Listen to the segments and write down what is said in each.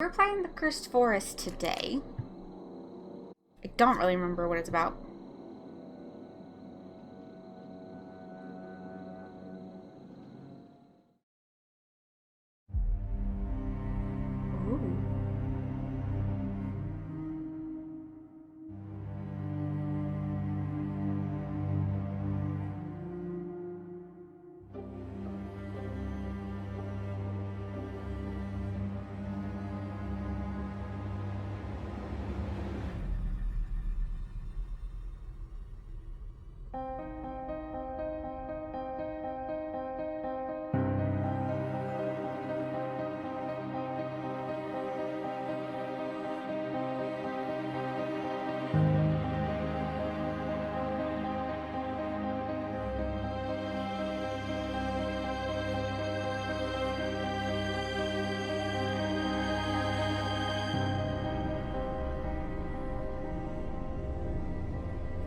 we're playing the Cursed Forest today. I don't really remember what it's about. Ooh.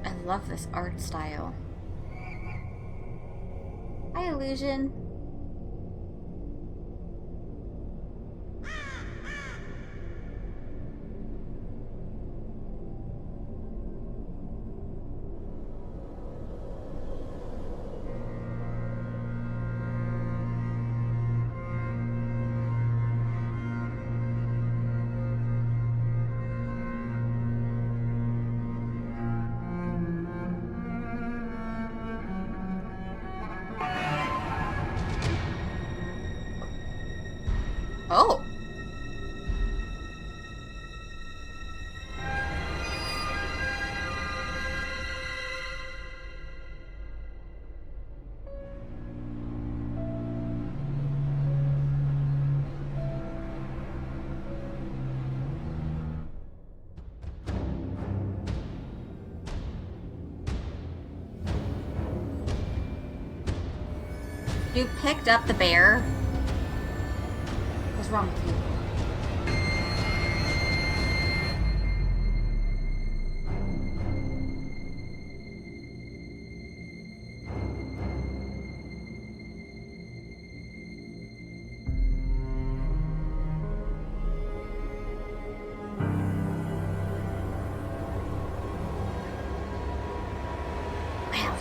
I love this art style. Hi, Illusion. Oh. You picked up the bear? What's wrong with you? Wow.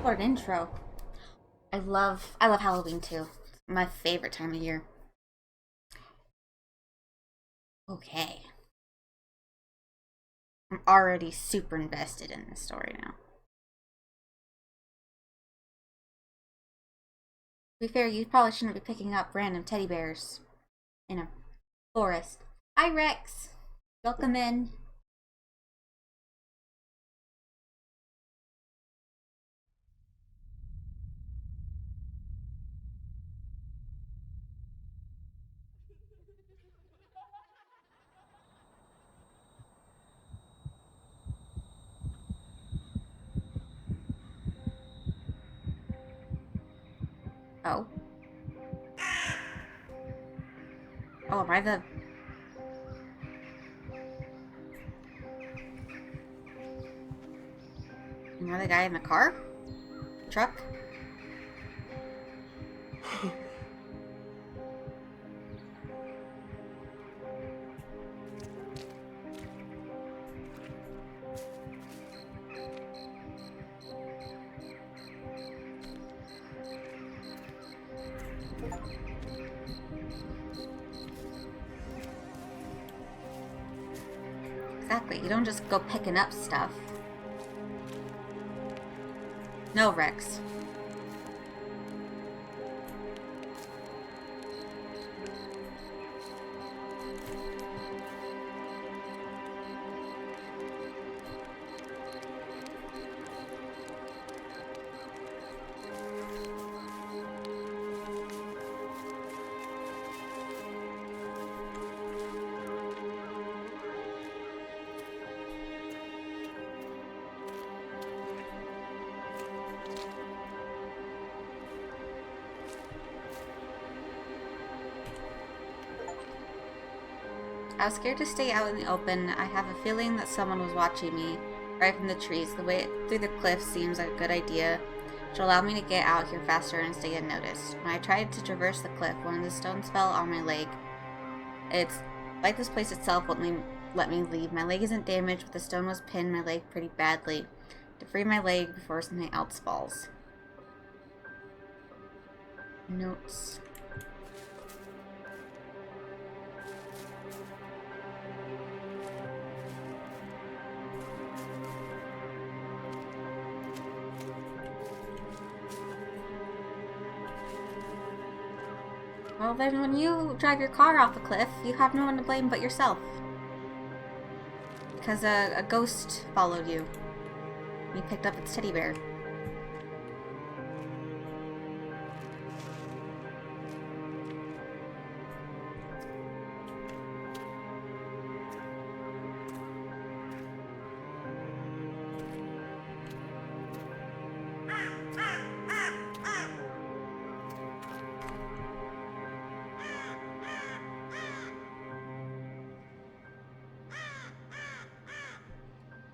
What an intro. I love Halloween too. It's my favorite time of year. Okay. I'm already super invested in this story now. To be fair, you probably shouldn't be picking up random teddy bears in a forest. Hi, Rex. Welcome in. Oh. Oh, am I the... Am I the guy in the car? Truck? Exactly, you don't just go picking up stuff. No, Rex. I was scared to stay out in the open. I have a feeling that someone was watching me right from the trees. The way through the cliff seems like a good idea, which will allow me to get out here faster and stay unnoticed. When I tried to traverse the cliff, one of the stones fell on my leg. It's like this place itself won't let me leave. My leg isn't damaged, but the stone was pinned my leg pretty badly. To free my leg before something else falls. Notes. Well, then when you drive your car off the cliff, you have no one to blame but yourself. Because a ghost followed you. You picked up its teddy bear.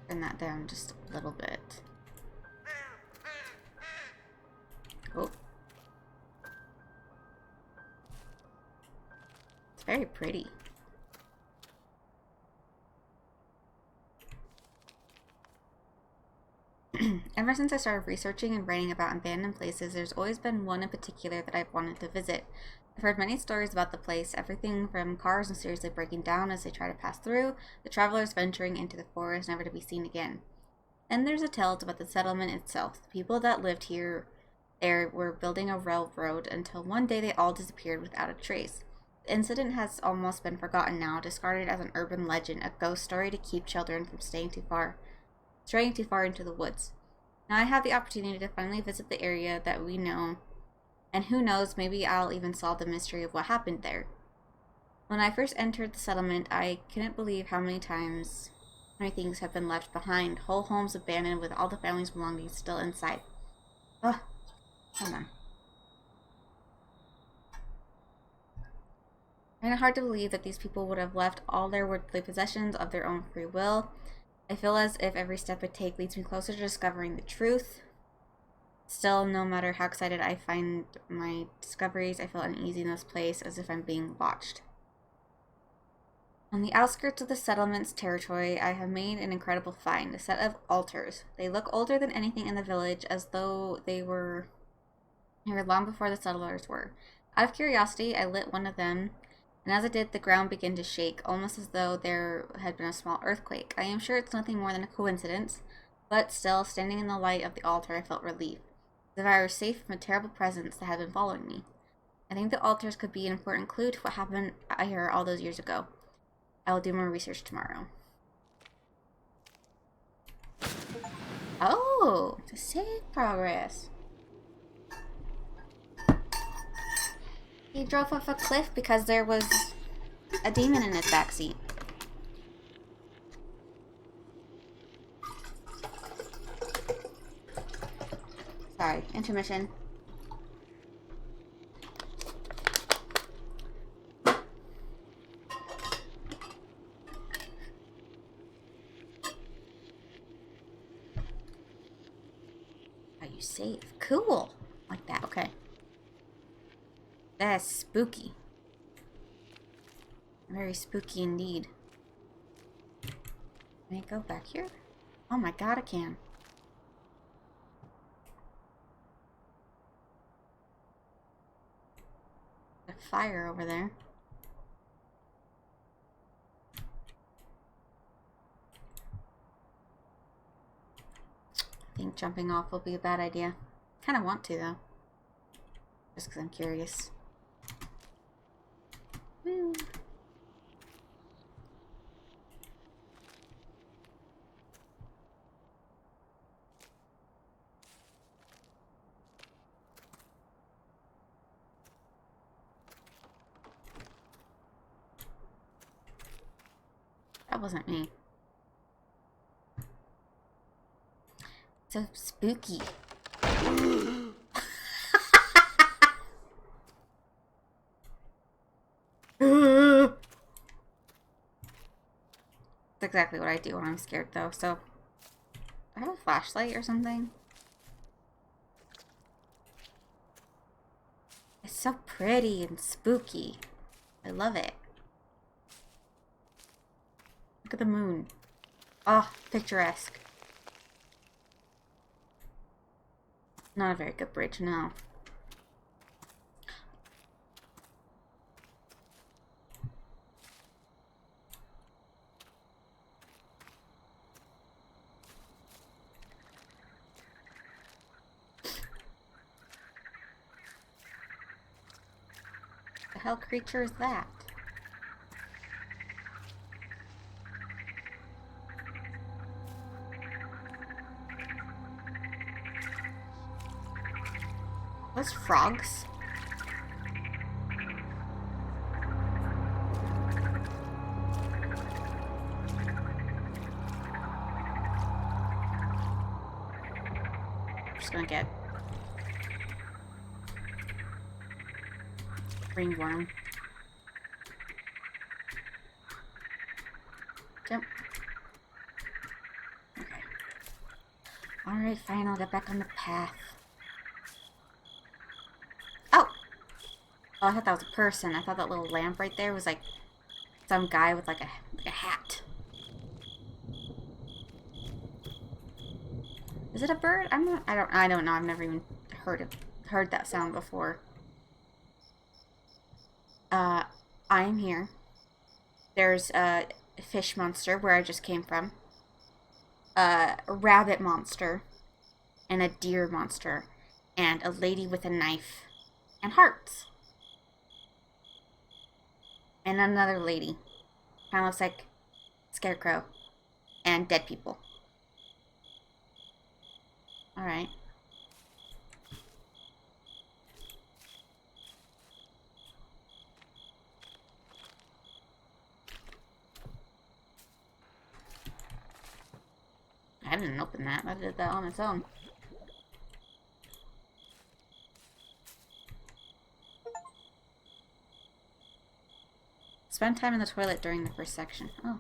Turn that down just a little bit. Oh. It's very pretty. Ever since I started researching and writing about abandoned places, there's always been one in particular that I've wanted to visit. I've heard many stories about the place, everything from cars mysteriously breaking down as they try to pass through, the travelers venturing into the forest never to be seen again. Then there's the tales about the settlement itself. The people that lived here there were building a railroad until one day they all disappeared without a trace. The incident has almost been forgotten now, discarded as an urban legend, a ghost story to keep children from straying too far into the woods. Now I have the opportunity to finally visit the area that we know, and who knows, maybe I'll even solve the mystery of what happened there. When I first entered the settlement, I couldn't believe how many things have been left behind, whole homes abandoned with all the family's belongings still inside. Ugh, hold on. Kind of hard to believe that these people would have left all their worldly possessions of their own free will. I feel as if every step I take leads me closer to discovering the truth. Still, no matter how excited I find my discoveries, I feel uneasy in this place, as if I'm being watched. On the outskirts of the settlement's territory, I have made an incredible find, a set of altars. They look older than anything in the village, as though they were here long before the settlers were. Out of curiosity, I lit one of them, and as I did, the ground began to shake, almost as though there had been a small earthquake. I am sure it's nothing more than a coincidence, but still, standing in the light of the altar, I felt relief, as if I were safe from a terrible presence that had been following me. I think the altars could be an important clue to what happened here all those years ago. I will do more research tomorrow. Oh, to save progress. He drove off a cliff because there was a demon in his backseat. Sorry, intermission. Are you safe? Cool. Like that, okay. That's spooky. Very spooky indeed. Can I go back here? Oh my god, I can. A fire over there. I think jumping off will be a bad idea. Kind of want to, though. Just because I'm curious. Woo. That wasn't me. So spooky. That's exactly what I do when I'm scared, though. So, I have a flashlight or something. It's so pretty and spooky. I love it. Look at the moon. Oh, picturesque. Not a very good bridge, no. The hell creature is that? Those frogs? I'm just gonna get ringworm. Jump. Okay. Alright, fine, I'll get back on the path. Oh! Oh, I thought that was a person. I thought that little lamp right there was like some guy with like a hat. Is it a bird? I don't know. I've never even heard that sound before. I'm here. There's a fish monster where I just came from. A rabbit monster. And a deer monster. And a lady with a knife. And hearts. And another lady. Kind of looks like Scarecrow. And dead people. Alright. I didn't open that. I did that on its own. Spend time in the toilet during the first section. Oh.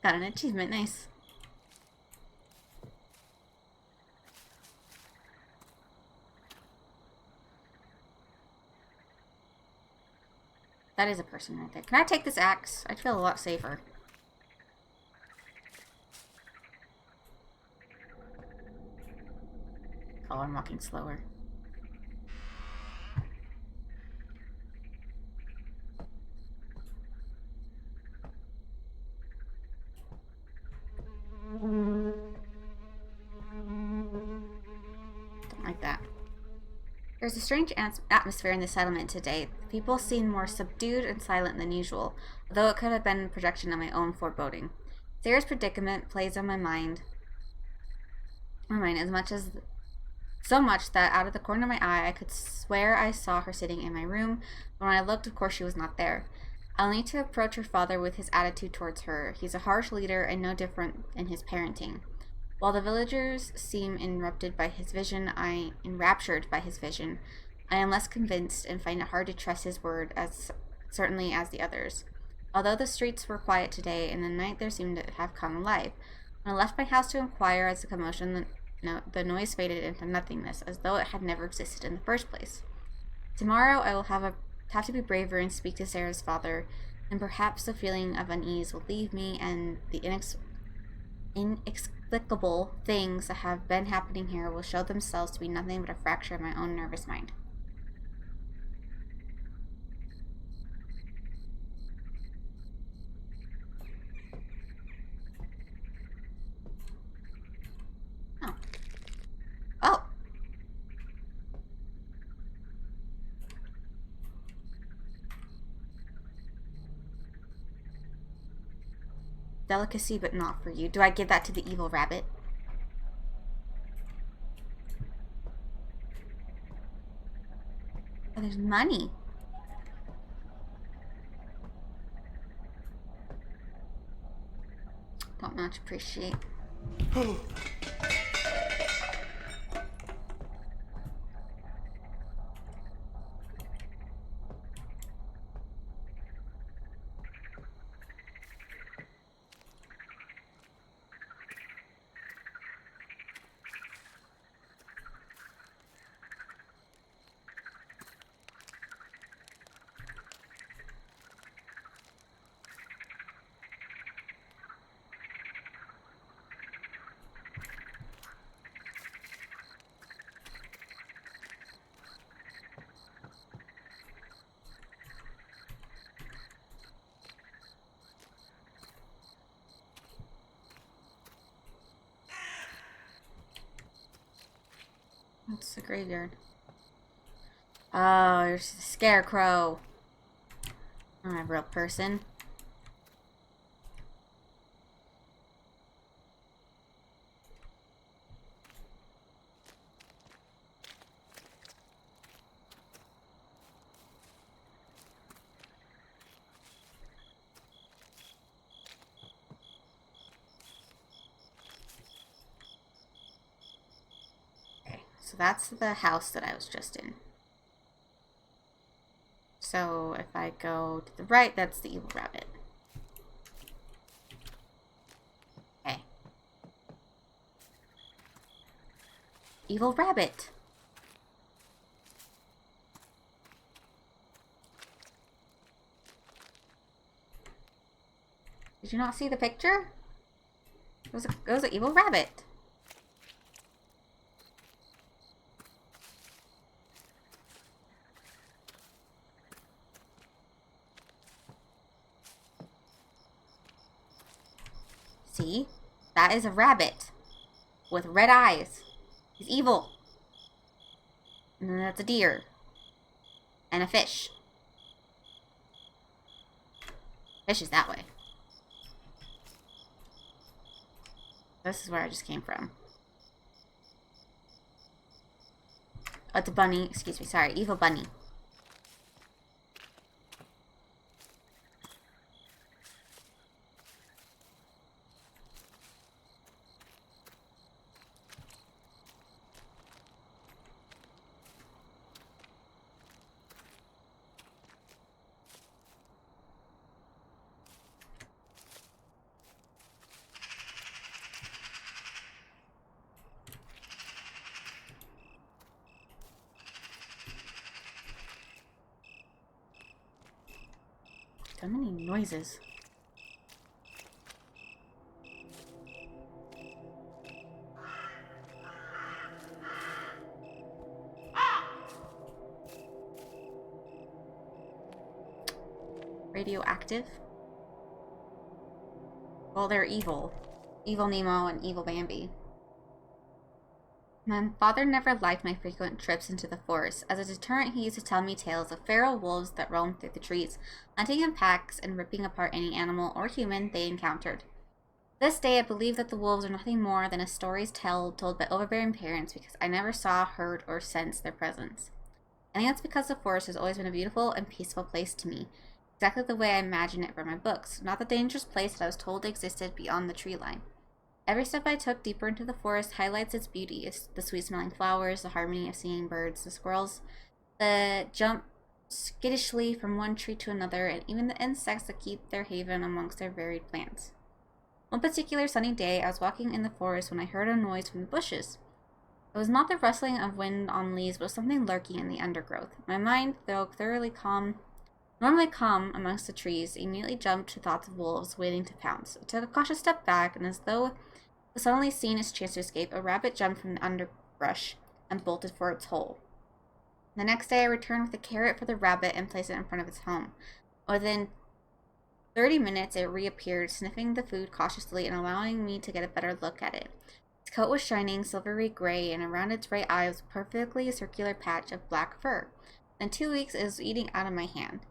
Got an achievement. Nice. That is a person right there. Can I take this axe? I'd feel a lot safer. Oh, I'm walking slower. Don't like that. There's a strange atmosphere in the settlement today. People seem more subdued and silent than usual, although it could have been a projection of my own foreboding. Sarah's predicament plays on my mind so much that out of the corner of my eye I could swear I saw her sitting in my room, but when I looked, of course she was not there. I'll need to approach her father with his attitude towards her. He's a harsh leader and no different in his parenting. While the villagers seem enraptured by his vision, I am less convinced and find it hard to trust his word as certainly as the others. Although the streets were quiet today, in the night there seemed to have come alive. When I left my house to inquire as the commotion, the noise faded into nothingness, as though it had never existed in the first place. Tomorrow I will have to be braver and speak to Sarah's father, and perhaps the feeling of unease will leave me, and the inexplicable things that have been happening here will show themselves to be nothing but a fracture of my own nervous mind. Oh. Oh! Delicacy, but not for you. Do I give that to the evil rabbit? Oh, there's money. Don't much appreciate. it's a graveyard. Oh, there's a scarecrow. Not a real person. Okay, so that's the house that I was just in. So if I go to the right, that's the evil rabbit. Okay. Evil rabbit. Did you not see the picture? It was an evil rabbit. See? That is a rabbit. With red eyes. He's evil. And then that's a deer. And a fish. Fish is that way. This is where I just came from. Oh, it's a bunny. Excuse me. Sorry. Evil bunny. So many noises. Radioactive? Well, they're evil. Evil Nemo and evil Bambi. My father never liked my frequent trips into the forest. As a deterrent, he used to tell me tales of feral wolves that roamed through the trees, hunting in packs and ripping apart any animal or human they encountered. This day, I believe that the wolves are nothing more than a stories told by overbearing parents because I never saw, heard, or sensed their presence. I think that's because the forest has always been a beautiful and peaceful place to me, exactly the way I imagined it from my books, not the dangerous place that I was told existed beyond the tree line. Every step I took deeper into the forest highlights its beauty, the sweet-smelling flowers, the harmony of singing birds, the squirrels that jump skittishly from one tree to another, and even the insects that keep their haven amongst their varied plants. One particular sunny day, I was walking in the forest when I heard a noise from the bushes. It was not the rustling of wind on leaves, but something lurking in the undergrowth. My mind, though normally calm amongst the trees, immediately jumped to thoughts of wolves waiting to pounce. I took a cautious step back, and as though suddenly seeing its chance to escape, a rabbit jumped from the underbrush and bolted for its hole. The next day, I returned with a carrot for the rabbit and placed it in front of its home. Within 30 minutes, it reappeared, sniffing the food cautiously and allowing me to get a better look at it. Its coat was shining, silvery gray, and around its right eye was a perfectly circular patch of black fur. In 2 weeks, it was eating out of my hand.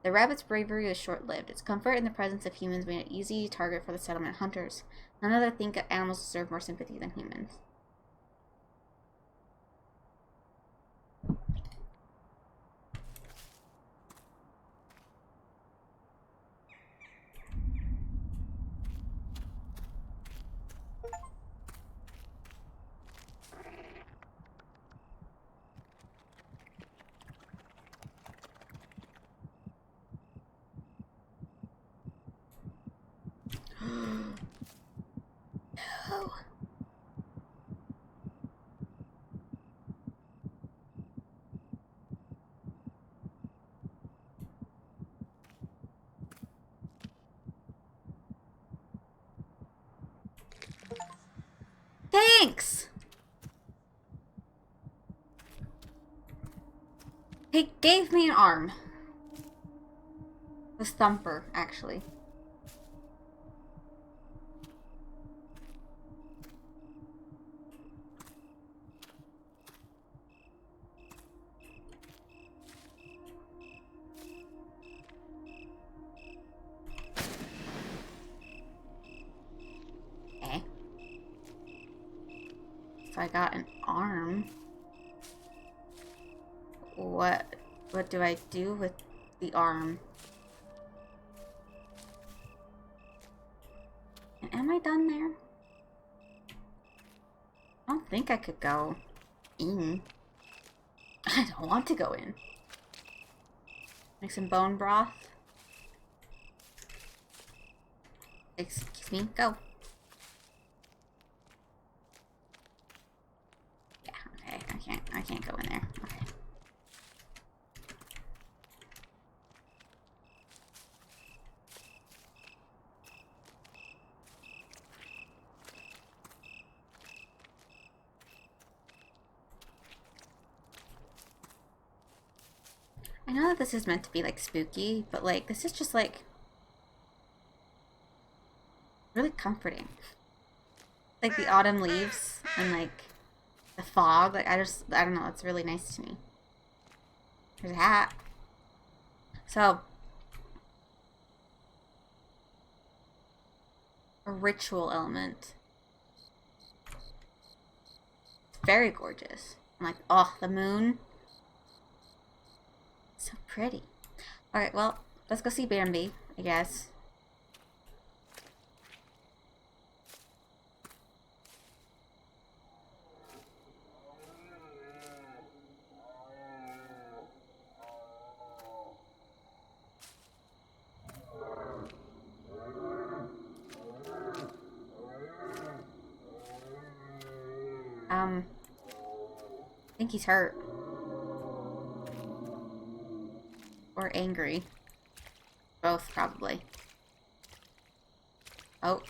The rabbit's bravery was short-lived. Its comfort in the presence of humans made it an easy target for the settlement hunters. None of them think animals deserve more sympathy than humans. Oh. Thanks! He gave me an arm. The Thumper, actually. I got an arm. What do I do with the arm? Am I done there? I don't think I could go in. I don't want to go in. Make some bone broth. Excuse me, go. Yeah, okay, I can't go in there. Okay. I know that this is meant to be like spooky, but like this is just like really comforting. Like the autumn leaves and like the fog, like I don't know, it's really nice to me. There's a hat. So a ritual element. It's very gorgeous. I'm like, oh, the moon. So pretty. Alright, well, let's go see Bambi, I guess. I think he's hurt. Or angry. Both, probably. Oh.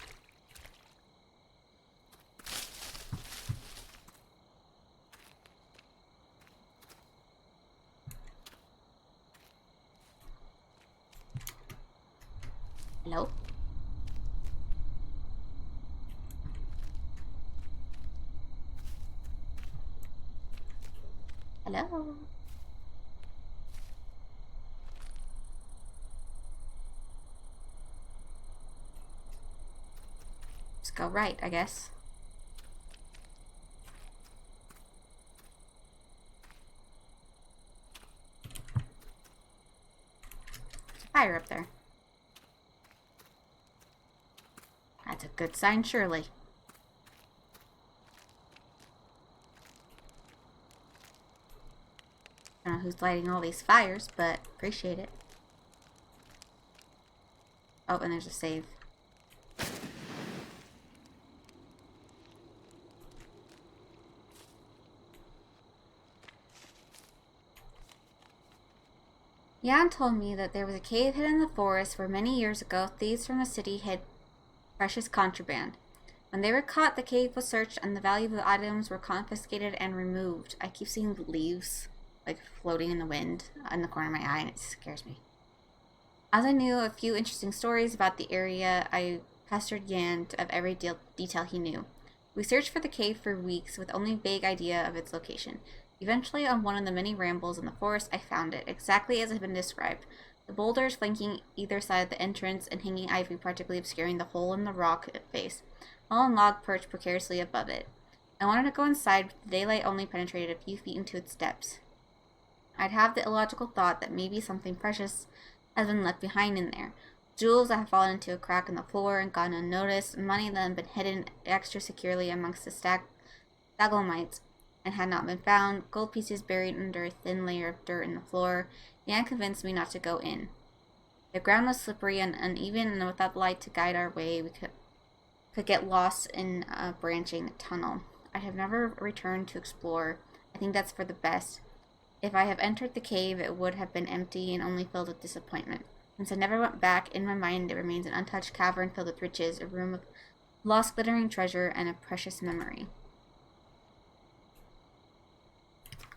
Hello? Hello? Just go right, I guess. There's a fire up there. That's a good sign, surely. I don't know who's lighting all these fires, but appreciate it. Oh, and there's a save. Jan told me that there was a cave hidden in the forest where many years ago thieves from the city hid precious contraband. When they were caught, the cave was searched and the valuable items were confiscated and removed. I keep seeing leaves like floating in the wind in the corner of my eye and it scares me. As I knew a few interesting stories about the area, I pestered Jan of every detail he knew. We searched for the cave for weeks with only a vague idea of its location. Eventually, on one of the many rambles in the forest, I found it, exactly as it had been described. The boulders flanking either side of the entrance and hanging ivy practically obscuring the hole in the rock face. Fallen log perched precariously above it. I wanted to go inside, but the daylight only penetrated a few feet into its depths. I'd have the illogical thought that maybe something precious has been left behind in there. Jewels that had fallen into a crack in the floor and gone unnoticed, money that had been hidden extra securely amongst the stalagmites and had not been found, gold pieces buried under a thin layer of dirt in the floor. Jan convinced me not to go in. The ground was slippery and uneven, and without light to guide our way, we could get lost in a branching tunnel. I have never returned to explore. I think that's for the best. If I have entered the cave, it would have been empty and only filled with disappointment. Since I never went back, in my mind it remains an untouched cavern filled with riches, a room of lost glittering treasure, and a precious memory.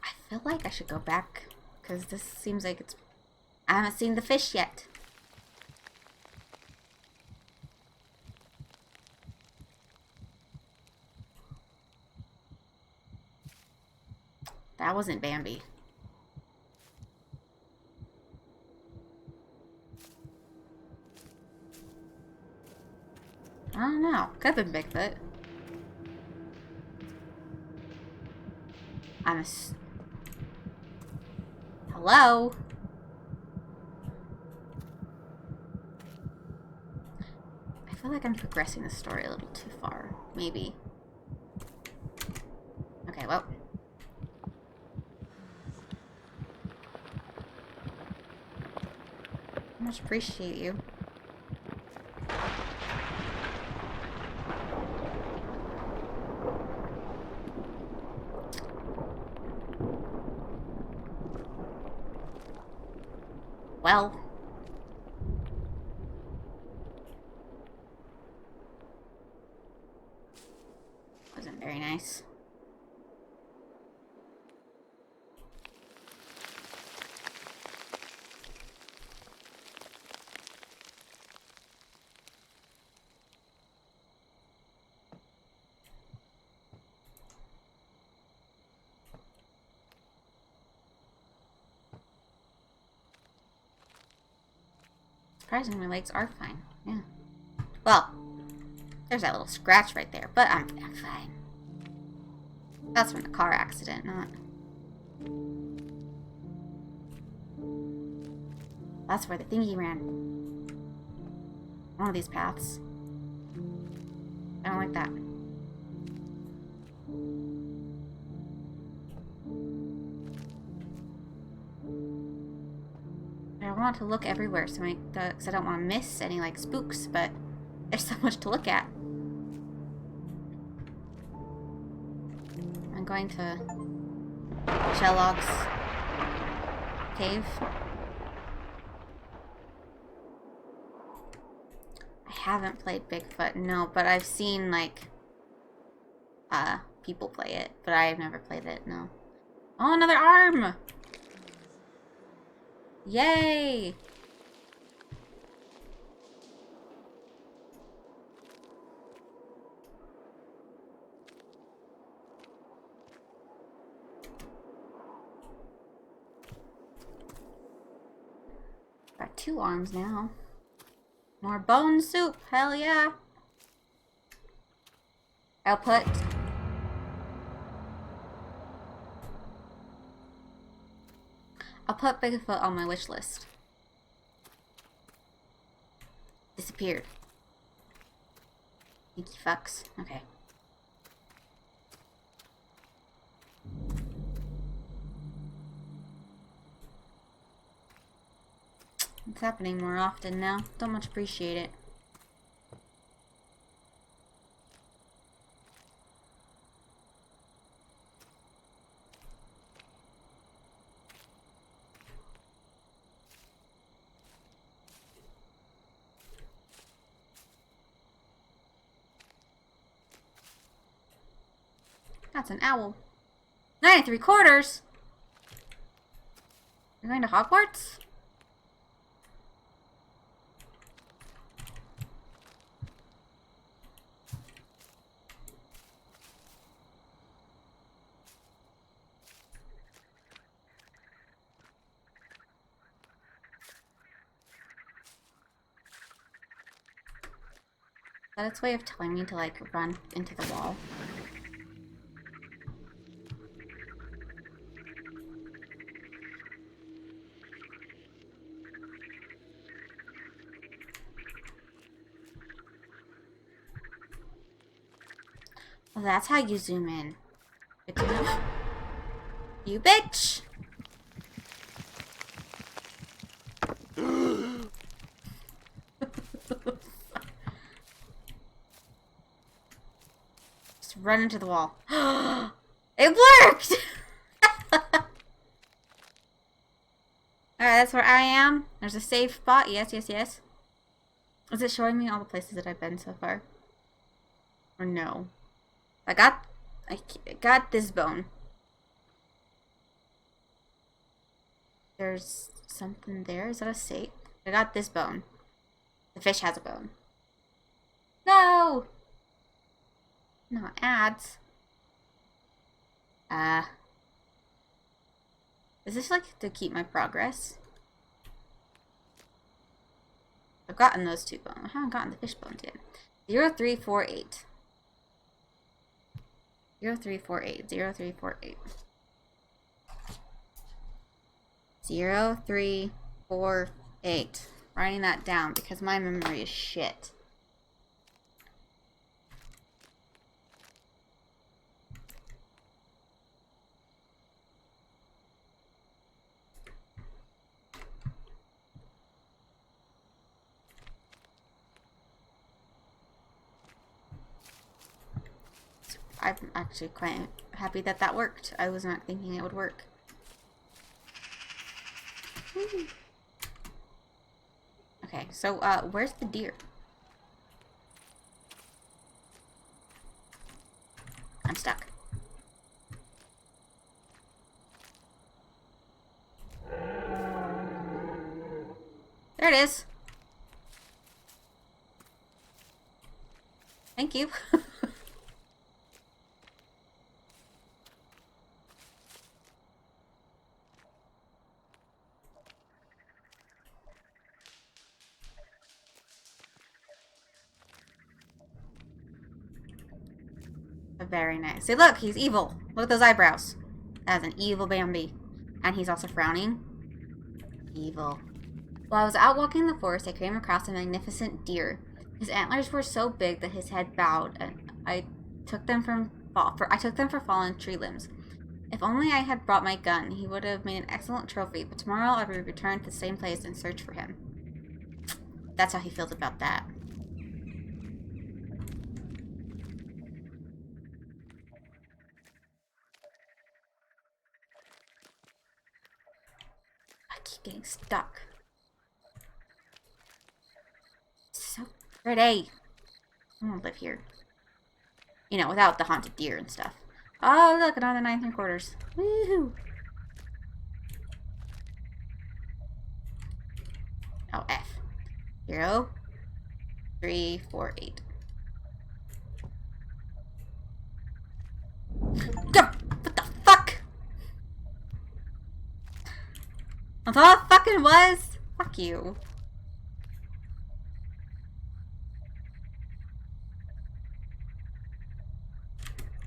I feel like I should go back, because this seems like it's... I haven't seen the fish yet. That wasn't Bambi. I don't know. Could have been Bigfoot. Hello? I feel like I'm progressing the story a little too far. Maybe. Okay, well. I much appreciate you. Well. Wasn't very nice. Surprisingly, my legs are fine. Yeah. Well, there's that little scratch right there, but I'm fine. That's from the car accident, not... That's where the thingy ran. One of these paths. I don't like that. I want to look everywhere, so because I don't want to miss any, like, spooks, but there's so much to look at. I'm going to Shellog's cave. I haven't played Bigfoot, no, but I've seen, like, people play it, but I have never played it, no. Oh, another arm! Yay! Got 2 arms now. More bone soup, hell yeah! I'll put Bigfoot on my wish list. Disappeared. Sneaky fucks. Okay. It's happening more often now. Don't much appreciate it. That's an owl. 9 3/4? You're going to Hogwarts? Is that its way of telling me to, like, run into the wall? Well, that's how you zoom in. You bitch! Just run into the wall. It worked! Alright, that's where I am. There's a safe spot. Yes, yes, yes. Is it showing me all the places that I've been so far? Or no? I got this bone. There's something there. Is that a safe? I got this bone. The fish has a bone. No! Not ads. Is this like to keep my progress? I've gotten those 2 bones. I haven't gotten the fish bones yet. 0348. 0348. 0348. 0348. Writing that down because my memory is shit. I'm actually quite happy that that worked. I was not thinking it would work. Okay, so where's the deer? I'm stuck. There it is. Thank you. Very nice. See, look, he's evil. Look at those eyebrows. That's an evil Bambi. And he's also frowning. Evil. While I was out walking in the forest, I came across a magnificent deer. His antlers were so big that his head bowed, and I took them for fallen tree limbs. If only I had brought my gun, he would have made an excellent trophy, but tomorrow I will return to the same place and search for him. That's how he feels about that. I keep getting stuck. So pretty. I want to live here. You know, without the haunted deer and stuff. Oh, look, another 9 3/4. Woohoo! Oh, F. 0, 3, 4, 8. What the fuck? I thought it fucking was. Fuck you.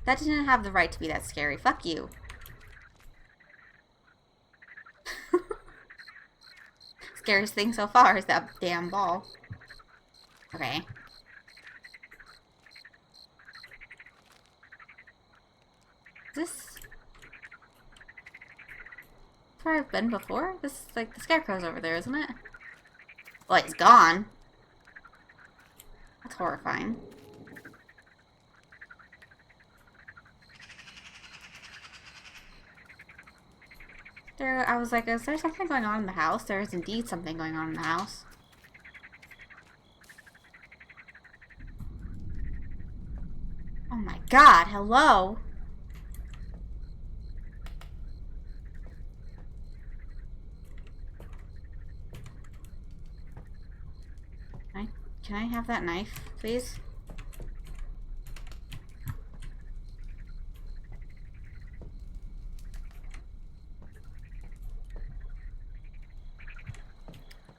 That didn't have the right to be that scary. Fuck you. Scariest thing so far is that damn ball. Okay. Is this where I've been before? This is like the scarecrow's over there, isn't it? Well, he's gone. That's horrifying. I was like, is there something going on in the house? There is indeed something going on in the house. Oh my god, hello? Can I have that knife, please?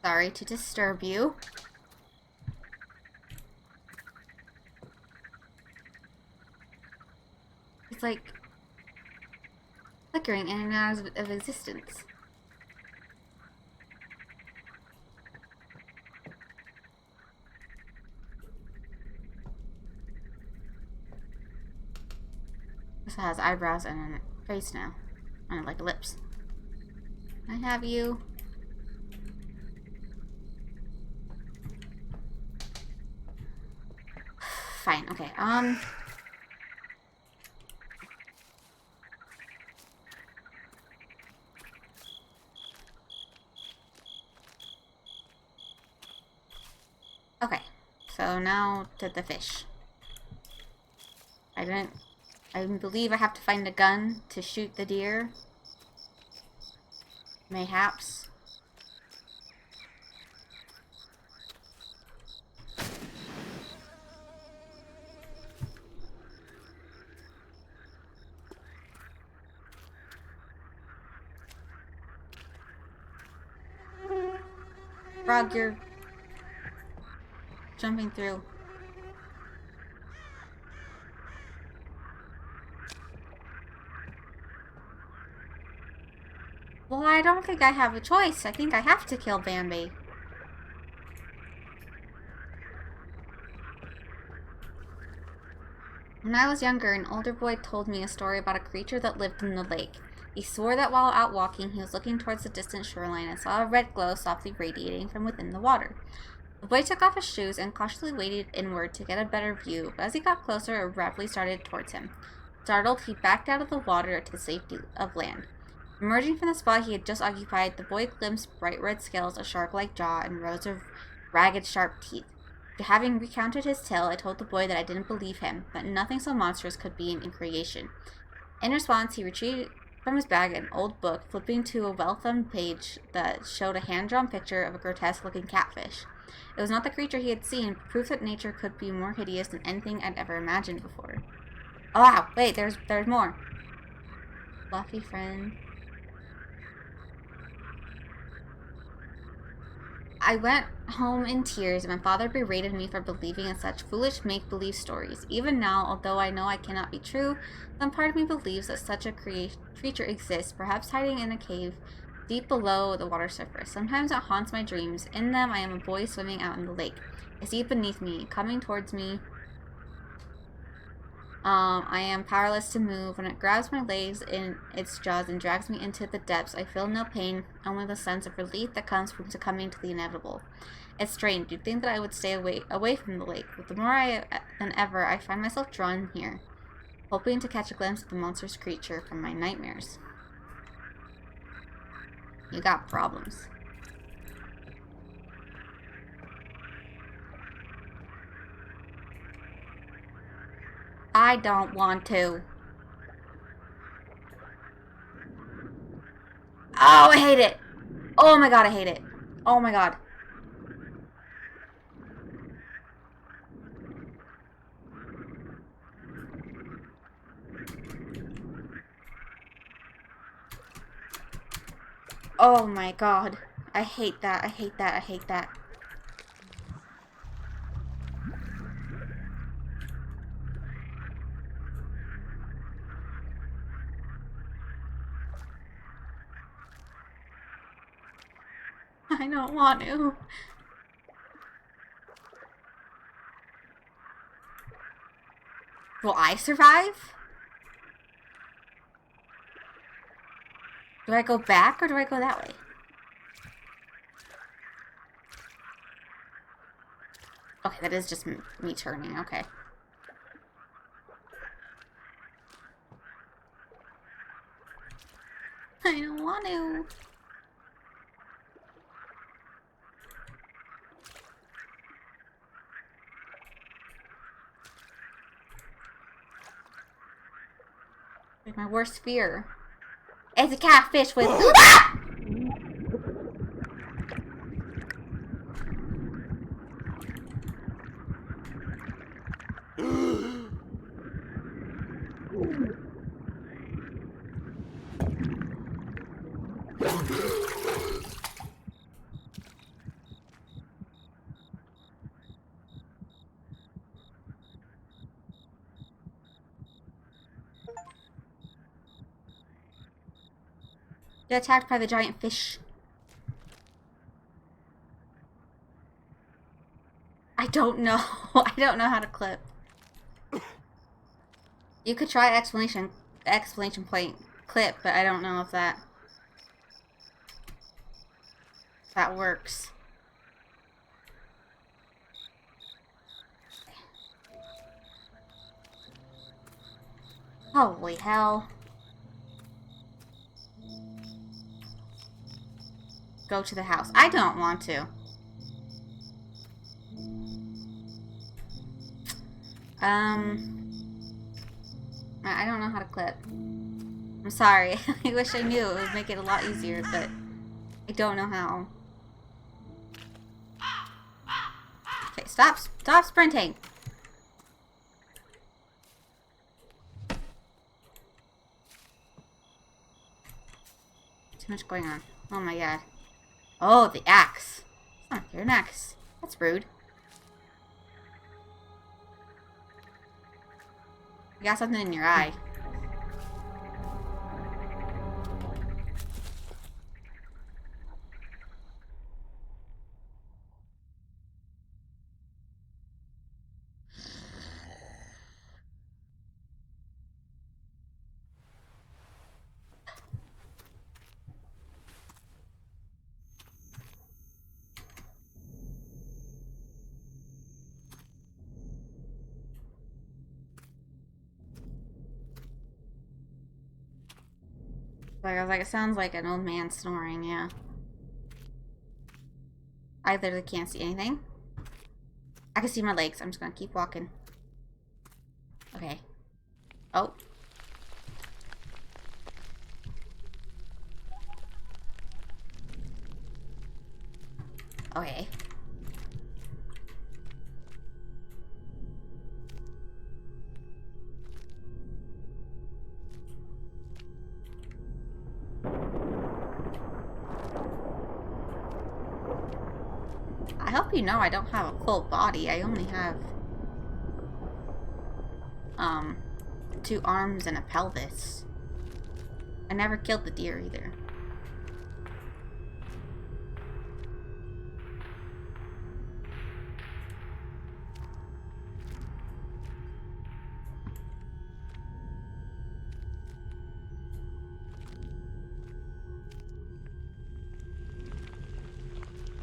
Sorry to disturb you. It's like flickering in and out of existence. This has eyebrows and a face now. And like lips. Can I have you? Fine, okay, okay, so now to the fish. I believe I have to find a gun to shoot the deer. Mayhaps. Frog, you're jumping through. Well, I don't think I have a choice. I think I have to kill Bambi. When I was younger, an older boy told me a story about a creature that lived in the lake. He swore that while out walking, he was looking towards the distant shoreline and saw a red glow softly radiating from within the water. The boy took off his shoes and cautiously waded inward to get a better view, but as he got closer, it rapidly started towards him. Startled, he backed out of the water to the safety of land. Emerging from the spot he had just occupied, the boy glimpsed bright red scales, a shark-like jaw, and rows of ragged, sharp teeth. After having recounted his tale, I told the boy that I didn't believe him, that nothing so monstrous could be in creation. In response, he retrieved from his bag an old book, flipping to a well-thumbed page that showed a hand-drawn picture of a grotesque-looking catfish. It was not the creature he had seen, proof that nature could be more hideous than anything I'd ever imagined before. Oh wow, wait, there's more. Fluffy friend. I went home in tears, and my father berated me for believing in such foolish make-believe stories. Even now, although I know I cannot be true, some part of me believes that such a creature exists, perhaps hiding in a cave deep below the water surface. Sometimes it haunts my dreams. In them, I am a boy swimming out in the lake. I see it beneath me, coming towards me. I am powerless to move. When it grabs my legs in its jaws and drags me into the depths, I feel no pain, only the sense of relief that comes from succumbing to the inevitable. It's strange. You'd think that I would stay away from the lake, but the more than ever, I find myself drawn here, hoping to catch a glimpse of the monstrous creature from my nightmares. You got problems. I don't want to. Oh, I hate it. Oh my god, I hate it. Oh my god. Oh my god. I hate that. I hate that. I hate that. I don't want to. Will I survive? Do I go back or do I go that way? Okay, that is just me turning. Okay. I don't want to. Like my worst fear. It's a catfish with. Ah! Get attacked by the giant fish. I don't know. I don't know how to clip. You could try exclamation point clip, but I don't know if that works. Holy hell. Go to the house. I don't want to. I don't know how to clip. I'm sorry. I wish I knew. It would make it a lot easier, but I don't know how. Okay, stop sprinting. Too much going on. Oh my god. Oh, the axe. Oh, you're an axe. That's rude. You got something in your eye. Like, I was like, it sounds like an old man snoring, yeah. I literally can't see anything. I can see my legs. I'm just gonna keep walking. Okay. Oh. Okay. I hope you know I don't have a full body. I only have, 2 arms and a pelvis. I never killed the deer either.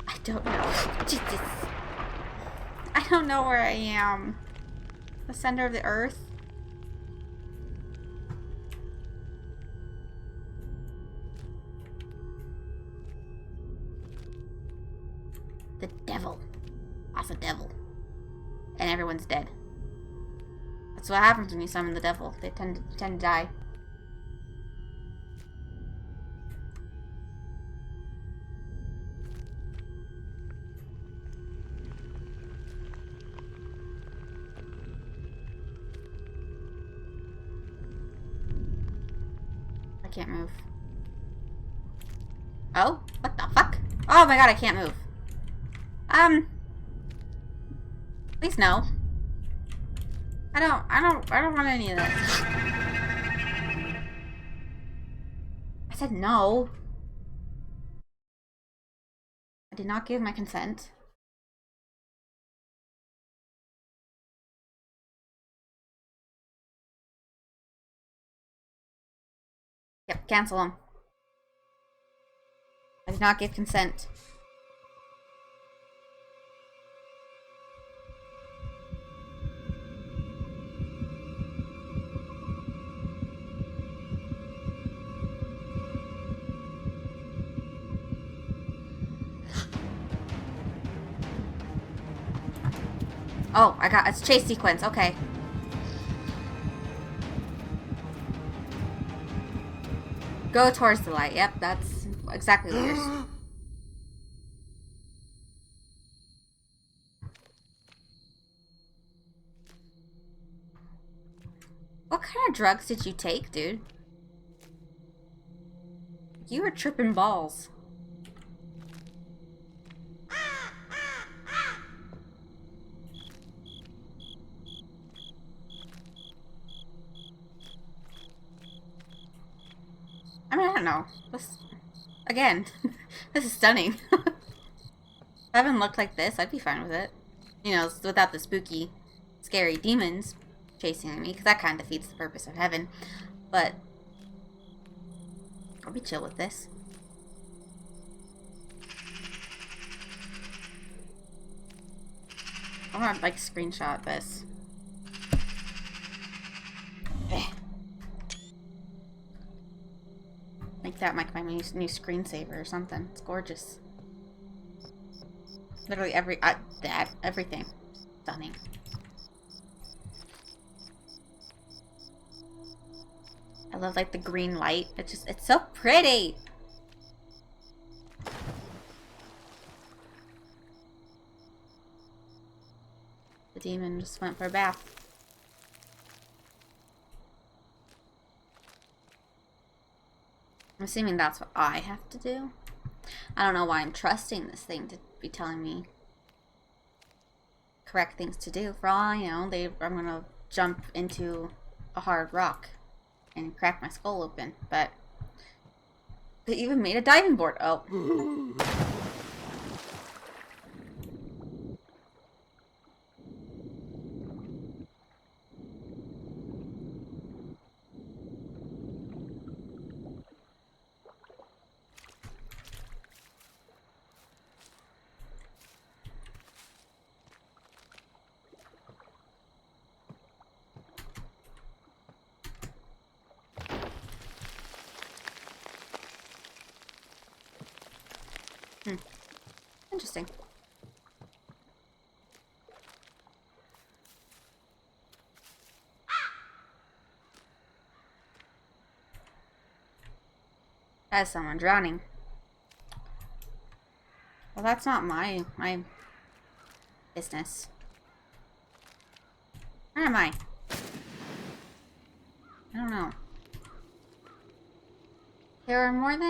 I don't know. Jesus. I don't know where I am. The center of the earth. The devil. That's a devil. And everyone's dead. That's what happens when you summon the devil. They tend to die. I can't move. Oh? What the fuck? Oh my god, I can't move. Please no. I don't want any of this. I said no. I did not give my consent. Yep, cancel them. I did not give consent. Oh, it's chase sequence, okay. Go towards the light, yep, that's exactly what you're... What kind of drugs did you take, dude? You were tripping balls. I mean, I don't know. Again, this is stunning. If heaven looked like this, I'd be fine with it. You know, without the spooky, scary demons chasing me, because that kind of defeats the purpose of heaven. But I'll be chill with this. I want to, like, screenshot this. Make that like my new screensaver or something. It's gorgeous. Literally everything. Stunning. I love, like, the green light. It's so pretty! The demon just went for a bath. I'm assuming that's what I have to do. I don't know why I'm trusting this thing to be telling me correct things to do. For all I know, I'm gonna jump into a hard rock and crack my skull open. But they even made a diving board. Oh. Interesting. That's someone drowning. Well, that's not my business. Where am I? I don't know. There are more of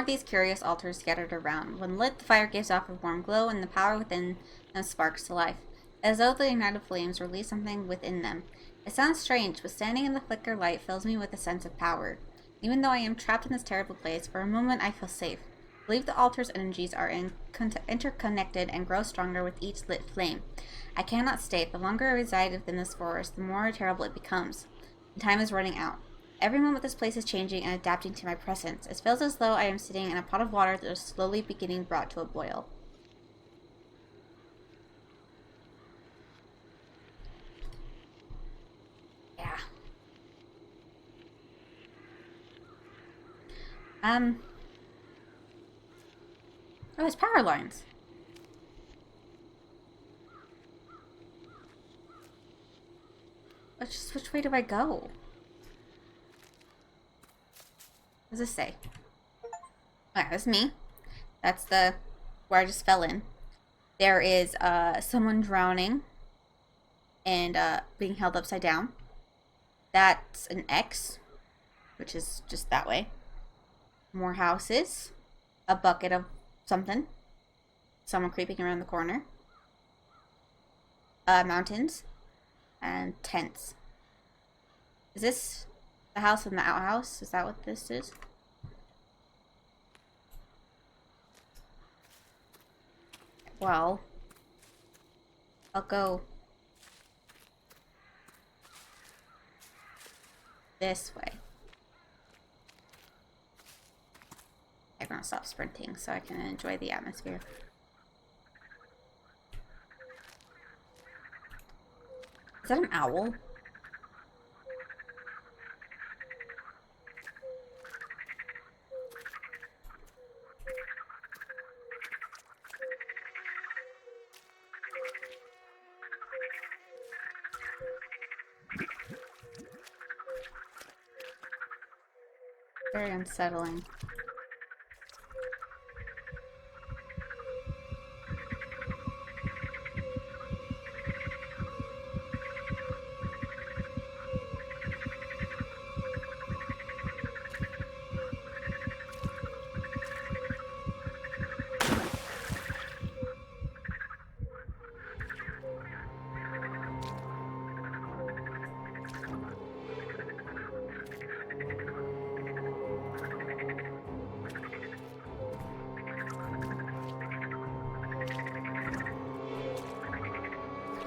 these curious altars scattered around. When lit, the fire gives off a warm glow, and the power within them sparks to life, as though the ignited flames release something within them. It sounds strange, but standing in the flicker light fills me with a sense of power. Even though I am trapped in this terrible place, for a moment I feel safe. I believe the altar's energies are interconnected and grow stronger with each lit flame. I cannot stay. The longer I reside within this forest, the more terrible it becomes. And time is running out. Every moment this place is changing and adapting to my presence. It feels as though I am sitting in a pot of water that is slowly beginning brought to a boil. Yeah. Oh, there's power lines. Which way do I go? What does this say? Alright, that's me. That's where I just fell in. There is someone drowning and being held upside down. That's an X, which is just that way. More houses. A bucket of something. Someone creeping around the corner. Mountains. And tents. Is this the house and the outhouse? Is that what this is? Well, I'll go this way. I'm gonna stop sprinting so I can enjoy the atmosphere. Is that an owl? Very unsettling.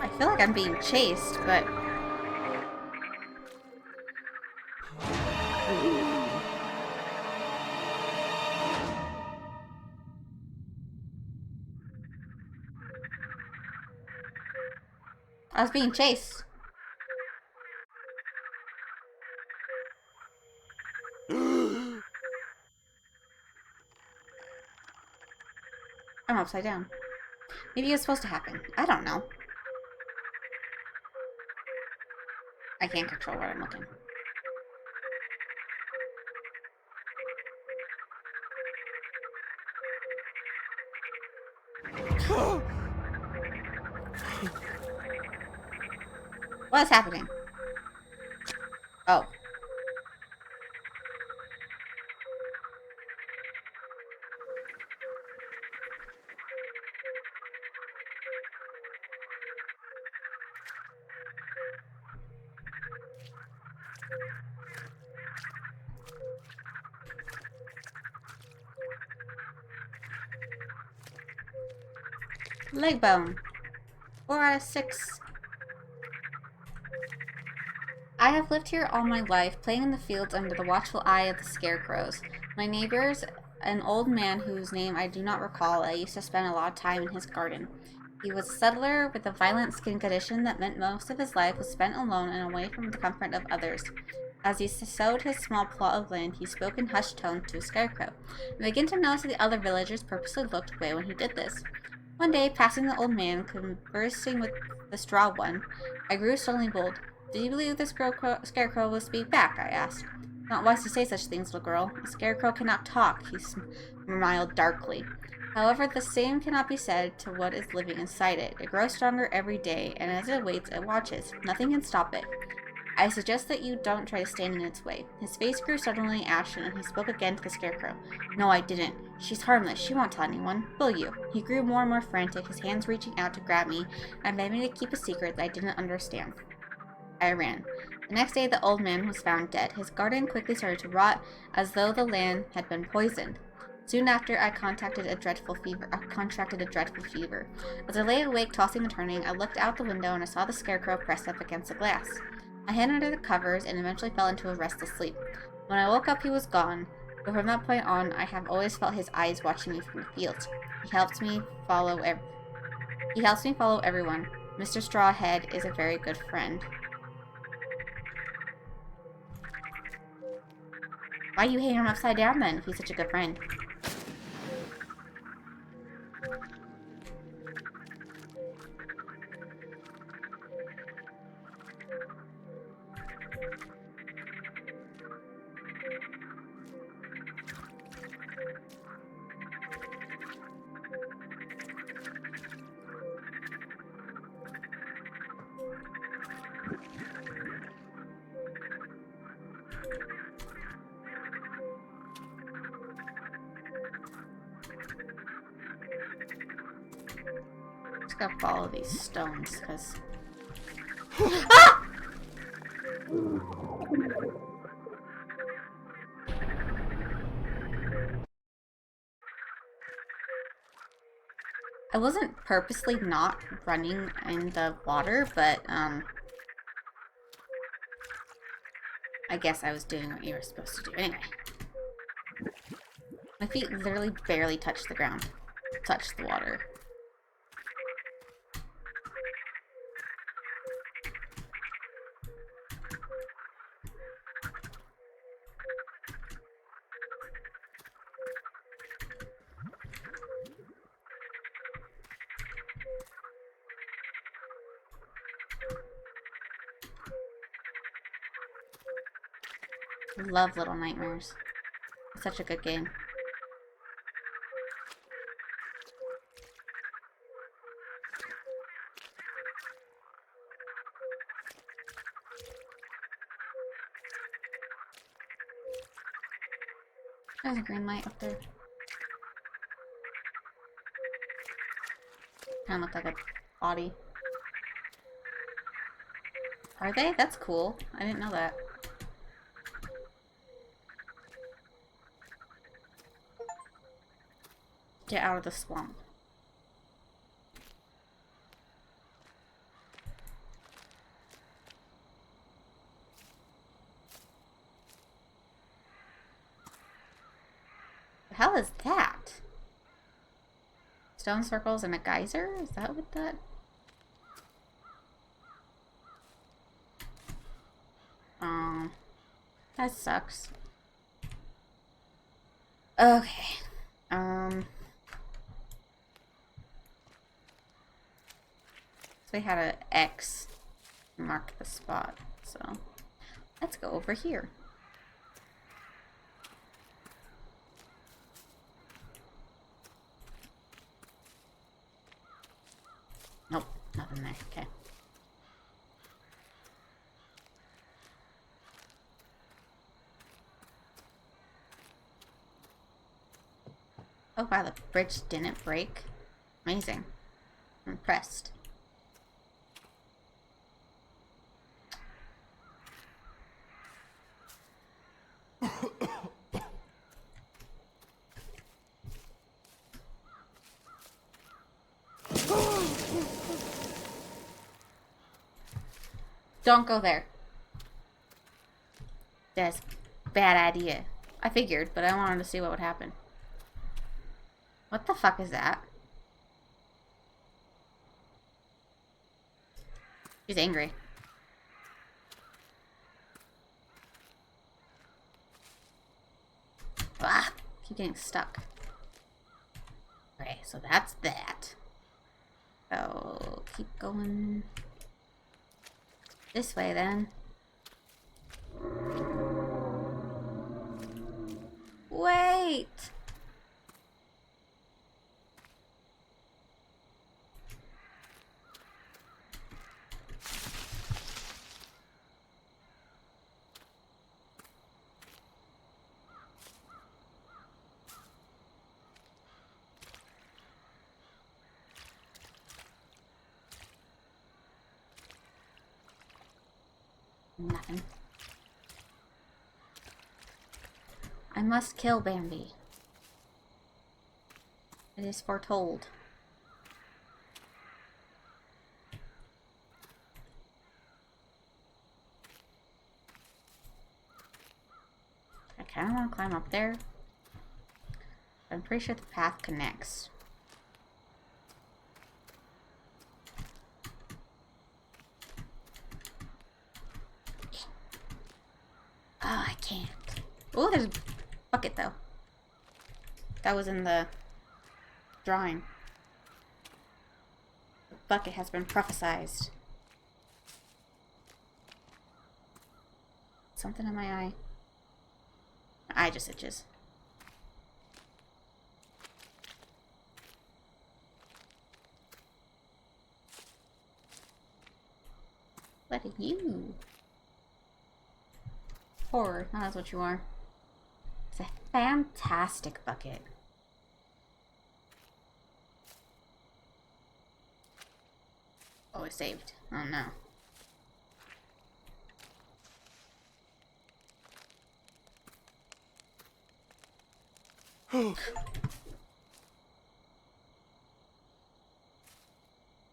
I feel like I'm being chased, but... I was being chased. I'm upside down. Maybe it's supposed to happen. I don't know. I can't control where I'm looking. What's happening? Oh. Leg bone. 4 out of 6. I have lived here all my life, playing in the fields under the watchful eye of the scarecrows. My neighbor's an old man whose name I do not recall. I used to spend a lot of time in his garden. He was a settler with a violent skin condition that meant most of his life was spent alone and away from the comfort of others. As he sowed his small plot of land, he spoke in hushed tones to a scarecrow. I began to notice that the other villagers purposely looked away when he did this. One day, passing the old man conversing with the straw one, I grew suddenly bold. Do you believe the scarecrow will speak back? I asked. Not wise to say such things, little girl. A scarecrow cannot talk, he smiled darkly. However, the same cannot be said to what is living inside it. It grows stronger every day, and as it waits, it watches. Nothing can stop it. I suggest that you don't try to stand in its way. His face grew suddenly ashen, and he spoke again to the scarecrow. No, I didn't. She's harmless. She won't tell anyone. Will you? He grew more and more frantic, his hands reaching out to grab me, and begged me to keep a secret that I didn't understand. I ran. The next day, the old man was found dead. His garden quickly started to rot, as though the land had been poisoned. Soon after, I contracted a dreadful fever. As I lay awake, tossing and turning, I looked out the window and I saw the scarecrow pressed up against the glass. I hid under the covers and eventually fell into a restless sleep. When I woke up, he was gone, but from that point on, I have always felt his eyes watching me from the fields. He helps me follow everyone. Mr. Strawhead is a very good friend. Why you hang him upside down then, if he's such a good friend? Just gotta follow these stones, because... Ah! I wasn't purposely not running in the water, but, I guess I was doing what you were supposed to do. Anyway. My feet literally barely touched the ground. Touched the water. Love Little Nightmares. It's such a good game. There's a green light up there. Kinda look like a body. Are they? That's cool. I didn't know that. Get out of the swamp. The hell is that? Stone circles and a geyser? Is that what that... That sucks. Okay. So we had an X mark the spot, so let's go over here. Nope, nothing there. Okay. Oh wow, the bridge didn't break. Amazing. I'm impressed. Don't go there. That's a bad idea. I figured, but I wanted to see what would happen. What the fuck is that? She's angry. getting stuck. Okay, so that's that. So, keep going this way then. Wait! Nothing. I must kill Bambi. It is foretold. I kind of want to climb up there. I'm pretty sure the path connects. Oh, I can't. Oh, there's a bucket though. That was in the drawing. The bucket has been prophesized. Something in my eye. My eye just itches. What are you? Horror. No, that's what you are. It's a fantastic bucket. Oh, it saved. Oh no.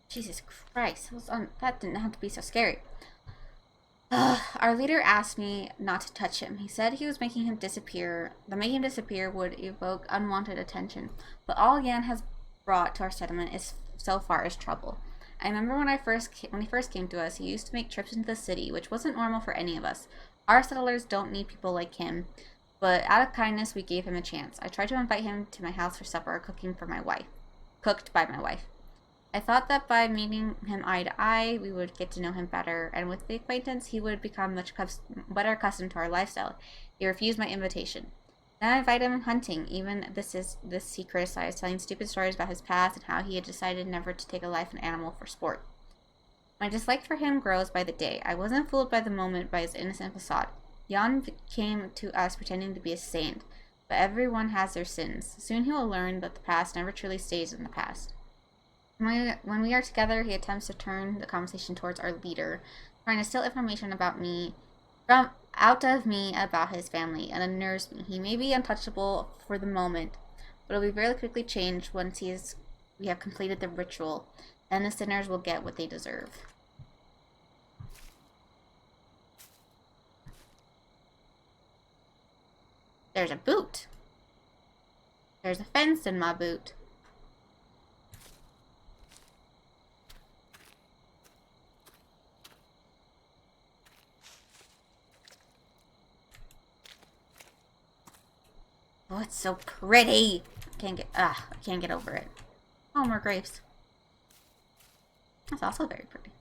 Jesus Christ. That didn't have to be so scary. Our leader asked me not to touch him. He said he was making him disappear. The making him disappear would evoke unwanted attention. But all Yan has brought to our settlement is so far is trouble. I remember when he first came to us, he used to make trips into the city, which wasn't normal for any of us. Our settlers don't need people like him, but out of kindness, we gave him a chance. I tried to invite him to my house for supper, cooked by my wife. I thought that by meeting him eye to eye, we would get to know him better, and with the acquaintance, he would become much better accustomed to our lifestyle. He refused my invitation. Then I invited him hunting. Even this he criticized, telling stupid stories about his past and how he had decided never to take a life an animal for sport. My dislike for him grows by the day. I wasn't fooled by the moment by his innocent facade. Jan came to us pretending to be a saint, but everyone has their sins. Soon he will learn that the past never truly stays in the past. When we are together, he attempts to turn the conversation towards our leader, trying to steal information about me out of me about his family, and unnerves me. He may be untouchable for the moment, but it'll be very quickly changed once we have completed the ritual. Then the sinners will get what they deserve. There's a boot. There's a fence in my boot. Oh, it's so pretty. I can't get over it. Oh, more grapes. That's also very pretty.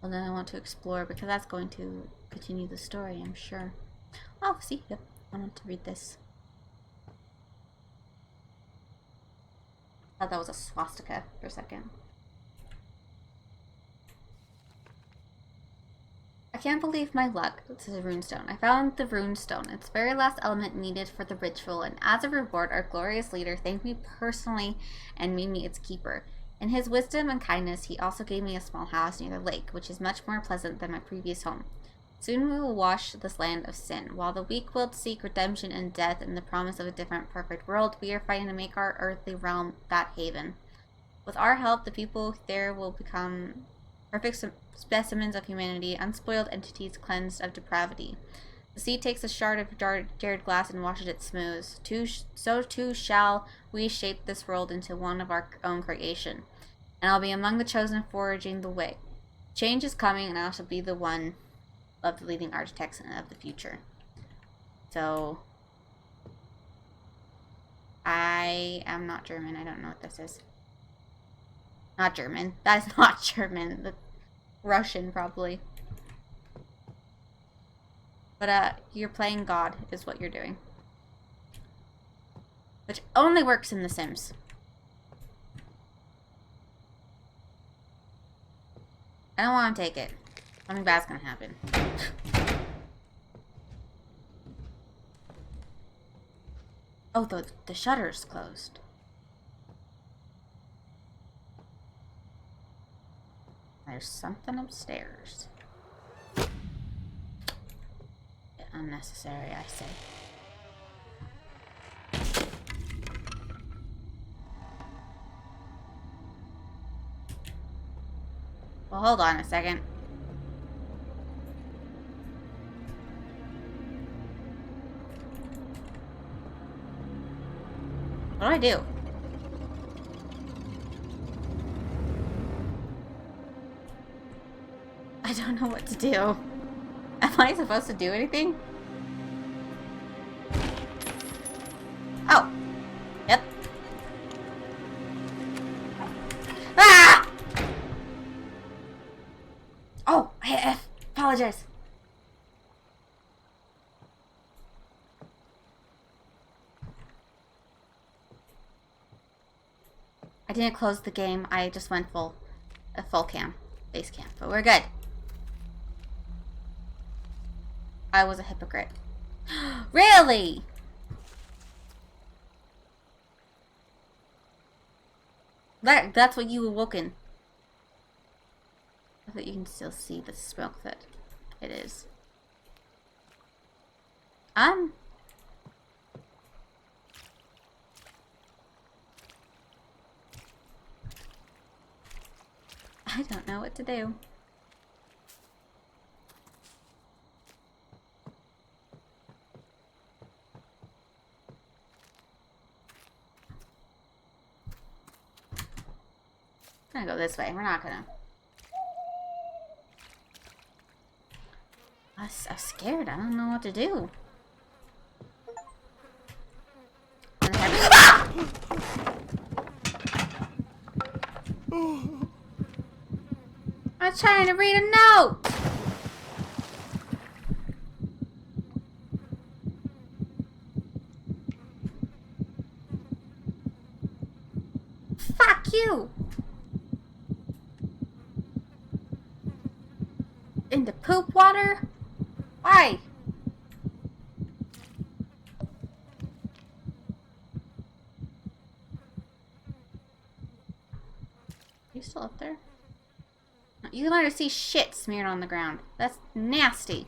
Well, then I want to explore because that's going to continue the story, I'm sure. Oh, see, yep. I want to read this. I thought that was a swastika for a second. I can't believe my luck. This is a runestone. I found the runestone. It's the very last element needed for the ritual, and as a reward, our glorious leader thanked me personally and made me its keeper. In his wisdom and kindness, he also gave me a small house near the lake, which is much more pleasant than my previous home. Soon we will wash this land of sin. While the weak-willed seek redemption in death and the promise of a different, perfect world, we are fighting to make our earthly realm that haven. With our help, the people there will become perfect specimens of humanity, unspoiled entities cleansed of depravity. The sea takes a shard of jarred glass and washes it smooth. So too shall we shape this world into one of our own creation. And I'll be among the chosen forging the way. Change is coming, and I shall be the one of the leading architects of the future. So, I am not German. I don't know what this is. Not German. That is not German. That's Russian, probably. But, you're playing God, is what you're doing. Which only works in The Sims. I don't want to take it. Something bad's gonna happen. Oh, the shutter's closed. There's something upstairs. Unnecessary, I say. Well, hold on a second. What do I do? I don't know what to do. Am I supposed to do anything? Oh. Yep. Ah! Oh, I hit F. Apologize. I didn't close the game. I just went full cam. Base cam. But we're good. I was a hypocrite. Really? That's what you awoken. I thought you can still see the smoke that it is. I don't know what to do. I'm gonna go this way. We're not gonna. I'm scared. I don't know what to do. Ah! I'm trying to read a note. Fuck you. Into poop water? Why? Are you still up there? You can already see shit smeared on the ground. That's nasty.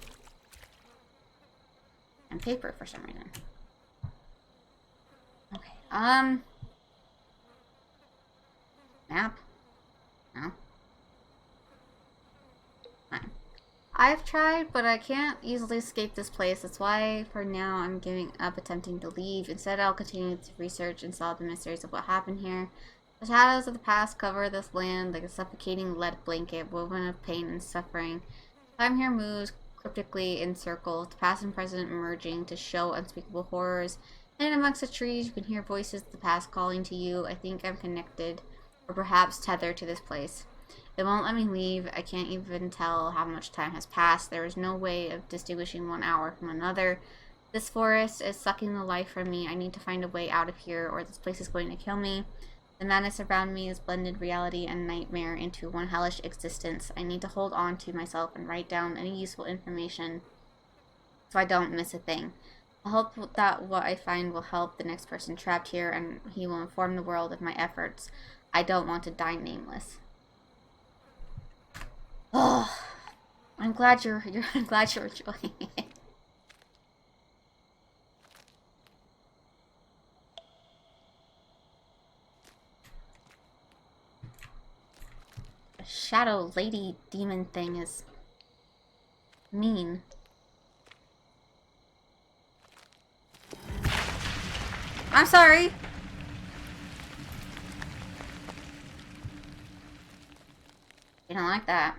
And paper for some reason. Okay, map? No. Fine. I've tried, but I can't easily escape this place. That's why, for now, I'm giving up attempting to leave. Instead, I'll continue to research and solve the mysteries of what happened here. The shadows of the past cover this land like a suffocating lead blanket woven of pain and suffering. Time here moves cryptically in circles, the past and present merging to show unspeakable horrors. And amongst the trees, you can hear voices of the past calling to you. I think I'm connected, or perhaps tethered to this place. It won't let me leave. I can't even tell how much time has passed. There is no way of distinguishing 1 hour from another. This forest is sucking the life from me. I need to find a way out of here, or this place is going to kill me. The madness around me is blended reality and nightmare into one hellish existence. I need to hold on to myself and write down any useful information so I don't miss a thing. I hope that what I find will help the next person trapped here, and he will inform the world of my efforts. I don't want to die nameless. Oh, I'm glad you're enjoying it. The shadow lady demon thing is mean. I'm sorry. You don't like that.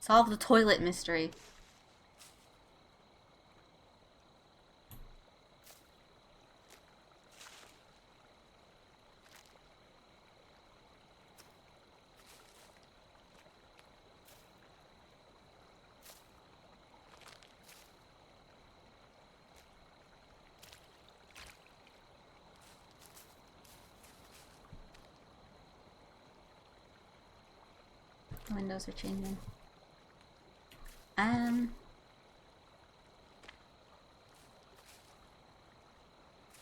Solve the toilet mystery. The windows are changing.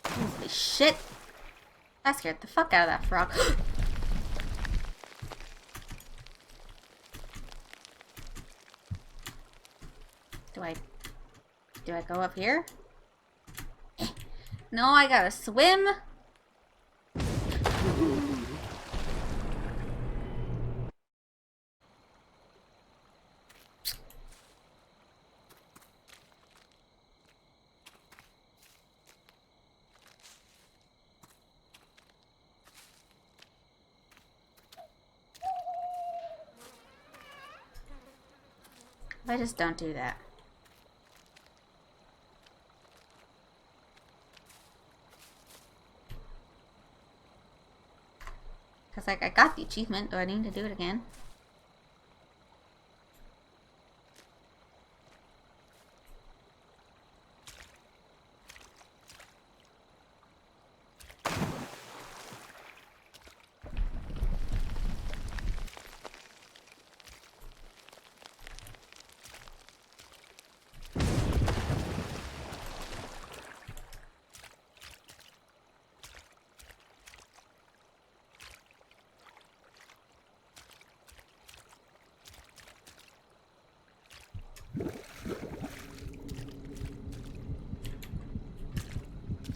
Holy shit! That scared the fuck out of that frog. Do I go up here? No, I gotta swim. I just don't do that. Cause like I got the achievement, do I need to do it again?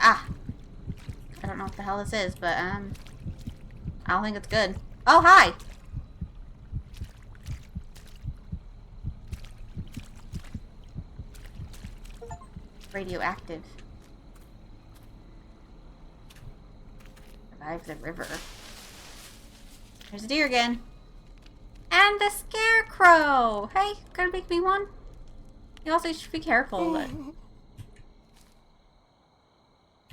Ah! I don't know what the hell this is, but I don't think it's good. Oh, hi! Radioactive. Revive the river. There's a deer again. And the scarecrow! Hey, gonna make me one? You also should be careful, but...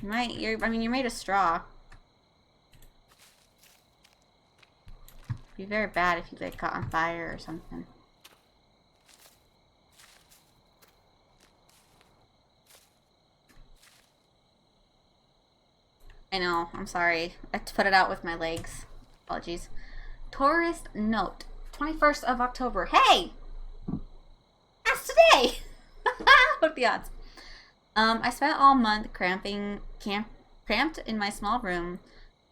I mean, you're made of straw. It'd be very bad if you get caught on fire or something. I know, I'm sorry. I had to put it out with my legs. Apologies. Tourist note. 21st of October. Hey! That's today! What are the odds? I spent all month cramped in my small room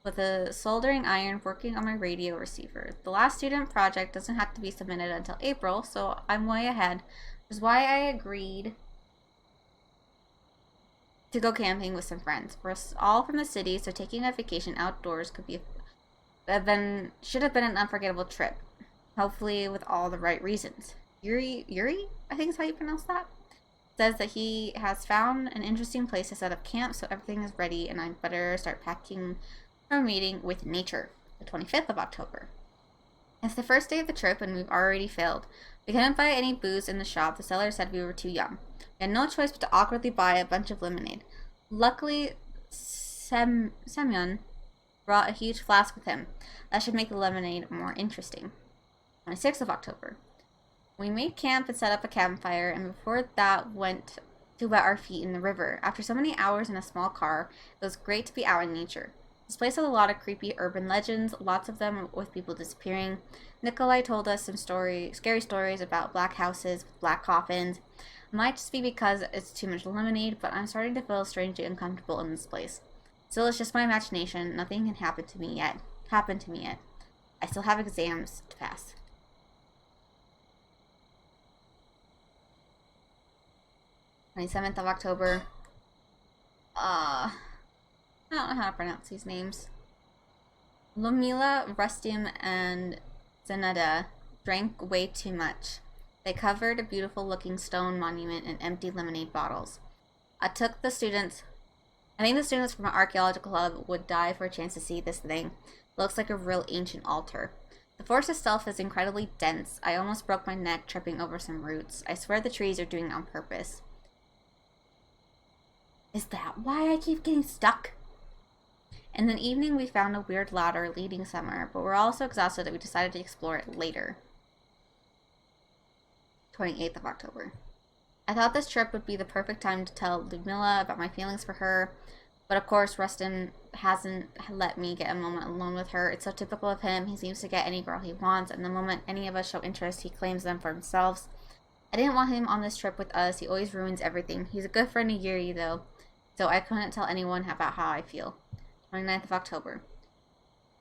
with a soldering iron working on my radio receiver. The last student project doesn't have to be submitted until April, so I'm way ahead, which is why I agreed to go camping with some friends. We're all from the city, so taking a vacation outdoors should have been an unforgettable trip. Hopefully with all the right reasons. Yuri, I think is how you pronounce that, says that he has found an interesting place to set up camp, so everything is ready and I better start packing for a meeting with nature. The 25th of October. It's the first day of the trip and we've already failed. We couldn't buy any booze in the shop. The seller said we were too young. We had no choice but to awkwardly buy a bunch of lemonade. Luckily, Semyon brought a huge flask with him. That should make the lemonade more interesting. 26th of October. We made camp and set up a campfire, and before that went to wet our feet in the river. After so many hours in a small car, it was great to be out in nature. This place has a lot of creepy urban legends, lots of them with people disappearing. Nikolai told us some scary stories about black houses with black coffins. It might just be because it's too much lemonade, but I'm starting to feel strangely uncomfortable in this place. Still, it's just my imagination. Nothing can happen to me yet. I still have exams to pass. 27th of October. I don't know how to pronounce these names. Lumila, Rustim, and Zenada drank way too much. They covered a beautiful looking stone monument in empty lemonade bottles. I think the students from our archaeological club would die for a chance to see this thing. It looks like a real ancient altar. The forest itself is incredibly dense. I almost broke my neck tripping over some roots. I swear the trees are doing it on purpose. Is that why I keep getting stuck? In the evening, we found a weird ladder leading somewhere, but we're all so exhausted that we decided to explore it later. 28th of October. I thought this trip would be the perfect time to tell Ludmilla about my feelings for her, but of course Rustin hasn't let me get a moment alone with her. It's so typical of him. He seems to get any girl he wants, and the moment any of us show interest, he claims them for himself. I didn't want him on this trip with us. He always ruins everything. He's a good friend to Yuri, though, so I couldn't tell anyone about how I feel. 29th of October.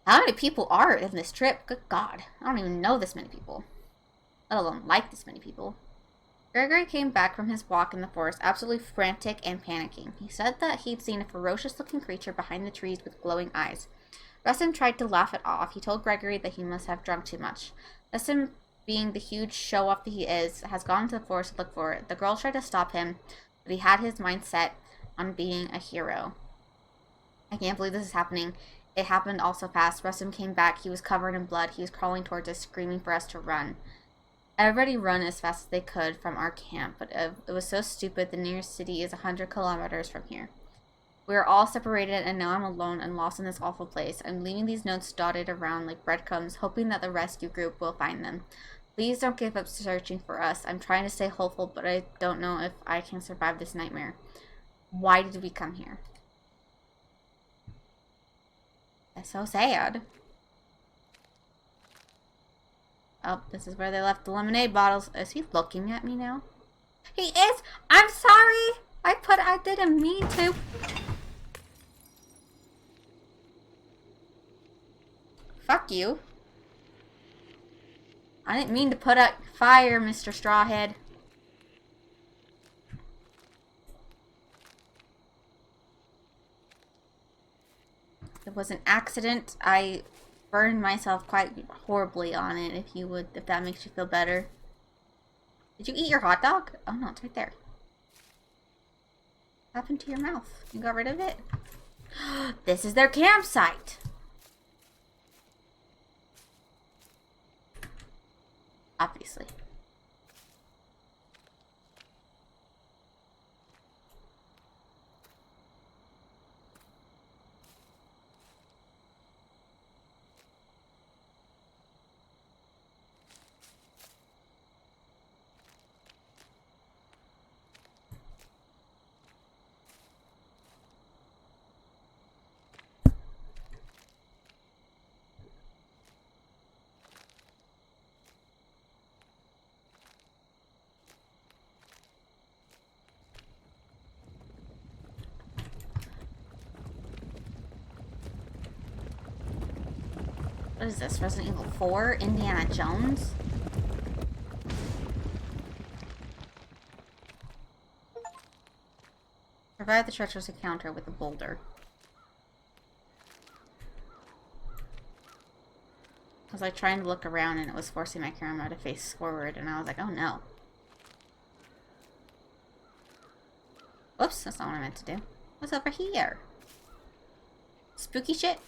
How many people are in this trip? Good God. I don't even know this many people. Let alone like this many people. Gregory came back from his walk in the forest absolutely frantic and panicking. He said that he'd seen a ferocious-looking creature behind the trees with glowing eyes. Rustin tried to laugh it off. He told Gregory that he must have drunk too much. Rustin, being the huge show-off that he is, has gone into the forest to look for it. The girl tried to stop him, but he had his mind set on being a hero. I can't believe this is happening. It happened all so fast. Rustin came back. He was covered in blood. He was crawling towards us, screaming for us to run. Everybody run as fast as they could from our camp, but it was so stupid. The nearest city is 100 kilometers from here. We are all separated, and now I'm alone and lost in this awful place. I'm leaving these notes dotted around like breadcrumbs, hoping that the rescue group will find them. Please don't give up searching for us. I'm trying to stay hopeful, but I don't know if I can survive this nightmare. Why did we come here? That's so sad. Oh, this is where they left the lemonade bottles. Is he looking at me now? He is! I'm sorry! I didn't mean to. Fuck you. I didn't mean to put out fire, Mr. Strawhead. It was an accident. I burned myself quite horribly on it, if that makes you feel better. Did you eat your hot dog? Oh no, it's right there. What happened to your mouth? You got rid of it? This is their campsite! Obviously. What is this? Resident Evil 4? Indiana Jones? Provide the treacherous encounter with a boulder. I was like trying to look around and it was forcing my camera to face forward and I was like, oh no. Whoops, that's not what I meant to do. What's over here? Spooky shit?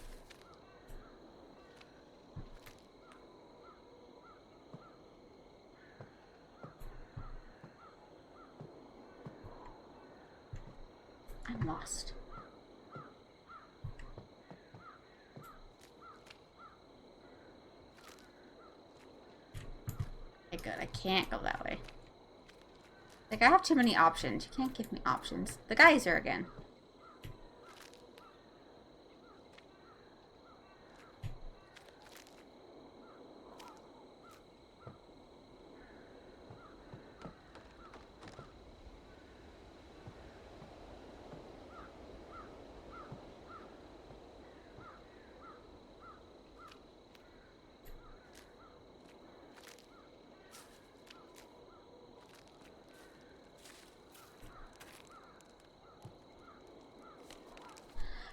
I'm lost. Okay, good. I can't go that way. Like, I have too many options. You can't give me options. The geyser again.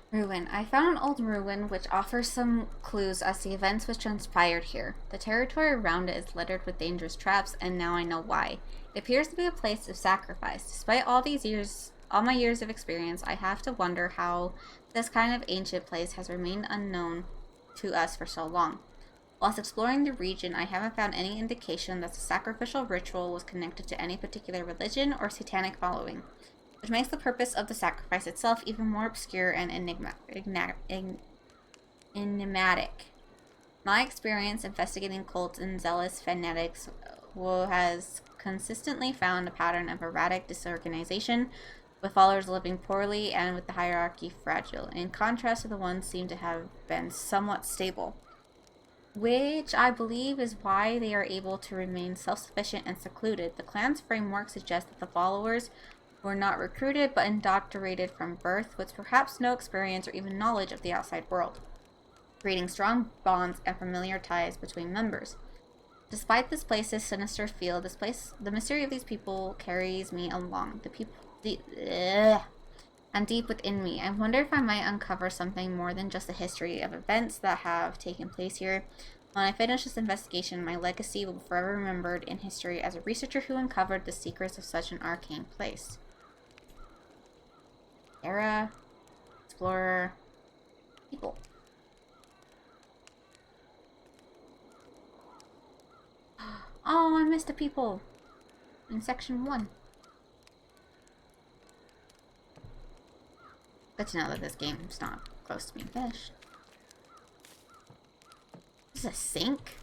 Ruin. I found an old ruin which offers some clues as to events which transpired here. The territory around it is littered with dangerous traps, and now I know why. It appears to be a place of sacrifice. Despite all my years of experience, I have to wonder how this kind of ancient place has remained unknown to us for so long. Whilst exploring the region, I haven't found any indication that the sacrificial ritual was connected to any particular religion or satanic following, which makes the purpose of the sacrifice itself even more obscure and enigmatic. My experience investigating cults and zealous fanatics has consistently found a pattern of erratic disorganization, with followers living poorly and with the hierarchy fragile, in contrast to the ones seem to have been somewhat stable, which I believe is why they are able to remain self-sufficient and secluded. The clan's framework suggests that the followers were not recruited but indoctrinated from birth, with perhaps no experience or even knowledge of the outside world, creating strong bonds and familiar ties between members. Despite this place's sinister feel, the mystery of these people carries me along. And deep within me, I wonder if I might uncover something more than just a history of events that have taken place here. When I finish this investigation, my legacy will be forever remembered in history as a researcher who uncovered the secrets of such an arcane place. Era, explorer, people. Oh, I missed the people in section 1. Good to know that this game's not close to being finished. This is a sink?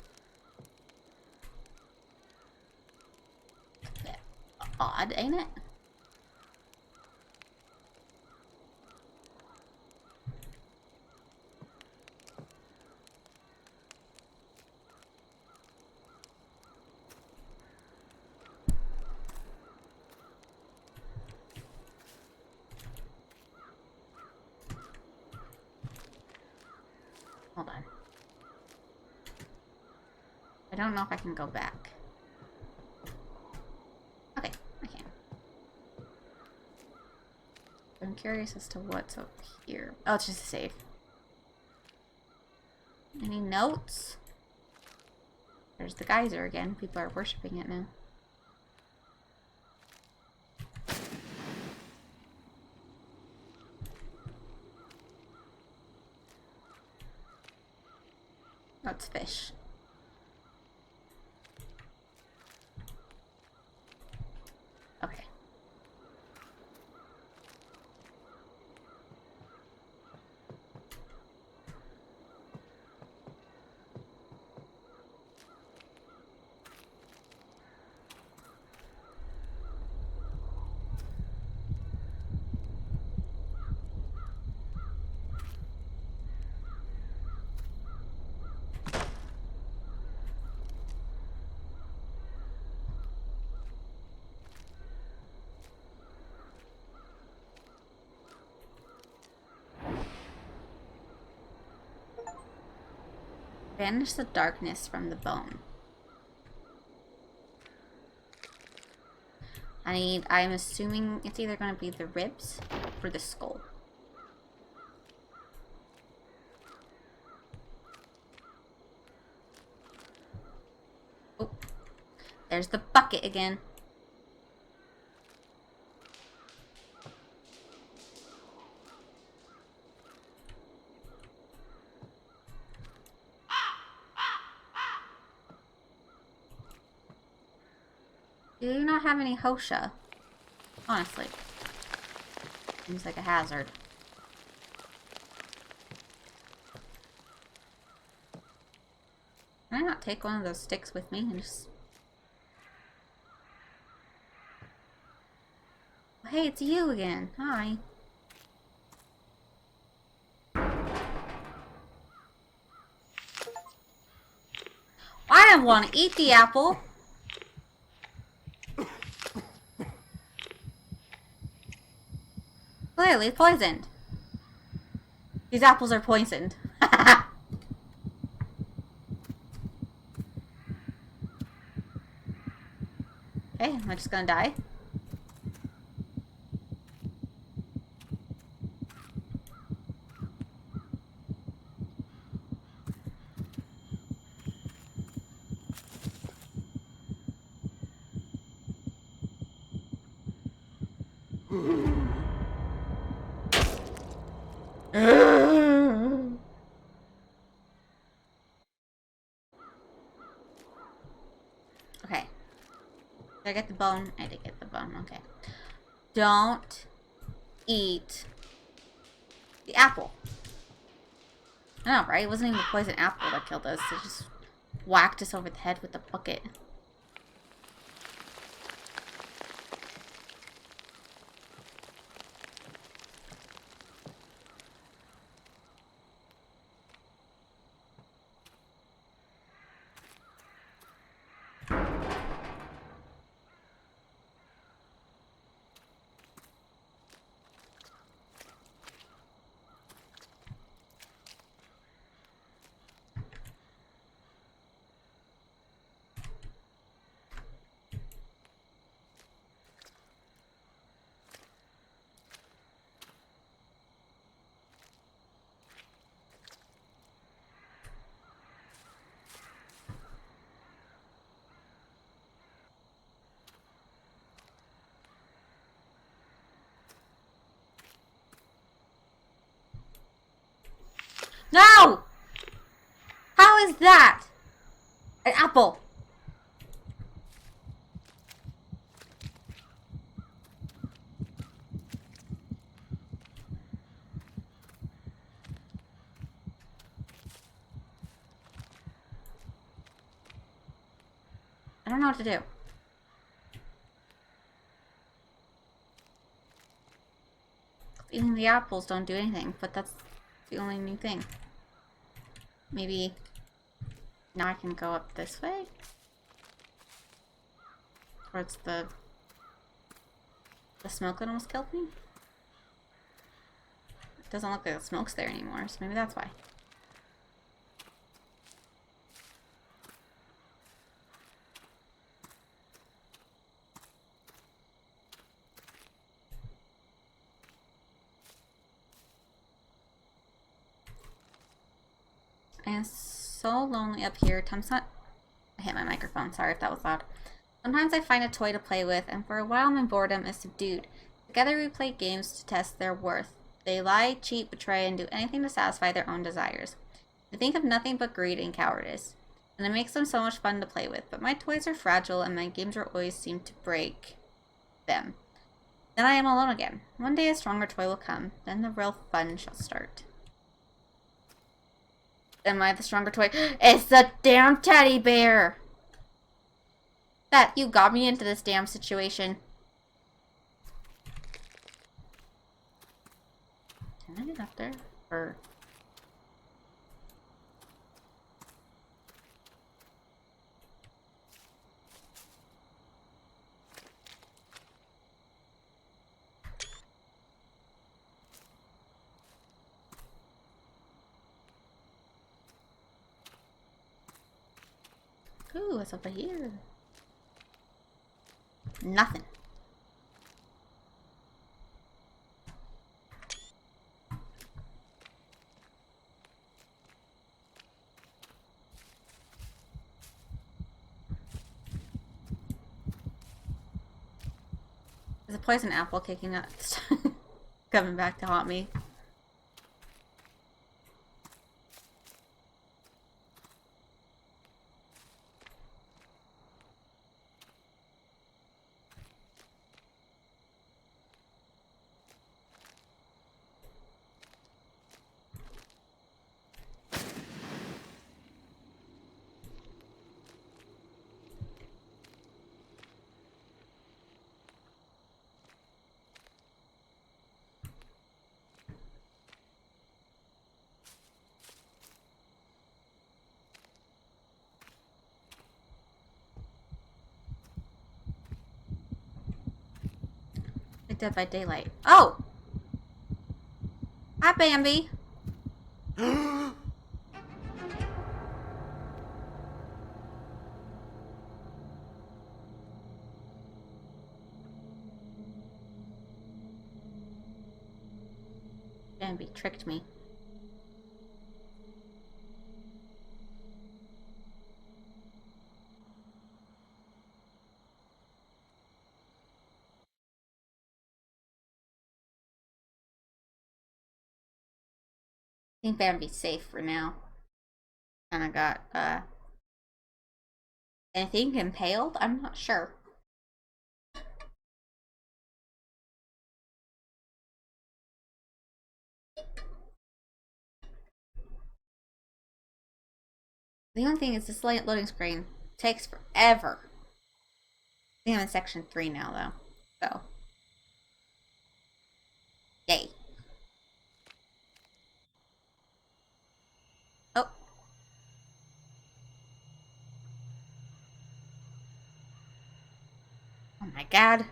A bit odd, ain't it? Hold on. I don't know if I can go back. Okay, I can. I'm curious as to what's up here. Oh, it's just a save. Any notes? There's the geyser again. People are worshipping it now. Oh, it's fish. Okay. Banish the darkness from the bone. I'm assuming it's either going to be the ribs or the skull. Oh, there's the bucket again. Do you not have any Hosha? Honestly. Seems like a hazard. Can I not take one of those sticks with me and just... Hey, it's you again. Hi. I don't want to eat the apple. Clearly poisoned. These apples are poisoned. Okay, am I just gonna die? Okay. Did I get the bone? I did get the bone. Okay. Don't eat the apple. I know, right? It wasn't even the poison apple that killed us. It just whacked us over the head with the bucket. No! How is that? An apple. I don't know what to do. Eating the apples don't do anything, but that's the only new thing. Maybe now I can go up this way? Towards the smoke that almost killed me? It doesn't look like the smoke's there anymore, so maybe that's why. I am so lonely up here. I hit my microphone. Sorry if that was loud. Sometimes I find a toy to play with, and for a while my boredom is subdued. Together we play games to test their worth. They lie, cheat, betray, and do anything to satisfy their own desires. They think of nothing but greed and cowardice. And it makes them so much fun to play with, but my toys are fragile and my games are always seem to break them. Then I am alone again. One day a stronger toy will come, then the real fun shall start. Am I the stronger toy? It's the damn teddy bear! That you got me into this damn situation. Can I get up there? Or... Ooh, what's over here? Nothing. There's a poison apple kicking up. Coming back to haunt me. Like Dead by Daylight. Oh! Hi, Bambi! Bambi tricked me. think Bambi's safe for now. Kinda got, I think impaled? I'm not sure. The only thing is this loading screen takes forever. I think I'm in section 3 now, though. So. Yay. Oh. Oh my god.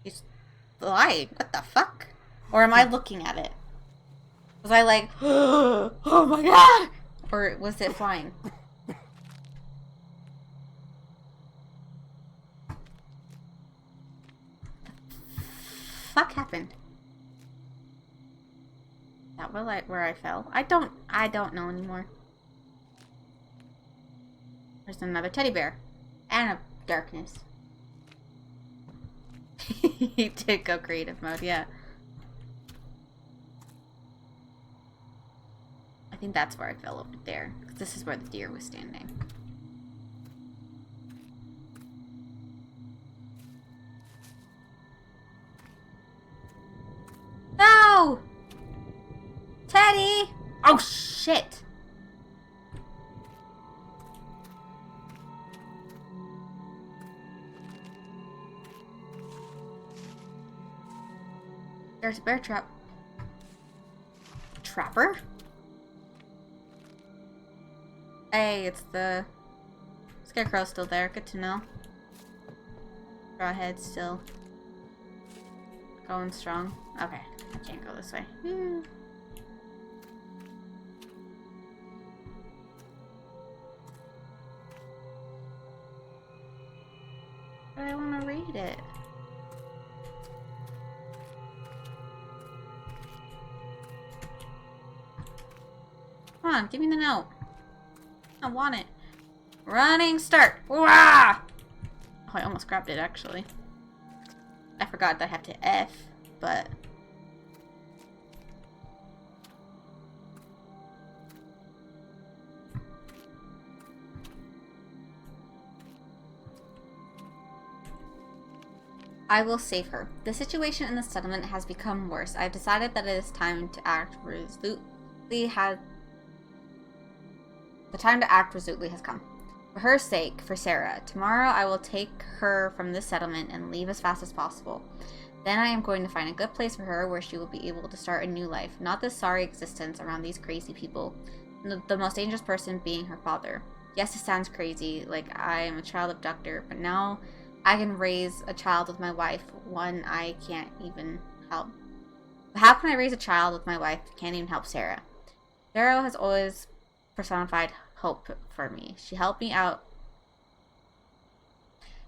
He's flying. What the fuck? Or am I looking at it? Was I like, oh my god? Or was it flying? Fuck happened? That was where I fell. I don't know anymore. There's another teddy bear. And a darkness. He did go creative mode, yeah. I think that's where I fell over there. Because this is where the deer was standing. No! Teddy! Oh, shit! There's a bear trap. Trapper? Hey, it's the scarecrow still there. Good to know. Strawhead still going strong. Okay, I can't go this way. But I want to read it. Come on, give me the note. I want it. Running start. Wah! Oh, I almost grabbed it actually. I forgot that I have to F, but I will save her. The situation in the settlement has become worse. I've decided that it is time to act resolutely. The time to act resolutely has come. For her sake, for Sarah, tomorrow I will take her from this settlement and leave as fast as possible. Then I am going to find a good place for her where she will be able to start a new life, not this sorry existence around these crazy people. The most dangerous person being her father. Yes, it sounds crazy, like I am a child abductor, but now I can raise a child with my wife, one I can't even help. But how can I raise a child with my wife who can't even help Sarah? Sarah has always personified hope for me. She helped me out.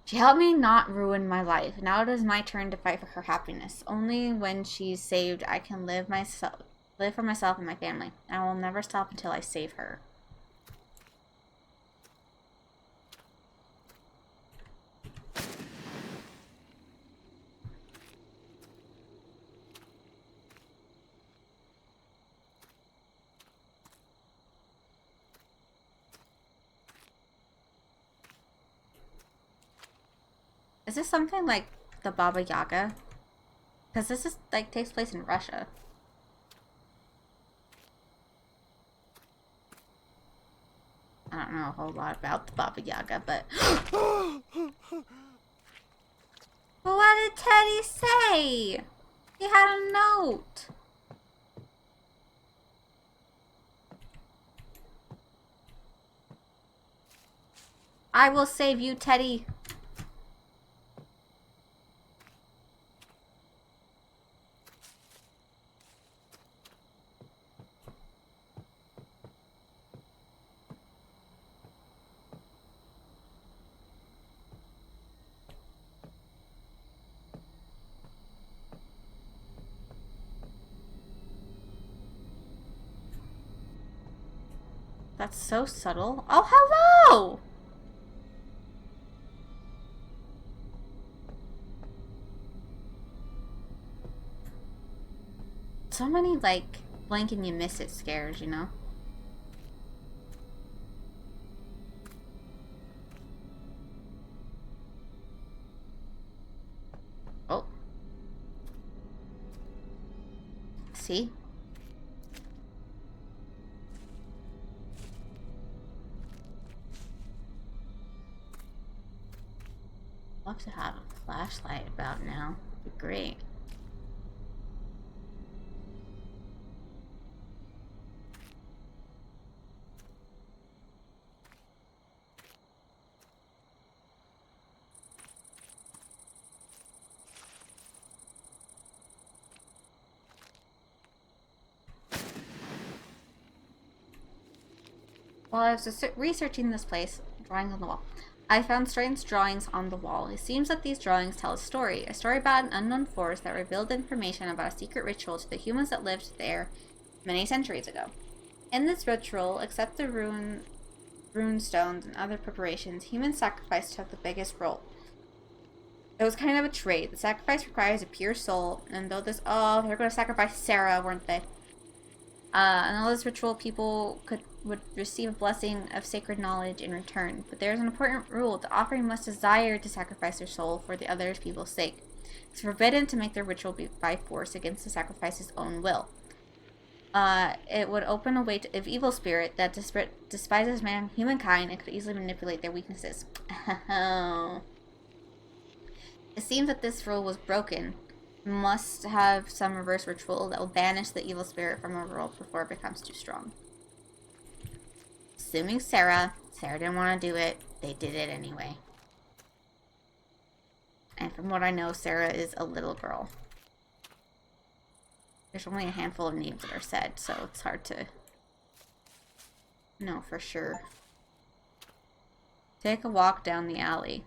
She helped me not ruin my life. Now it is my turn to fight for her happiness. Only when she's saved I can live for myself and my family. I will never stop until I save her. Is this something like the Baba Yaga? Because this is like takes place in Russia. I don't know a whole lot about the Baba Yaga, but but what did Teddy say? He had a note. I will save you, Teddy. That's so subtle. Oh, hello! So many, like, blink and you miss it scares, you know? Oh. See? Love to have a flashlight about now. Be great. While I was researching this place, drawings on the wall, I found strange drawings on the wall. It seems that these drawings tell a story about an unknown force that revealed information about a secret ritual to the humans that lived there many centuries ago. In this ritual, except the rune stones and other preparations, human sacrifice took the biggest role. It was kind of a trade. The sacrifice requires a pure soul, and though this, oh, they're going to sacrifice Sarah, weren't they? In all this ritual, people would receive a blessing of sacred knowledge in return. But there is an important rule: the offering must desire to sacrifice their soul for the other people's sake. It's forbidden to make the ritual be by force against the sacrifice's own will. It would open a way to an evil spirit that despises humankind and could easily manipulate their weaknesses. It seems that this rule was broken. Must have some reverse ritual that will banish the evil spirit from a world before it becomes too strong. Assuming Sarah didn't want to do it, they did it anyway. And from what I know, Sarah is a little girl. There's only a handful of names that are said, so it's hard to know for sure. Take a walk down the alley.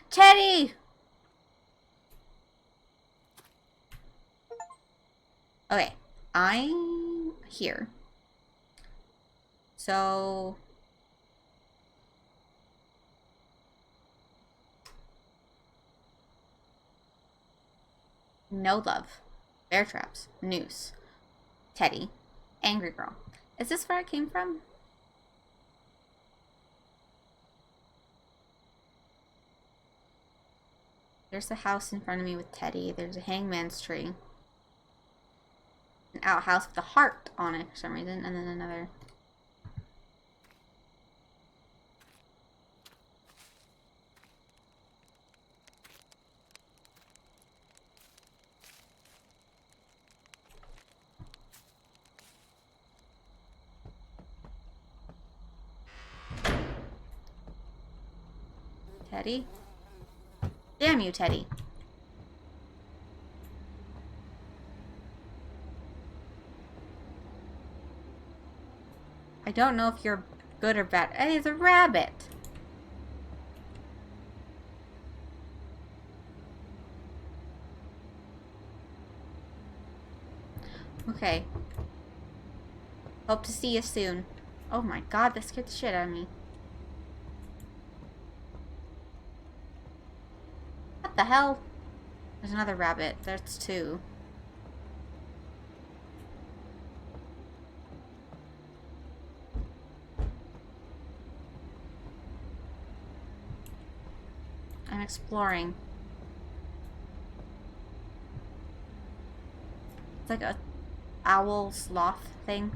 Teddy! Okay, I'm here. So... no love. Bear traps. Noose. Teddy. Angry girl. Is this where I came from? There's a house in front of me with Teddy. There's a hangman's tree. An outhouse with a heart on it for some reason. And then another... Teddy? Damn you, Teddy. I don't know if you're good or bad. Hey, it's a rabbit. Okay. Hope to see you soon. Oh my god, that scared the shit out of me. What the hell? There's another rabbit. That's two. I'm exploring. It's like a owl sloth thing.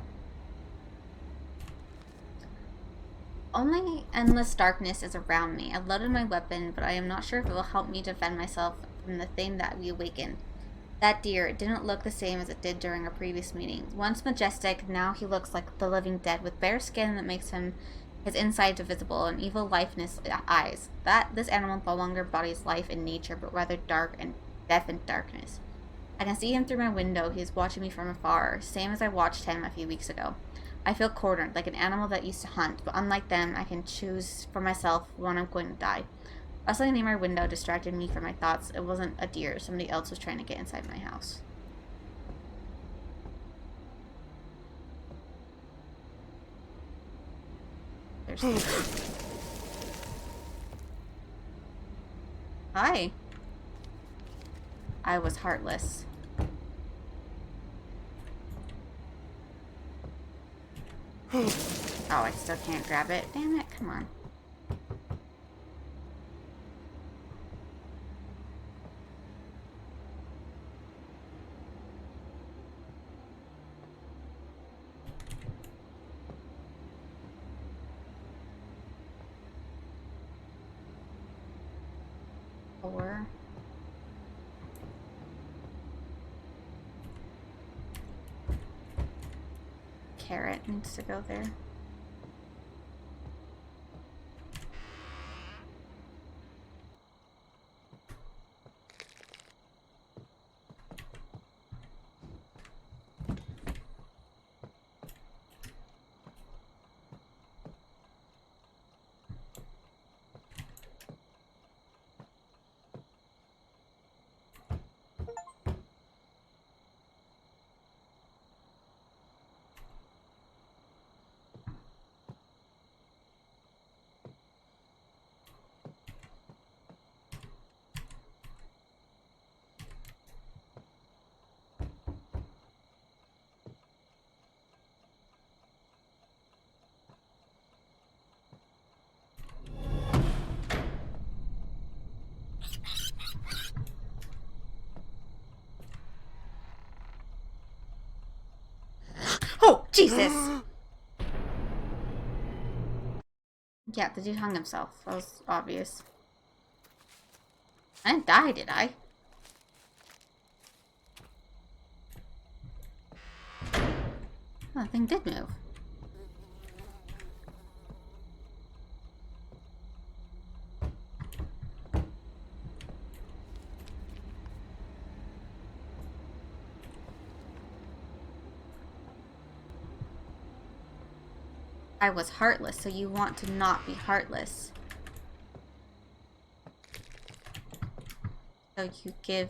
Only endless darkness is around me. I loaded my weapon, but I am not sure if it will help me defend myself from the thing that we awakened. That deer, it didn't look the same as it did during our previous meeting. Once majestic, now he looks like the living dead, with bare skin that makes his insides visible and evil lifeless eyes. This animal no longer embodies life in nature, but rather dark and death and darkness. I can see him through my window. He is watching me from afar, same as I watched him a few weeks ago. I feel cornered, like an animal that used to hunt, but unlike them, I can choose for myself when I'm going to die. Rustling near my window distracted me from my thoughts. It wasn't a deer. Somebody else was trying to get inside my house. There's... Hi. I was heartless. Oh, I still can't grab it. Damn it, come on. Four. Carrot needs to go there. Oh, Jesus! Yeah, the dude hung himself. That was obvious. I didn't die, did I? Oh, the thing did move. I was heartless, so you want to not be heartless. So you give...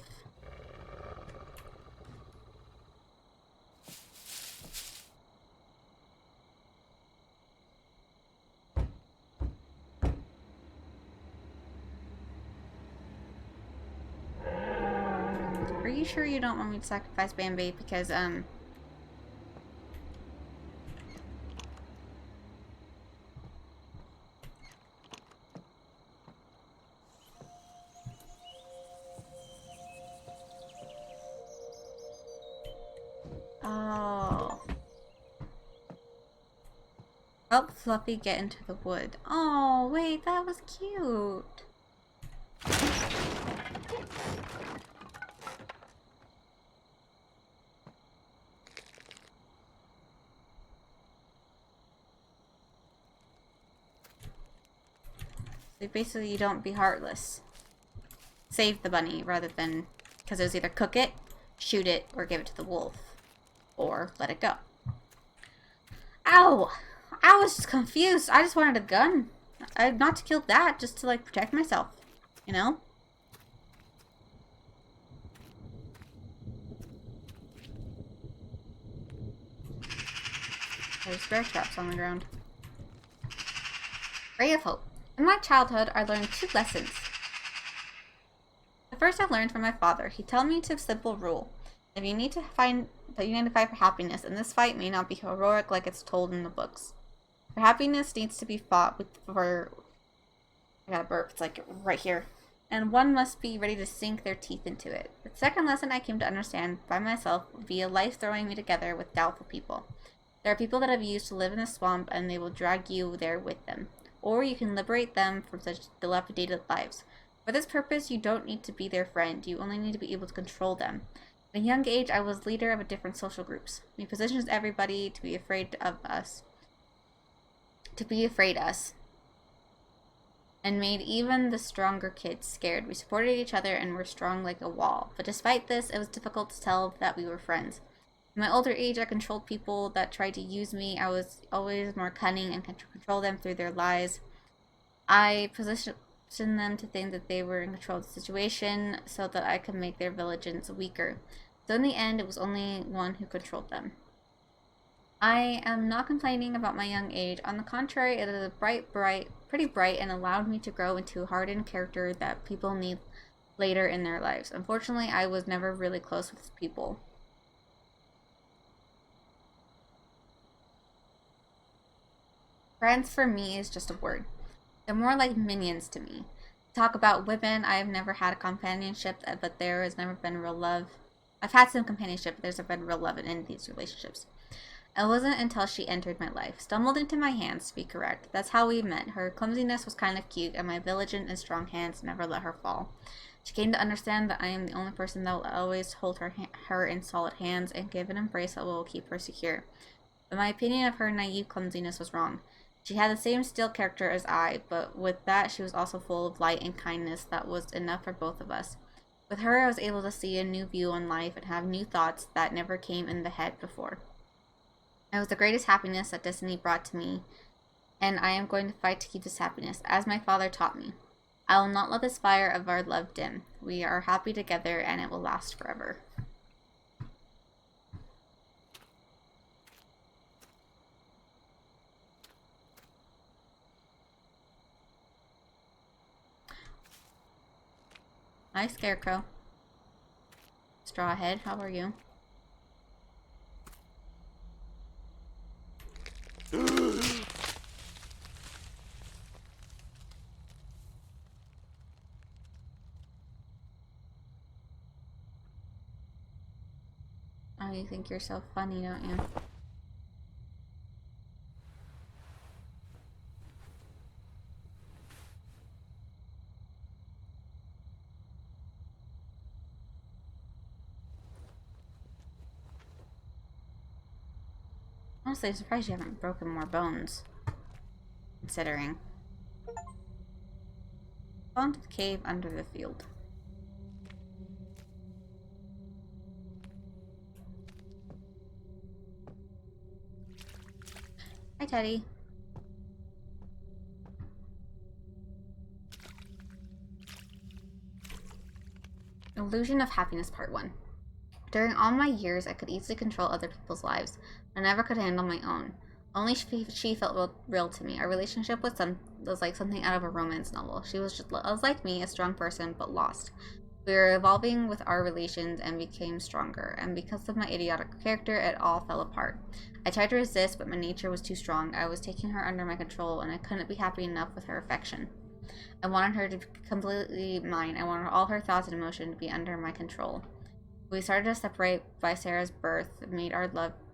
Are you sure you don't want me to sacrifice Bambi? Because, Oh. Help Fluffy get into the wood. Oh, wait, that was cute. So basically, you don't be heartless. Save the bunny rather than... Because it was either cook it, shoot it, or give it to the wolf. Or let it go. Ow! I was just confused. I just wanted a gun. Not to kill that, just to, like, protect myself. You know? There's bear traps on the ground. Ray of Hope. In my childhood, I learned 2 lessons. The first I learned from my father. He told me a simple rule. If you need to fight for happiness, and this fight may not be heroic like it's told in the books. For happiness needs to be fought for... I got a burp. It's like right here. And one must be ready to sink their teeth into it. The second lesson I came to understand by myself via life throwing me together with doubtful people. There are people that have used to live in the swamp and they will drag you there with them. Or you can liberate them from such dilapidated lives. For this purpose, you don't need to be their friend. You only need to be able to control them. At a young age, I was leader of a different social groups. We positioned everybody to be afraid of us. And made even the stronger kids scared. We supported each other and were strong like a wall. But despite this, it was difficult to tell that we were friends. In my older age, I controlled people that tried to use me. I was always more cunning and could control them through their lies. I positioned them to think that they were in control of the situation so that I could make their villages weaker. So in the end, it was only one who controlled them. I am not complaining about my young age. On the contrary, it is pretty bright, and allowed me to grow into a hardened character that people need later in their lives. Unfortunately, I was never really close with people. Friends for me is just a word. They're more like minions to me. Talk about women, I have never had a companionship, but there has never been real love. I've had some companionship, but there's never been real love in these relationships. It wasn't until she entered my life, stumbled into my hands to be correct. That's how we met. Her clumsiness was kind of cute, and my vigilant and strong hands never let her fall. She came to understand that I am the only person that will always hold her in solid hands and give an embrace that will keep her secure. But my opinion of her naive clumsiness was wrong. She had the same still character as I, but with that she was also full of light and kindness that was enough for both of us. With her I was able to see a new view on life and have new thoughts that never came in the head before. It was the greatest happiness that destiny brought to me, and I am going to fight to keep this happiness, as my father taught me. I will not let this fire of our love dim. We are happy together, and it will last forever. Hi, Scarecrow. Strawhead, how are you? Oh, you think you're so funny, don't you? Honestly, I'm surprised you haven't broken more bones. Considering. Fall into the cave under the field. Hi, Teddy. Illusion of Happiness Part 1. During all my years, I could easily control other people's lives. I never could handle my own. Only she felt real to me. Our relationship was like something out of a romance novel. She was like me, a strong person, but lost. We were evolving with our relations and became stronger, and because of my idiotic character, it all fell apart. I tried to resist, but my nature was too strong. I was taking her under my control, and I couldn't be happy enough with her affection. I wanted her to be completely mine. I wanted all her thoughts and emotions to be under my control. We started to separate by Sarah's birth,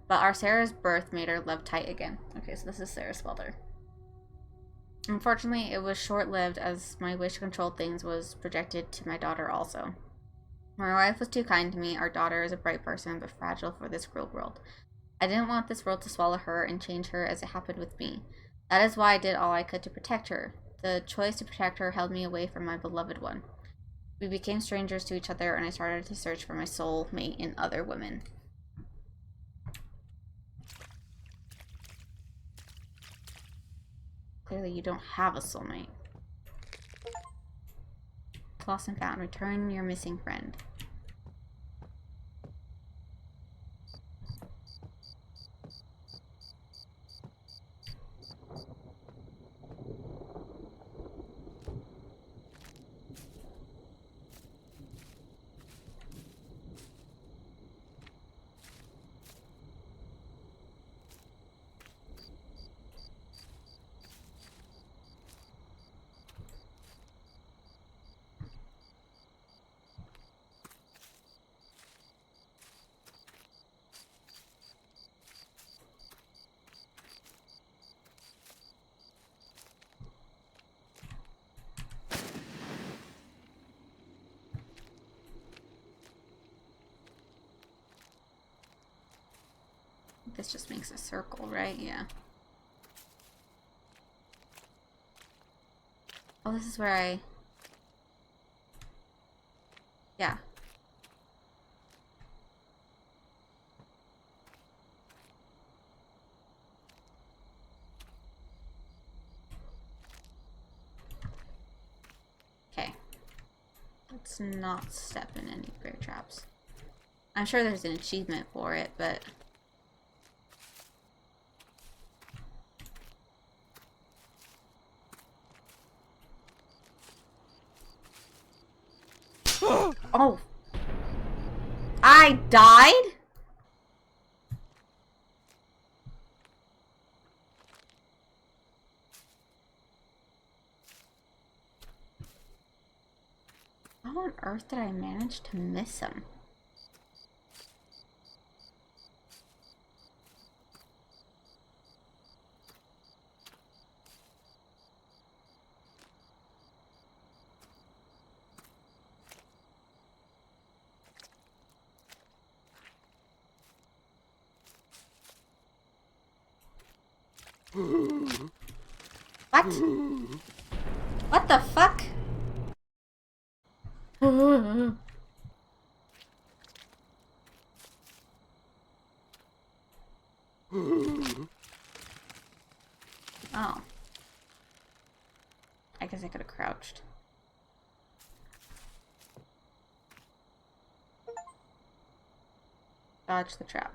but Sarah's birth made our love tight again. Okay, so this is Sarah's father. Unfortunately, it was short-lived as my wish to control things was projected to my daughter also. My wife was too kind to me. Our daughter is a bright person, but fragile for this cruel world. I didn't want this world to swallow her and change her as it happened with me. That is why I did all I could to protect her. The choice to protect her held me away from my beloved one. We became strangers to each other, and I started to search for my soul mate in other women. Clearly you don't have a soulmate. Lost and found. Return your missing friend. This just makes a circle, right? Yeah. Oh, this is where I... Yeah. Okay. Let's not step in any bear traps. I'm sure there's an achievement for it, but... Oh! I died? How on earth did I manage to miss him? What? What the fuck? Oh. I guess I could have crouched. Dodge the trap.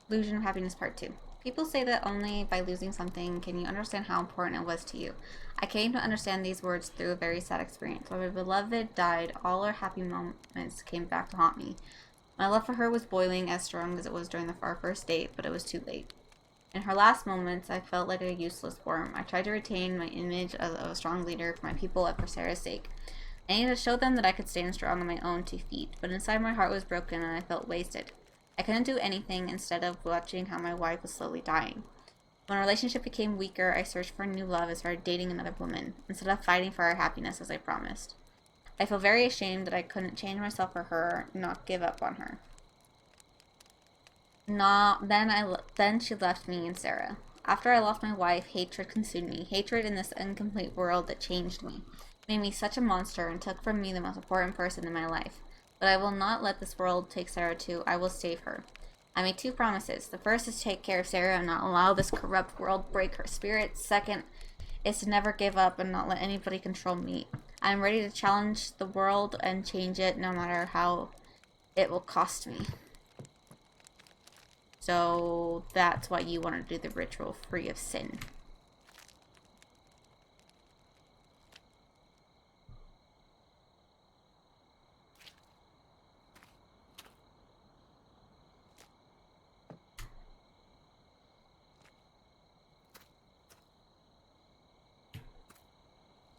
Illusion of Happiness Part 2. People say that only by losing something can you understand how important it was to you. I came to understand these words through a very sad experience. When my beloved died, all our happy moments came back to haunt me. My love for her was boiling as strong as it was during our first date, but it was too late. In her last moments, I felt like a useless worm. I tried to retain my image of a strong leader for my people and for Sarah's sake. I needed to show them that I could stand strong on my own 2 feet, but inside my heart was broken and I felt wasted. I couldn't do anything instead of watching how my wife was slowly dying. When our relationship became weaker, I searched for new love and started dating another woman, instead of fighting for our happiness as I promised. I feel very ashamed that I couldn't change myself for her, not give up on her. Then she left me and Sarah. After I lost my wife, hatred consumed me. Hatred in this incomplete world that changed me. Made me such a monster and took from me the most important person in my life. But I will not let this world take Sarah too. I will save her. I made 2 promises. The first is to take care of Sarah and not allow this corrupt world break her spirit. Second is to never give up and not let anybody control me. I am ready to challenge the world and change it no matter how it will cost me. So that's why you want to do the ritual free of sin.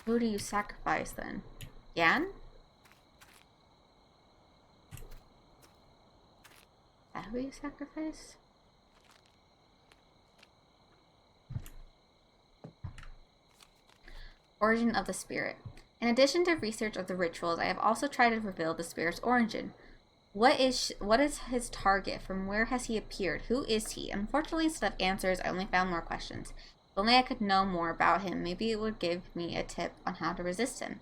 Who do you sacrifice then? Yan? Is that who you sacrifice? Origin of the spirit. In addition to research of the rituals, I have also tried to reveal the spirit's origin. What is his target? From where has he appeared? Who is he? Unfortunately, instead of answers, I only found more questions. If only I could know more about him, maybe it would give me a tip on how to resist him.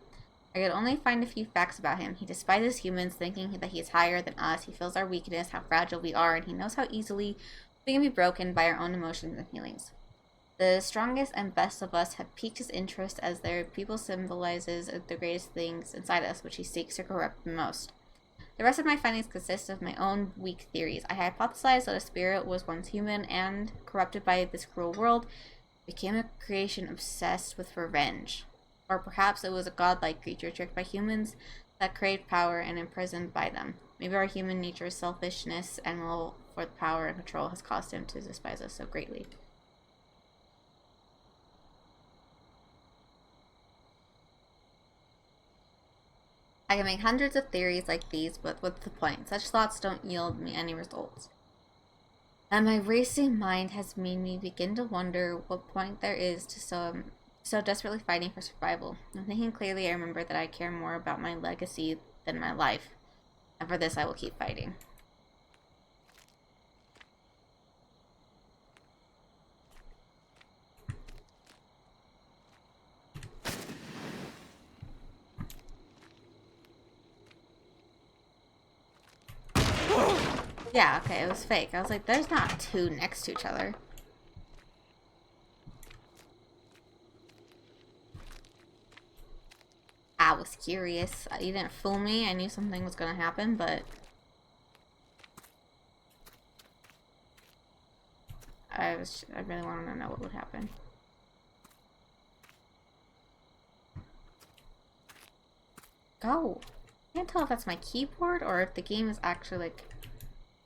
I could only find a few facts about him. He despises humans, thinking that he is higher than us. He feels our weakness, how fragile we are, and he knows how easily we can be broken by our own emotions and feelings. The strongest and best of us have piqued his interest as their people symbolizes the greatest things inside us, which he seeks to corrupt the most. The rest of my findings consist of my own weak theories. I hypothesized that a spirit was once human and, corrupted by this cruel world, became a creation obsessed with revenge. Or perhaps it was a godlike creature tricked by humans that craved power and imprisoned by them. Maybe our human nature's selfishness and will for power and control has caused him to despise us so greatly. I can make hundreds of theories like these, but what's the point? Such thoughts don't yield me any results. And my racing mind has made me begin to wonder what point there is to so desperately fighting for survival. And thinking clearly, I remember that I care more about my legacy than my life. And for this, I will keep fighting. Yeah, okay, it was fake. I was like, there's not 2 next to each other. I was curious. You didn't fool me. I knew something was gonna happen, but I really wanted to know what would happen. go. I can't tell if that's my keyboard or if the game is actually, like,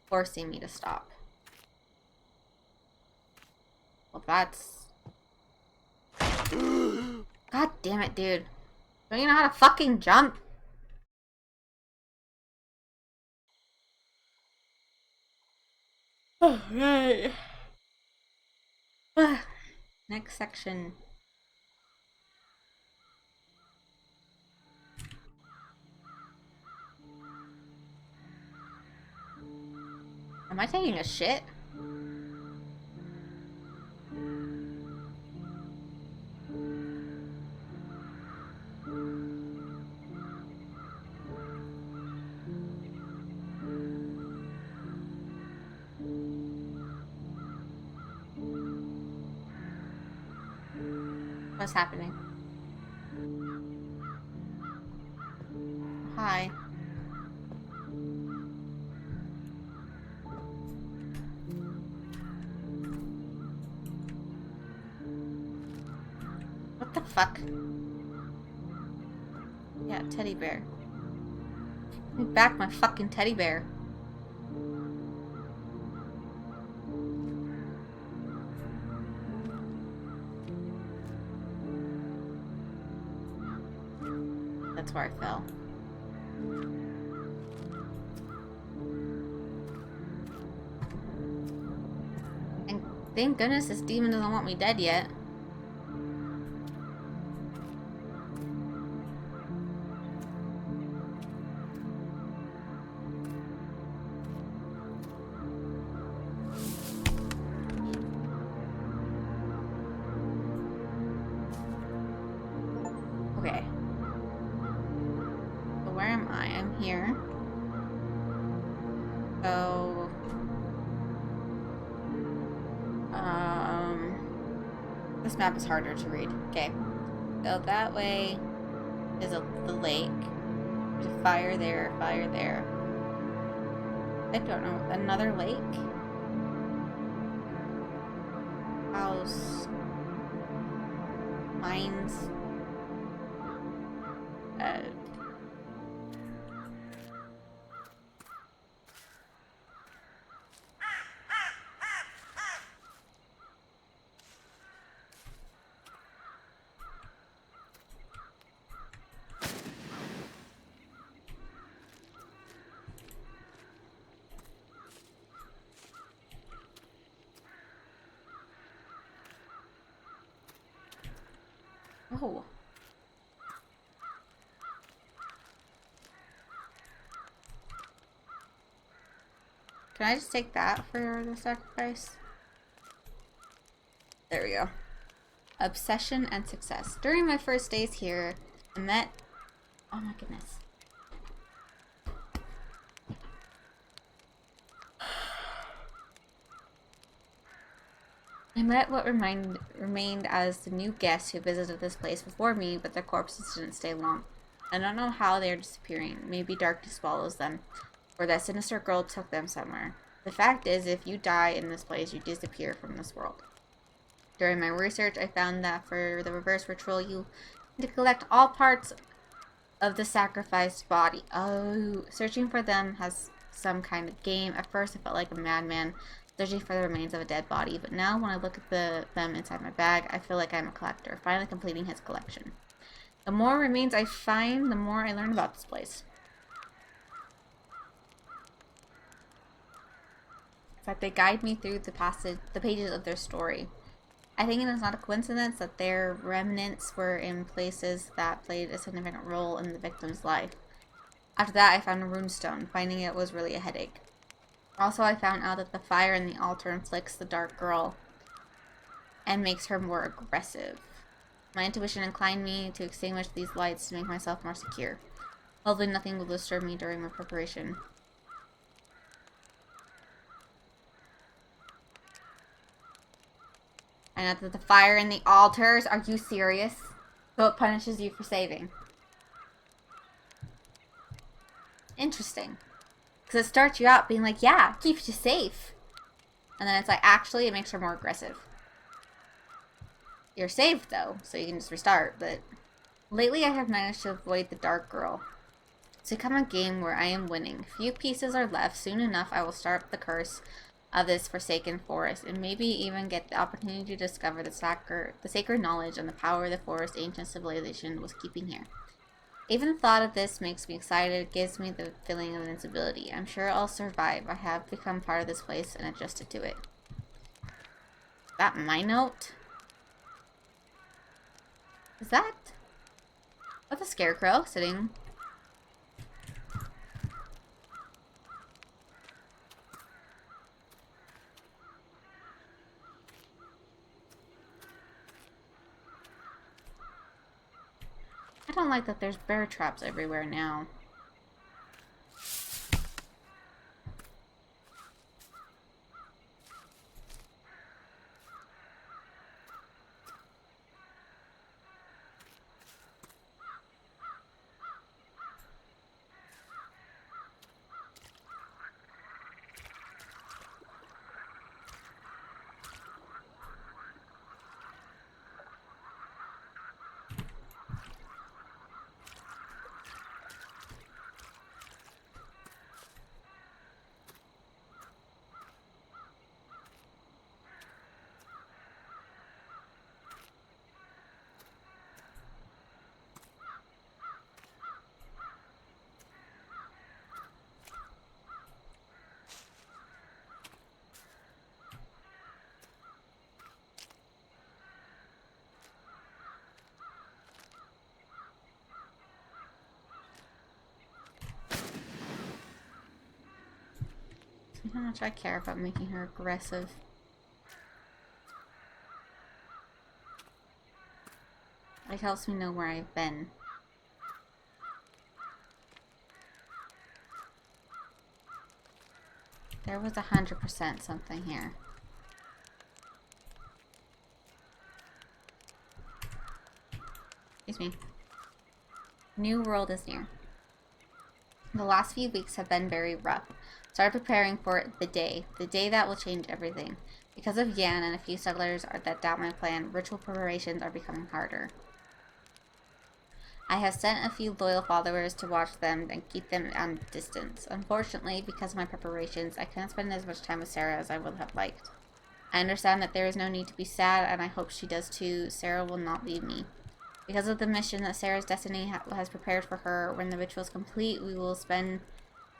forcing me to stop. Well, that's... God damn it, dude. Don't you know how to fucking jump? Alright. Next section. Am I taking a shit? What's happening? Hi. What the fuck? Yeah, teddy bear. Give me back my fucking teddy bear. That's where I fell. And thank goodness this demon doesn't want me dead yet. Okay. So where am I? I'm here. So... this map is harder to read. Okay. So that way is the lake. There's a fire there, fire there. I don't know. Another lake? House. Mines. Oh. Can I just take that for the sacrifice? There we go. Obsession and success. During my first days here, I met... Oh my goodness. I met what remained as the new guests who visited this place before me, but their corpses didn't stay long. I don't know how they are disappearing. Maybe darkness swallows them, or that sinister girl took them somewhere. The fact is, if you die in this place, you disappear from this world. During my research, I found that for the reverse ritual, you need to collect all parts of the sacrificed body. Oh, searching for them has some kind of game. At first, I felt like a madman searching for the remains of a dead body, but now when I look at them inside my bag, I feel like I'm a collector, finally completing his collection. The more remains I find, the more I learn about this place. In fact, they guide me through the pages of their story. I think it is not a coincidence that their remnants were in places that played a significant role in the victim's life. After that, I found a runestone. Finding it was really a headache. Also, I found out that the fire in the altar inflicts the dark girl and makes her more aggressive. My intuition inclined me to extinguish these lights to make myself more secure. Hopefully nothing will disturb me during my preparation. I know that the fire in the altars, are you serious? So it punishes you for saving. Interesting. Because it starts you out being like, yeah, keeps you safe. And then it's like, actually, it makes her more aggressive. You're saved, though, so you can just restart. But lately, I have managed to avoid the dark girl. It's become a game where I am winning. Few pieces are left. Soon enough, I will start the curse of this forsaken forest, and maybe even get the opportunity to discover the sacred knowledge and the power of the forest ancient civilization was keeping here. Even the thought of this makes me excited. It gives me the feeling of invincibility. I'm sure I'll survive. I have become part of this place and adjusted to it. Is that my note? Is that? What's a scarecrow sitting? I don't like that there's bear traps everywhere now. How much I care about making her aggressive. It helps me know where I've been. There was 100% something here. Excuse me. New world is near. The last few weeks have been very rough. Started preparing for the day that will change everything. Because of Yan and a few settlers that doubt my plan, ritual preparations are becoming harder. I have sent a few loyal followers to watch them and keep them on distance. Unfortunately, because of my preparations, I can't spend as much time with Sarah as I would have liked. I understand that there is no need to be sad, and I hope she does too. Sarah will not leave me. Because of the mission that Sarah's destiny has prepared for her, when the ritual is complete, we will spend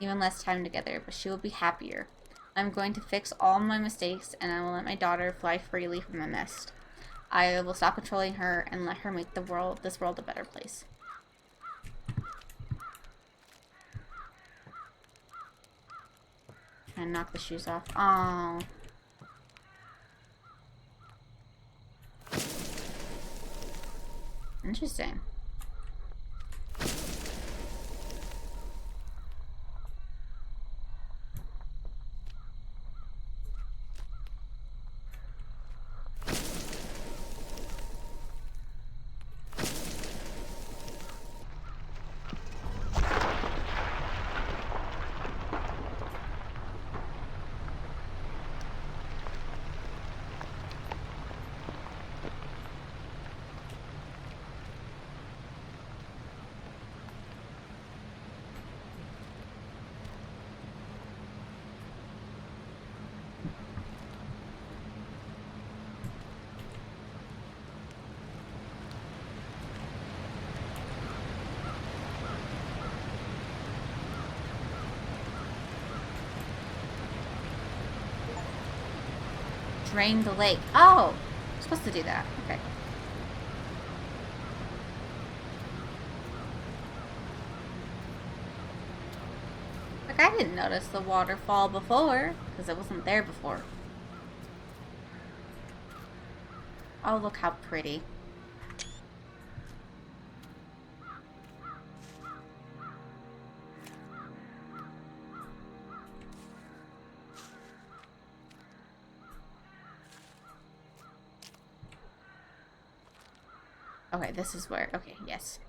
even less time together, but she will be happier. I'm going to fix all my mistakes, and I will let my daughter fly freely from the nest. I will stop controlling her and let her make this world a better place. And knock the shoes off. Oh. Interesting. Drain the lake. Oh! I'm supposed to do that. Okay. Like, I didn't notice the waterfall before, because it wasn't there before. Oh, look how pretty. Okay, this is where... Okay, yes.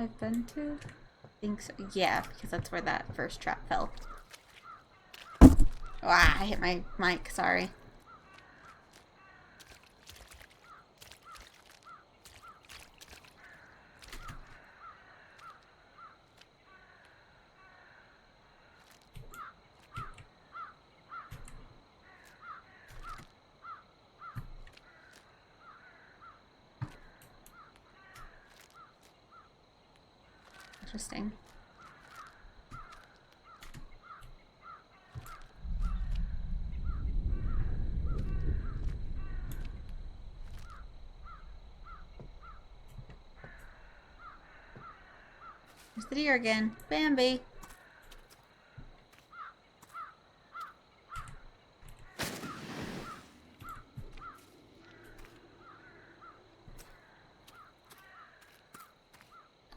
I've been to? I think so. Yeah, because that's where that first trap fell. Ah, I hit my mic, sorry. Interesting. There's the deer again. Bambi.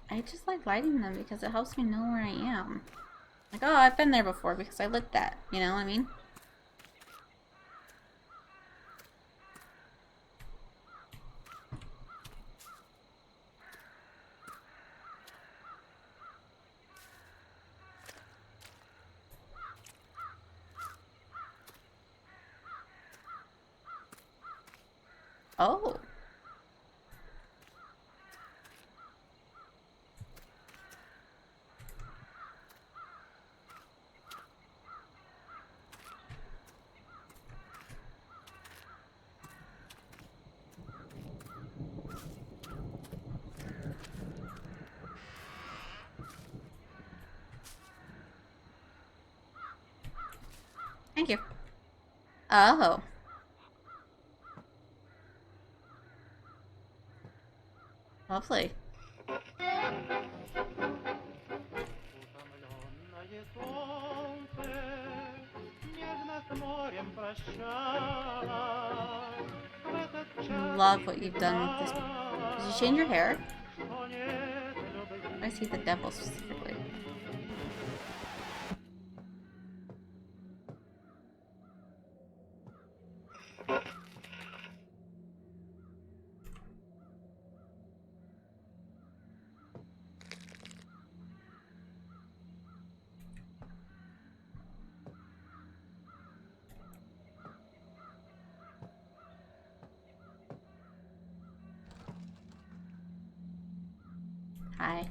I just like lighting them because it helps me know where I am. Like, oh, I've been there before because I lit that. You know what I mean? Oh. Thank you. Oh. Lovely. Love what you've done with this. Did you change your hair? I see the devil specifically. Hi.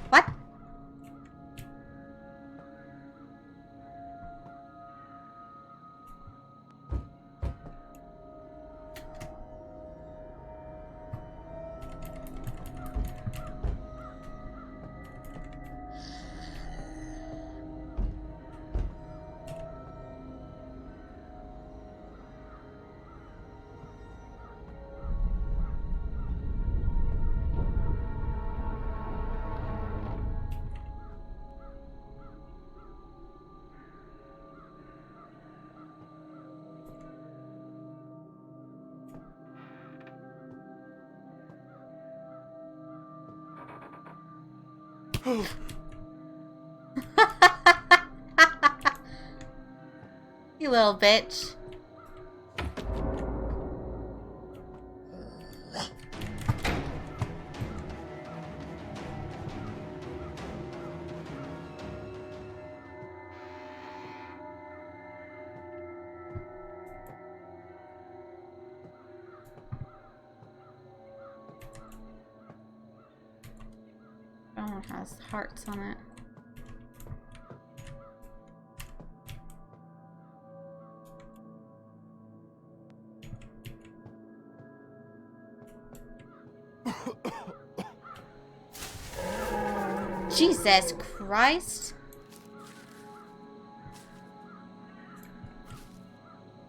What? You little bitch. Oh, it has hearts on it. Jesus Christ.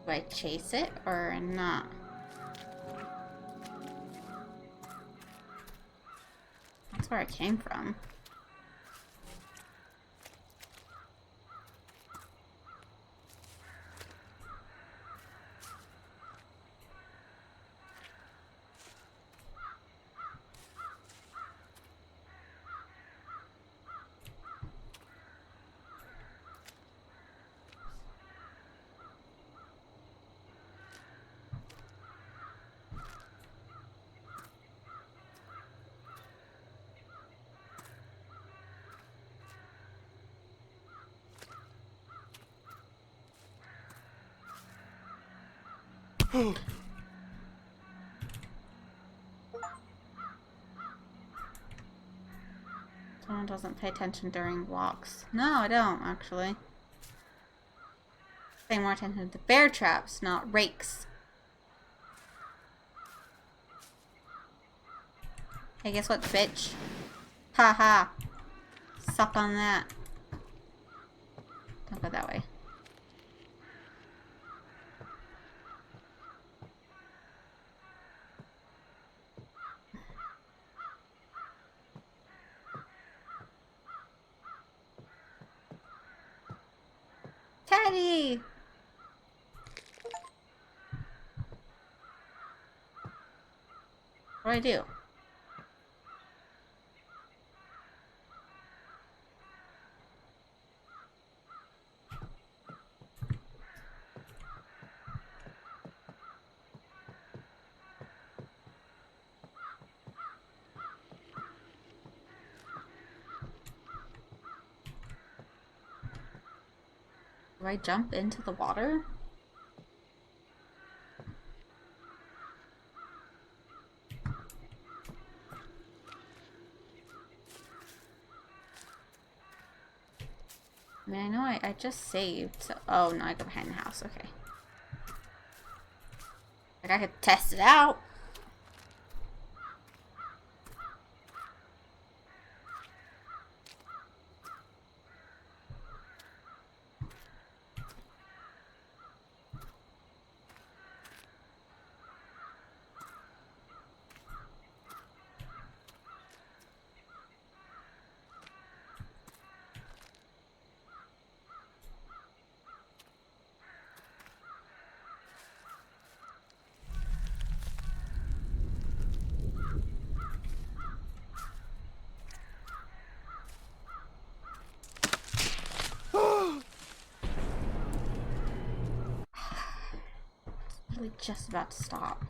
Do I chase it or not? That's where I came from. Someone doesn't pay attention during walks. No, I don't, actually. Pay more attention to bear traps, not rakes. Hey, guess what, bitch? Haha. Suck on that. Don't go that way. Teddy! What do I do? Do I jump into the water? I mean, I know I just saved, so... Oh, no, I go behind the house, okay. Like, I could test it out. Really just about to stop.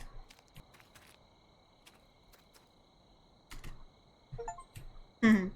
Hmm.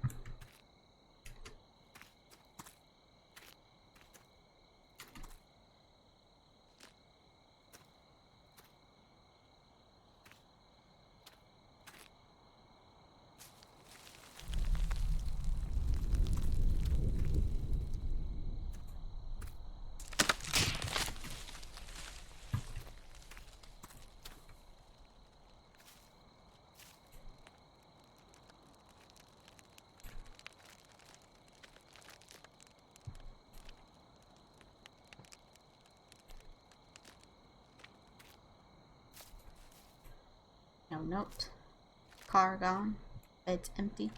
No note. Car gone. Bed's empty.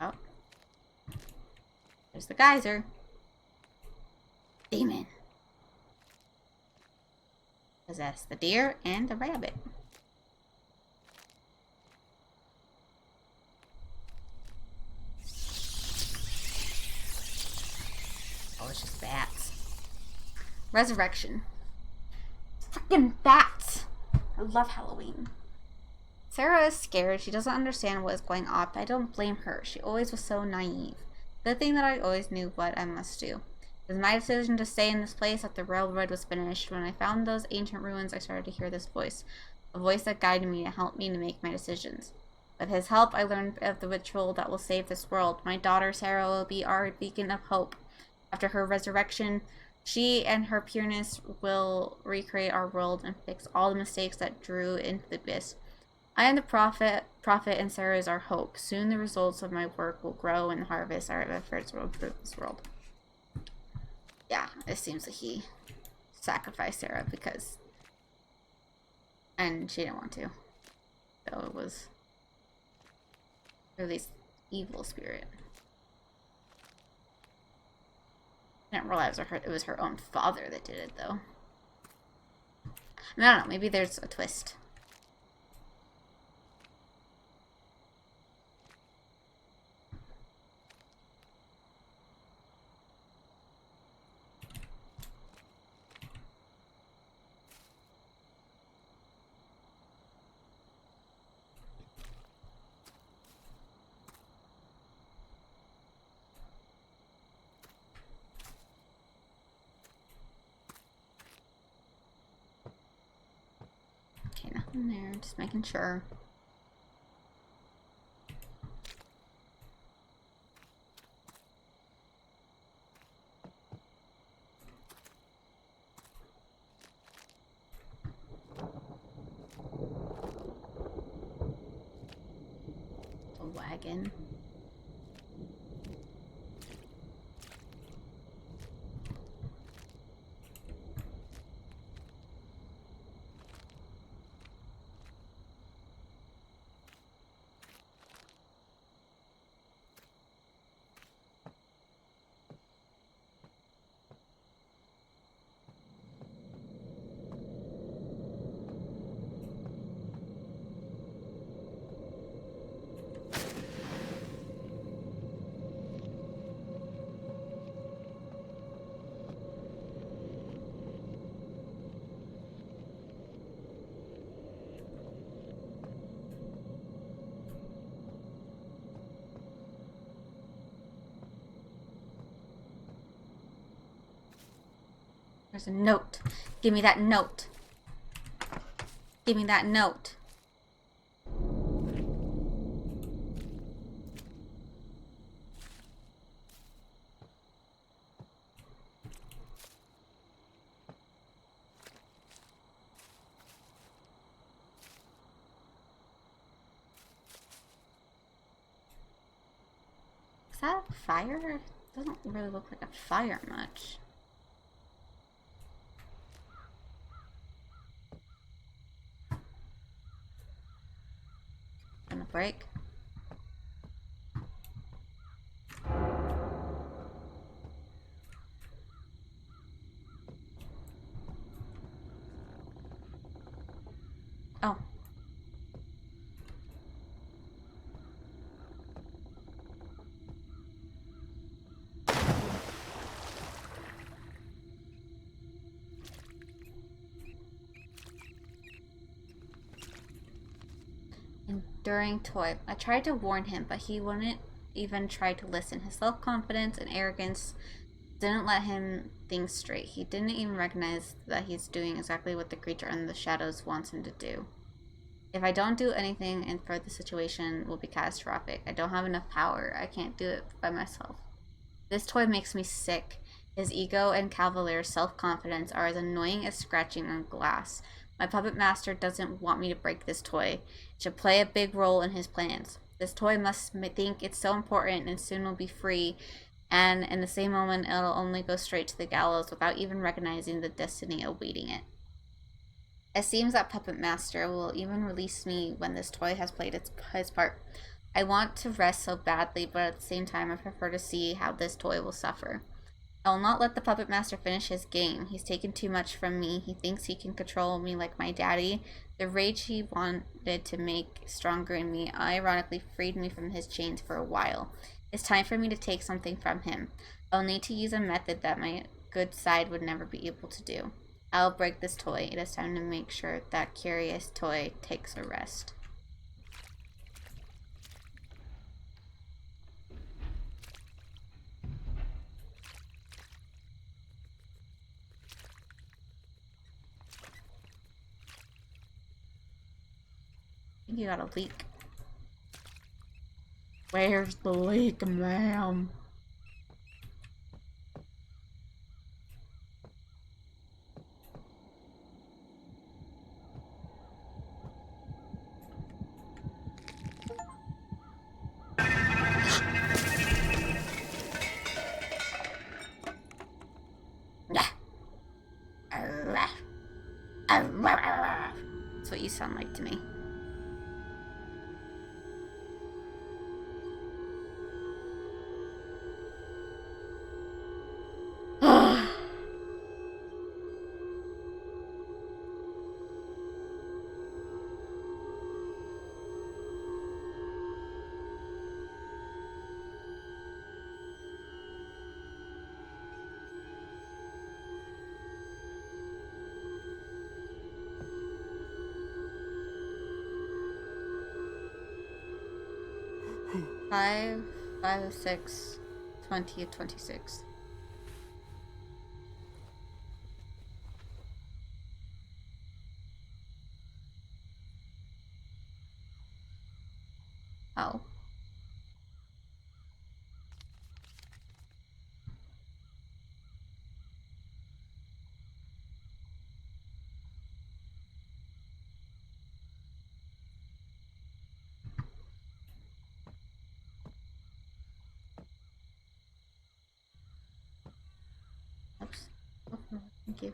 Oh. There's the geyser. Demon. Possess the deer and the rabbit. Oh, it's just bats. Resurrection. Fucking bats! I love Halloween. Sarah is scared. She doesn't understand what is going on, but I don't blame her. She always was so naive. Good thing that I always knew what I must do. It was my decision to stay in this place after the railroad was finished. When I found those ancient ruins, I started to hear this voice. A voice that guided me to help me to make my decisions. With his help, I learned of the ritual that will save this world. My daughter, Sarah, will be our beacon of hope. After her resurrection, she and her pureness will recreate our world and fix all the mistakes that drew into the abyss. I am the prophet, and Sarah is our hope. Soon the results of my work will grow and harvest our efforts will improve this world. Yeah, it seems that he sacrificed Sarah because... And she didn't want to. So it was... Or at least evil spirit. I didn't realize it was her own father that did it, though. I don't know, maybe there's a twist. nothing there. Just making sure. A wagon. There's a note. Give me that note. Give me that note. Is that a fire? It doesn't really look like a fire much. Gonna break. Oh. Enduring toy. I tried to warn him, but he wouldn't even try to listen. His self-confidence and arrogance didn't let him think straight. He didn't even recognize that he's doing exactly what the creature in the shadows wants him to do. If I don't do anything, and for the situation will be catastrophic. I don't have enough power. I can't do it by myself. This toy makes me sick. His ego and cavalier self-confidence are as annoying as scratching on glass. My puppet master doesn't want me to break this toy. It should play a big role in his plans. This toy must think it's so important and soon will be free, and in the same moment it'll only go straight to the gallows without even recognizing the destiny awaiting it. It seems that Puppet Master will even release me when this toy has played his part. I want to rest so badly, but at the same time I prefer to see how this toy will suffer. I will not let the Puppet Master finish his game. He's taken too much from me. He thinks he can control me like my daddy. The rage he wanted to make stronger in me ironically freed me from his chains for a while. It's time for me to take something from him. I'll need to use a method that my good side would never be able to do. I'll break this toy. It is time to make sure that curious toy takes a rest. I think you got a leak. Where's the leak, ma'am? That's what you sound like to me. Five, 6, 20, 26. Oh. Oops. Oh, thank you.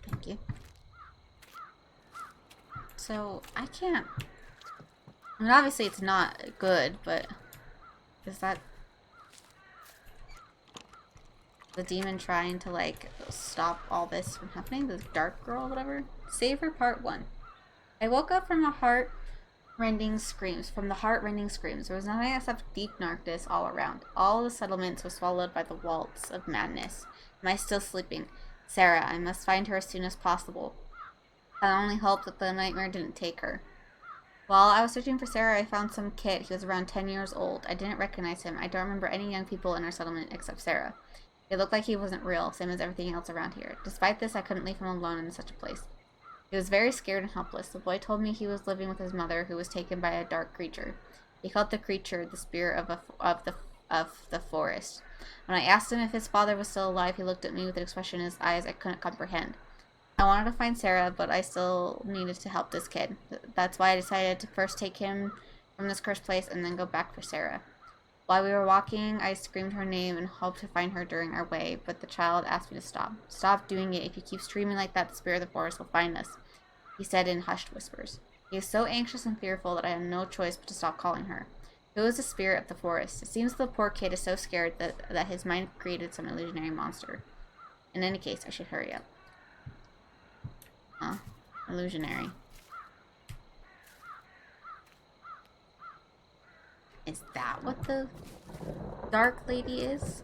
Thank you. So, I can't... I mean, obviously it's not good, but... Is that... the demon trying to, like, stop all this from happening? The dark girl, whatever? Savor Part 1. I woke up from the heart-rending screams. There was nothing except deep darkness all around. All the settlements were swallowed by the waltz of madness. Am I still sleeping? Sarah, I must find her as soon as possible. I only hope that the nightmare didn't take her. While I was searching for Sarah, I found some kid. He was around 10 years old. I didn't recognize him. I don't remember any young people in our settlement except Sarah. It looked like he wasn't real, same as everything else around here. Despite this, I couldn't leave him alone in such a place. He was very scared and helpless. The boy told me he was living with his mother, who was taken by a dark creature. He called the creature the spirit of the forest. When I asked him if his father was still alive, he looked at me with an expression in his eyes I couldn't comprehend. I wanted to find Sarah, but I still needed to help this kid. That's why I decided to first take him from this cursed place and then go back for Sarah. While we were walking, I screamed her name and hoped to find her during our way, but the child asked me to stop. Stop doing it. If you keep screaming like that, the spirit of the forest will find us, he said in hushed whispers. He was so anxious and fearful that I had no choice but to stop calling her. Who is the spirit of the forest? It seems the poor kid is so scared that his mind created some illusionary monster. In any case, I should hurry up. Huh. Illusionary. Is that what the dark lady is?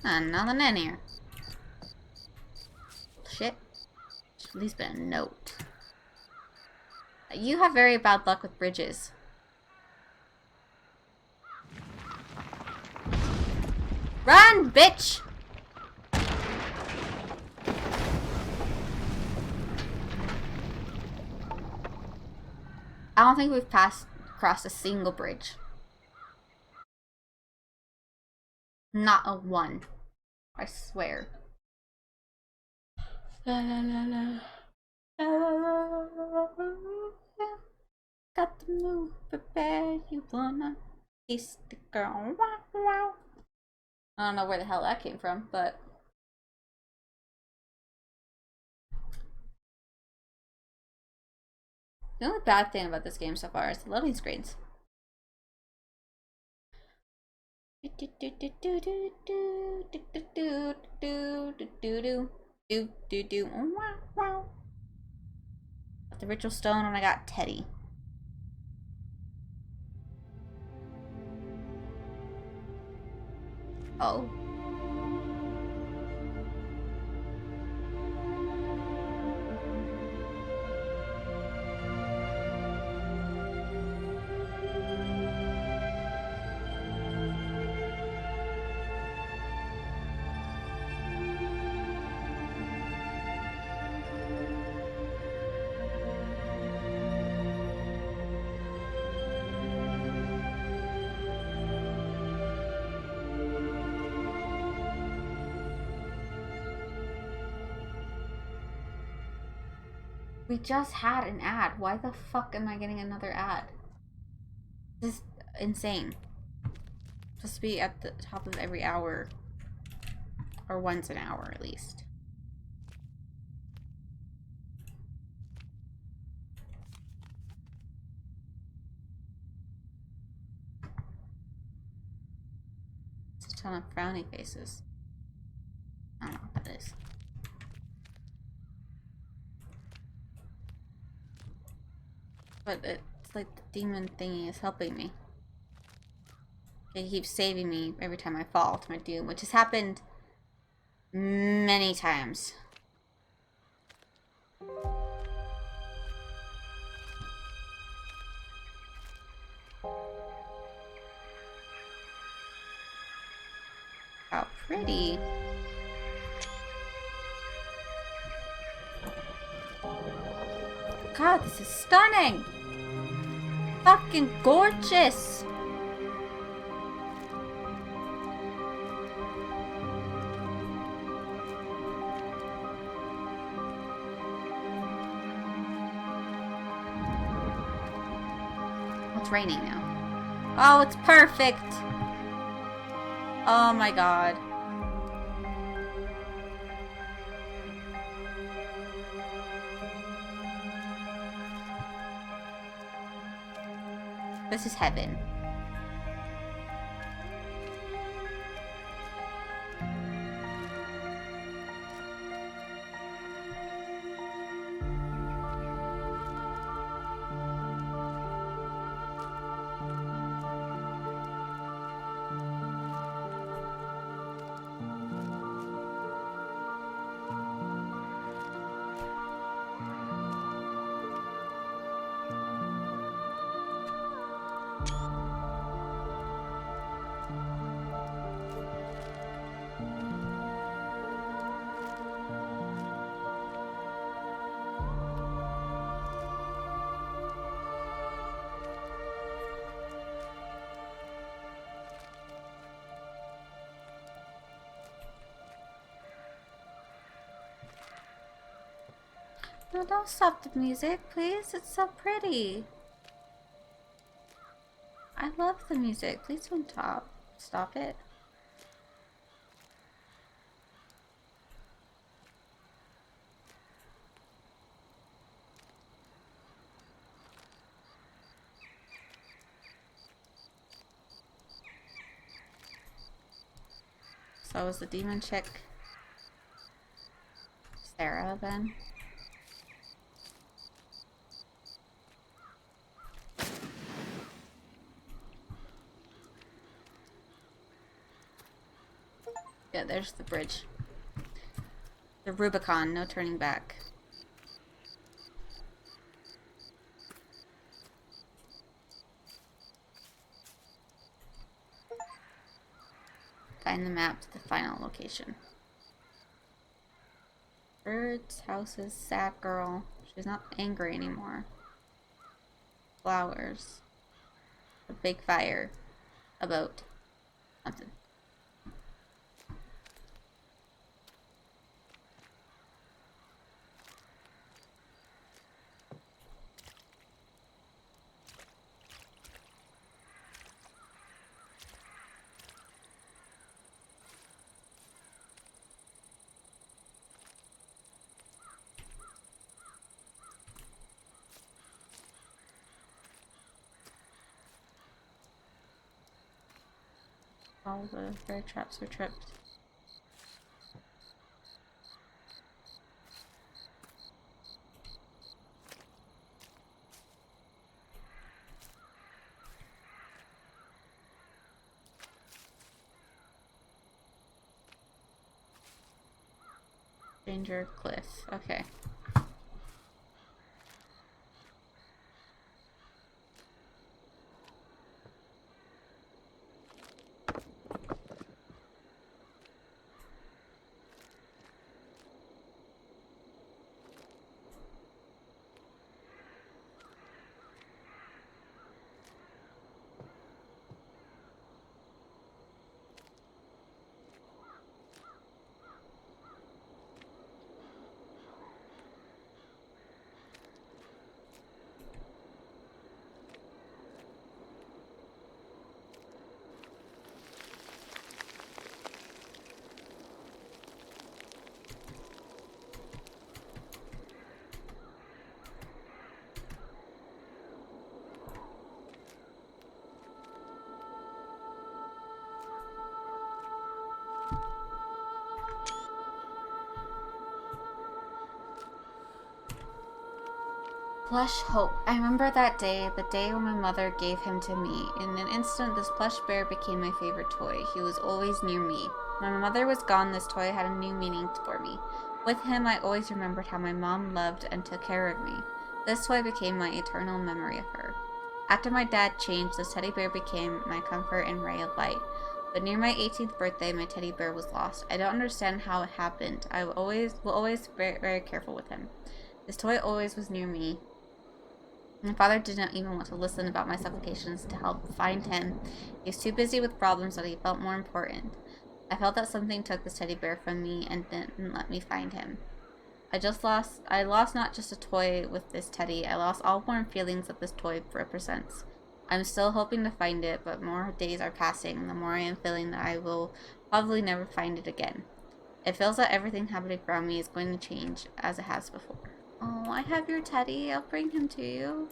Nothing in here. Shit. Should at least been a note. You have very bad luck with bridges. Run, bitch! I don't think we've crossed a single bridge. Not a one. I swear. La, la, la, la. Got to move, prepare, you wanna taste the girl. Wow, wow. I don't know where the hell that came from, but... The only bad thing about this game so far is the loading screens. Got the ritual stone and I got Teddy. Oh. We just had an ad. Why the fuck am I getting another ad? This is insane. Supposed to be at the top of every hour. Or once an hour, at least. Ton of frowny faces. I don't know what that is. But it's like the demon thingy is helping me. It keeps saving me every time I fall to my doom, which has happened many times. How pretty. God, this is stunning! Fucking gorgeous! It's raining now. Oh, it's perfect! Oh my god. This is heaven. No, don't stop the music, please. It's so pretty. I love the music. Please don't stop it. So is the demon chick Sarah then? Yeah, there's the bridge. The Rubicon, no turning back. Find the map to the final location. Birds, houses, sad girl. She's not angry anymore. Flowers. A big fire. A boat. Something. All the bear traps were tripped. Danger cliff. Okay. Plush Hope. I remember that day, the day when my mother gave him to me. In an instant, this plush bear became my favorite toy. He was always near me. When my mother was gone, this toy had a new meaning for me. With him, I always remembered how my mom loved and took care of me. This toy became my eternal memory of her. After my dad changed, this teddy bear became my comfort and ray of light. But near my 18th birthday, my teddy bear was lost. I don't understand how it happened. I will always be very careful with him. This toy always was near me. My father did not even want to listen about my supplications to help find him. He was too busy with problems that he felt more important. I felt that something took this teddy bear from me and didn't let me find him. I lost not just a toy with this teddy, I lost all warm feelings that this toy represents. I'm still hoping to find it, but more days are passing, and the more I am feeling that I will probably never find it again. It feels that everything happening around me is going to change as it has before. Oh, I have your teddy. I'll bring him to you.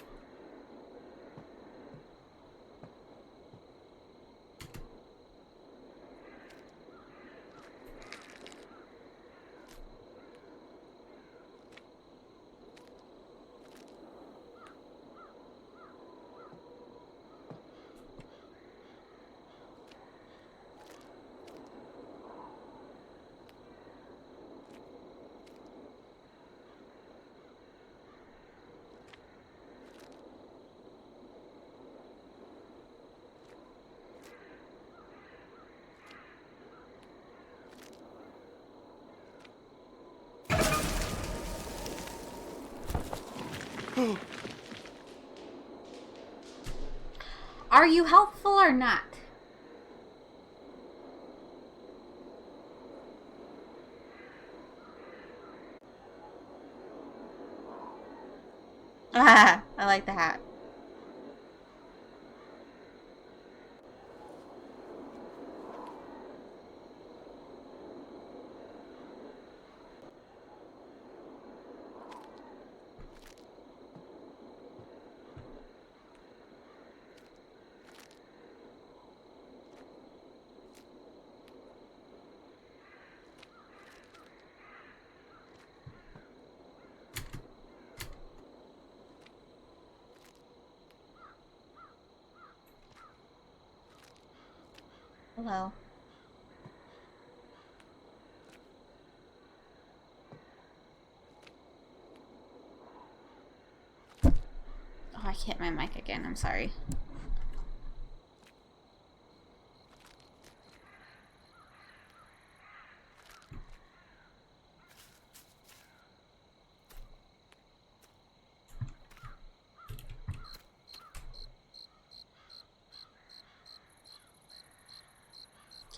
Are you helpful or not? Ah, I like the hat. Hello. Oh, I hit my mic again. I'm sorry.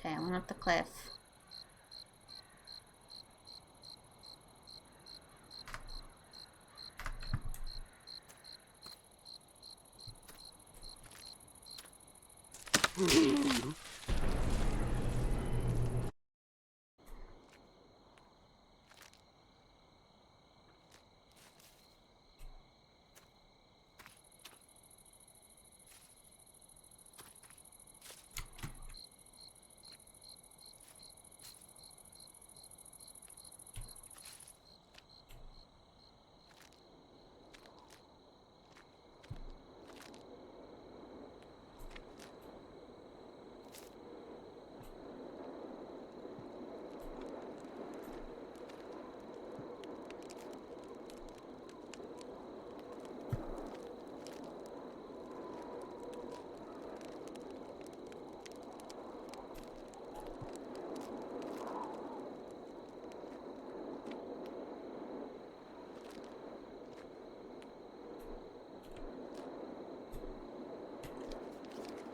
Okay, I went up the cliff.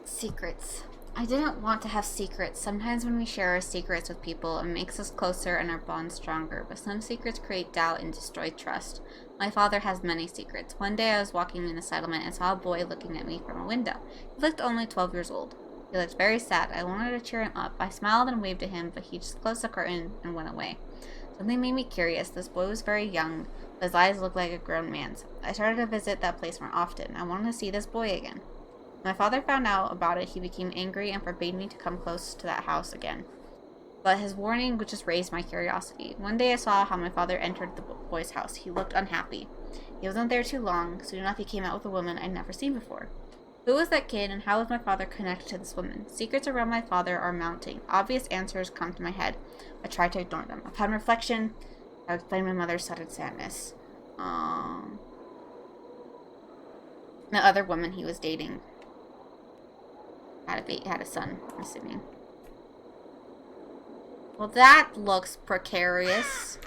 Secrets. I didn't want to have secrets. Sometimes when we share our secrets with people, it makes us closer and our bond stronger, but some secrets create doubt and destroy trust. My father has many secrets. One day I was walking in a settlement and saw a boy looking at me from a window. He looked only 12 years old. He looked very sad. I wanted to cheer him up. I smiled and waved at him, but he just closed the curtain and went away. Something made me curious. This boy was very young, but his eyes looked like a grown man's. I started to visit that place more often. I wanted to see this boy again. When my father found out about it, he became angry and forbade me to come close to that house again. But his warning just raised my curiosity. One day I saw how my father entered the boy's house. He looked unhappy. He wasn't there too long. Soon enough, he came out with a woman I'd never seen before. Who was that kid, and how was my father connected to this woman? Secrets around my father are mounting. Obvious answers come to my head. I try to ignore them. Upon reflection, I explain my mother's sudden sadness. The other woman he was dating had a son, I'm assuming. Well, that looks precarious.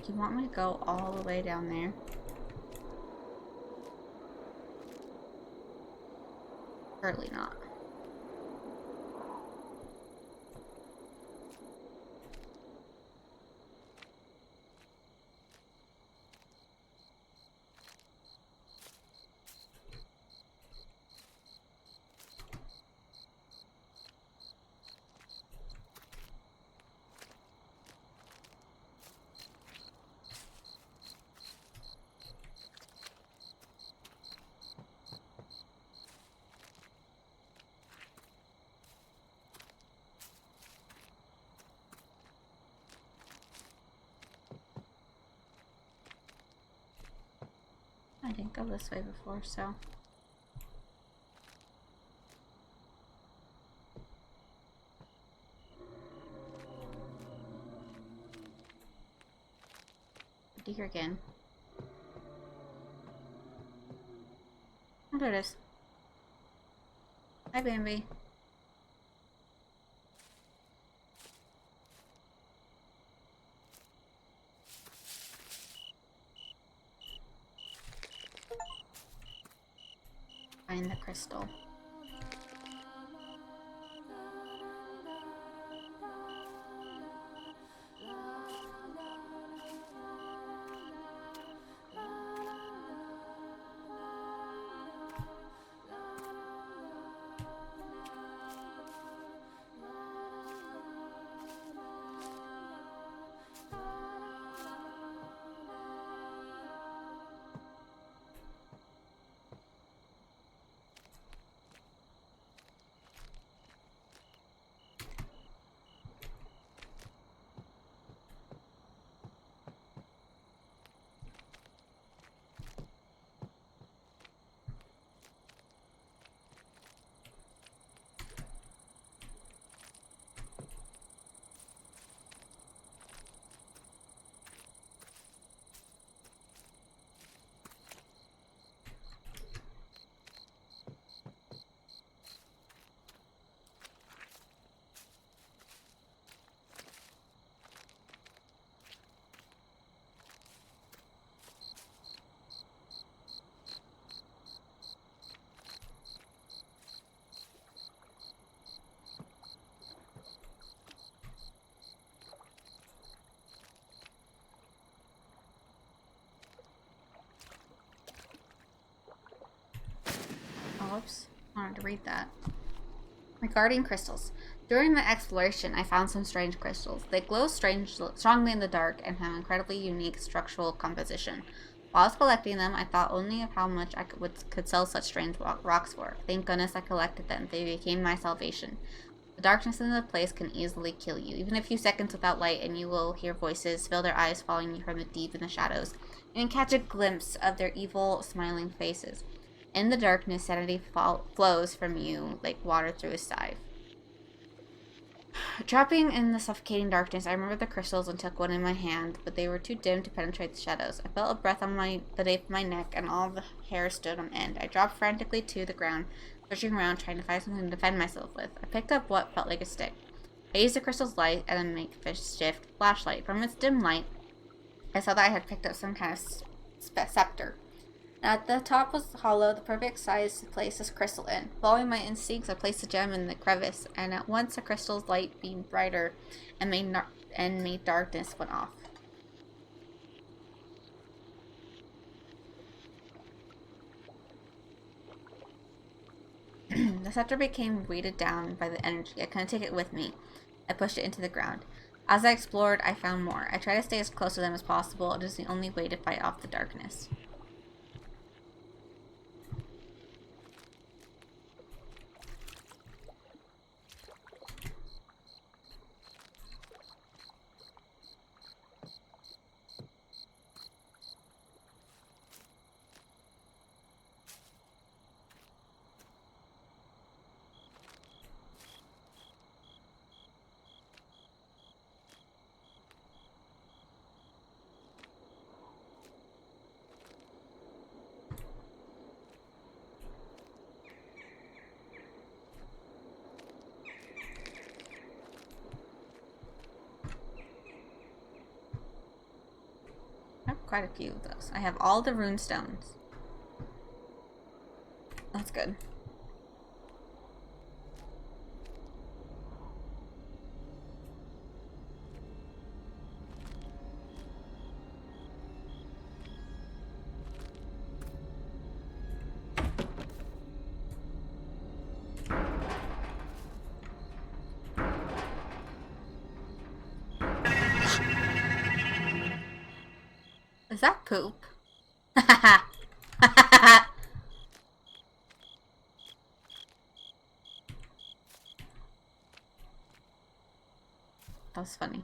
You want me to go all the way down there? Surely not. I didn't go this way before, so... Here again. Oh, there it is. Hi, Bambi. Find the crystal. Whoops. I wanted to read that. Regarding crystals. During my exploration, I found some strange crystals. They glow strongly in the dark and have incredibly unique structural composition. While I was collecting them, I thought only of how much I could sell such strange rocks for. Thank goodness I collected them. They became my salvation. The darkness in the place can easily kill you. Even a few seconds without light and you will hear voices, feel their eyes following you from the deep in the shadows, and catch a glimpse of their evil, smiling faces. In the darkness, sanity flows from you like water through a sieve. Dropping in the suffocating darkness, I remembered the crystals and took one in my hand, but they were too dim to penetrate the shadows. I felt a breath on the nape of my neck, and all the hair stood on end. I dropped frantically to the ground, searching around, trying to find something to defend myself with. I picked up what felt like a stick. I used the crystal's light and a makeshift flashlight. From its dim light, I saw that I had picked up some kind of scepter. At the top was hollow, the perfect size to place this crystal in. Following my instincts, I placed the gem in the crevice, and at once the crystal's light beamed brighter and made darkness went off. The scepter became weighted down by the energy. I couldn't take it with me. I pushed it into the ground. As I explored, I found more. I tried to stay as close to them as possible. It is the only way to fight off the darkness. I have quite a few of those. I have all the rune stones. That's good. Is that poop? That was funny.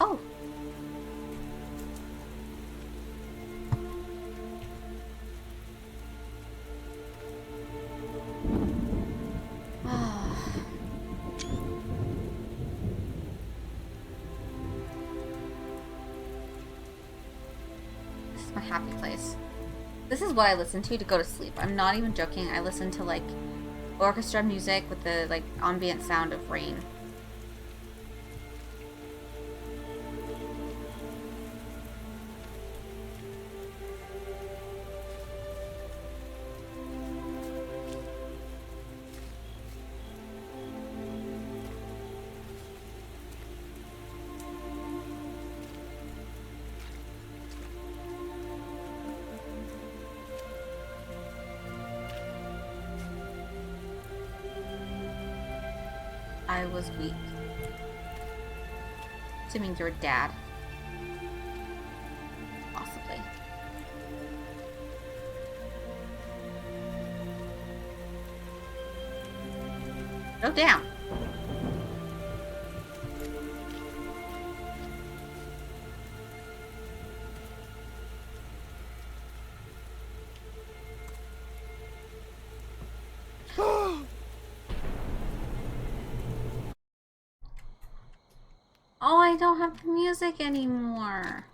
Oh. This is my happy place. This is what I listen to go to sleep. I'm not even joking. I listen to like orchestra music with the like ambient sound of rain. I was weak. Assuming you're dad. Possibly. Go down. Oh, I don't have the music anymore.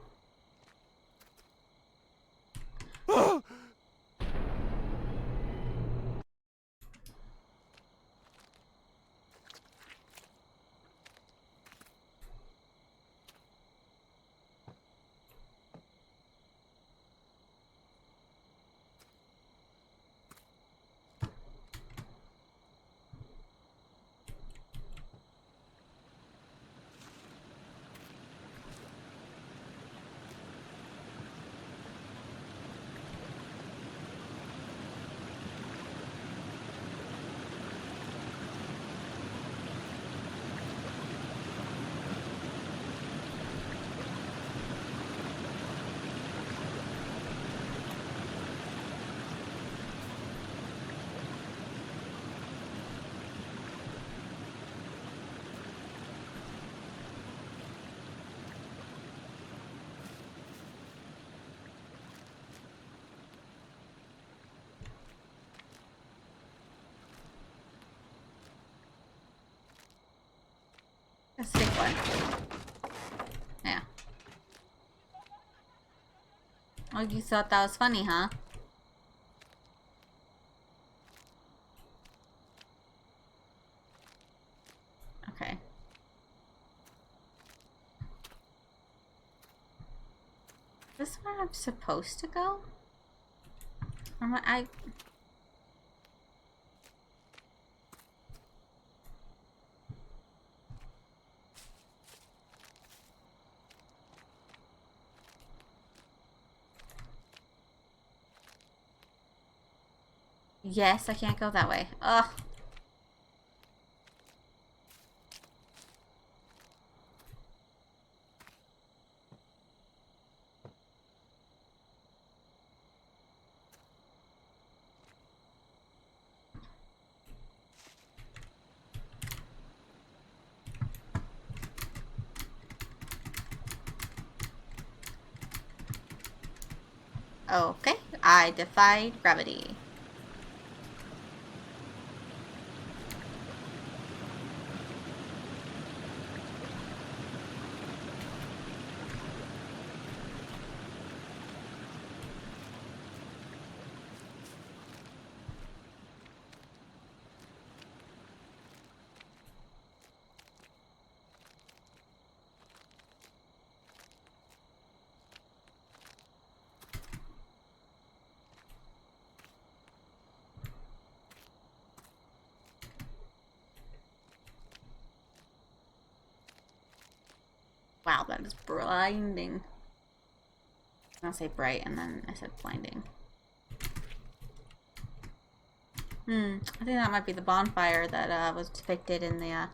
Let's take one. Yeah. Oh, you thought that was funny, huh? Is this where I'm supposed to go? Or am I... Yes, I can't go that way. Ugh. Okay, I defied gravity. Wow, that is blinding. I'll say bright and then I said blinding. I think that might be the bonfire that was depicted in the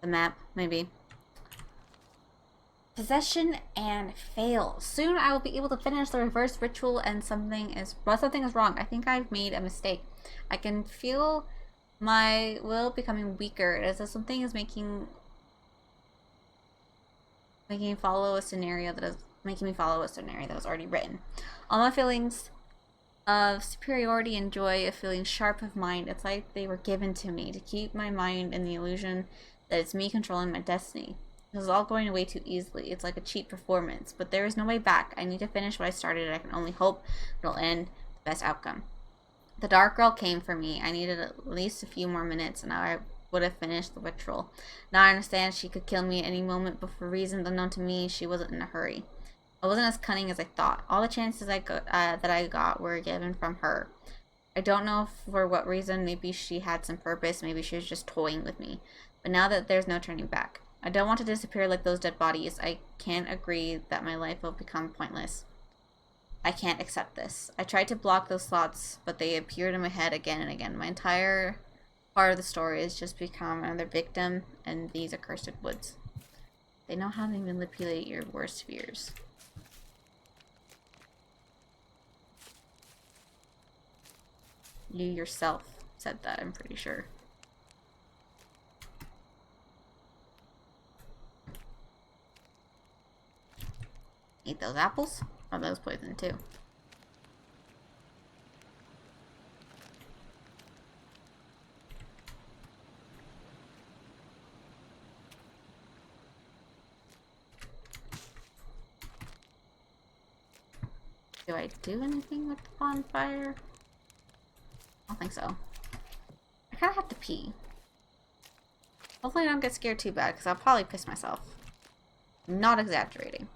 map, maybe. Possession and fail. Soon I will be able to finish the reverse ritual and something is wrong. I think I've made a mistake. I can feel my will becoming weaker. It is as something is making me follow a scenario that was already written. All my feelings of superiority and joy, of feeling sharp of mind, it's like they were given to me to keep my mind in the illusion that it's me controlling my destiny. This is all going away too easily. It's like a cheap performance, but there is no way back. I need to finish what I started, and I can only hope it'll end the best outcome. The Dark Girl came for me. I needed at least a few more minutes, and I would have finished the ritual. Now I understand she could kill me at any moment, but for reasons unknown to me, she wasn't in a hurry. I wasn't as cunning as I thought. All the chances that I got were given from her. I don't know for what reason. Maybe she had some purpose. Maybe she was just toying with me. But now that there's no turning back, I don't want to disappear like those dead bodies. I can't agree that my life will become pointless. I can't accept this. I tried to block those thoughts, but they appeared in my head again and again. My entire part of the story is just become another victim in these accursed woods. They know how to manipulate your worst fears. You yourself said that, I'm pretty sure. Eat those apples? Oh, that was poison too. Do I do anything with the bonfire? I don't think so. I kind of have to pee. Hopefully I don't get scared too bad, because I'll probably piss myself. I'm not exaggerating.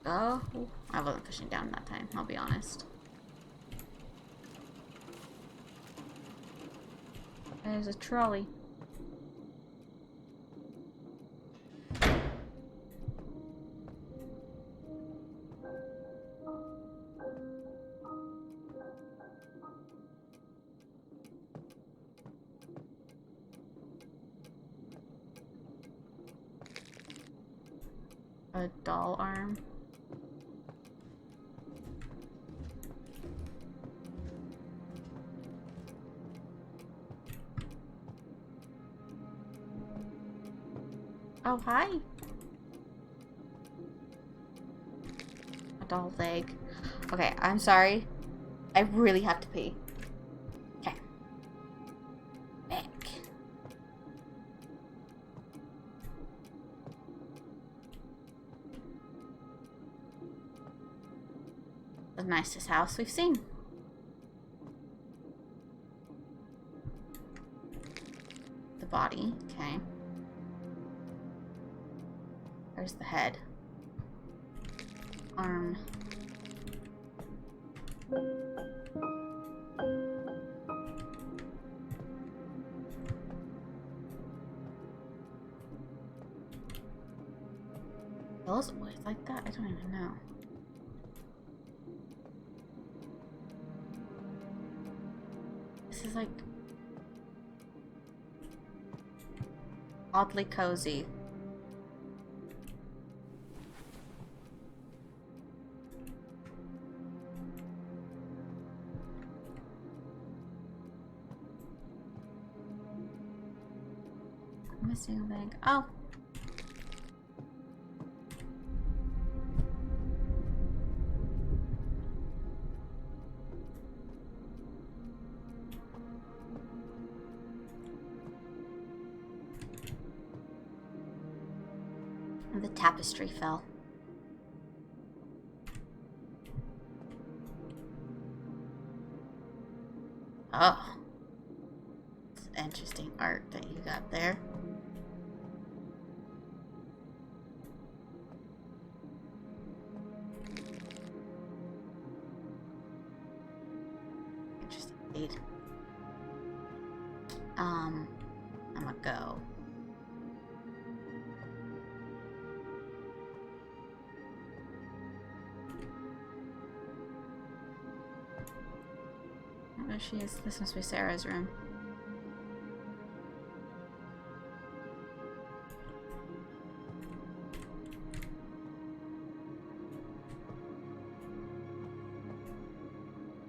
Oh, I wasn't pushing down that time, I'll be honest. There's a trolley. A doll arm. Oh, hi. A doll leg. Okay, I'm sorry. I really have to pee. Okay. Back. The nicest house we've seen. body. Okay. There's the head. Arm. Those always like that? I don't even know. This is like oddly cozy. I'm missing a leg. Oh. The tapestry fell. Oh. It's interesting art that you got there. Interesting indeed. I'm gonna go. There she is. This must be Sarah's room.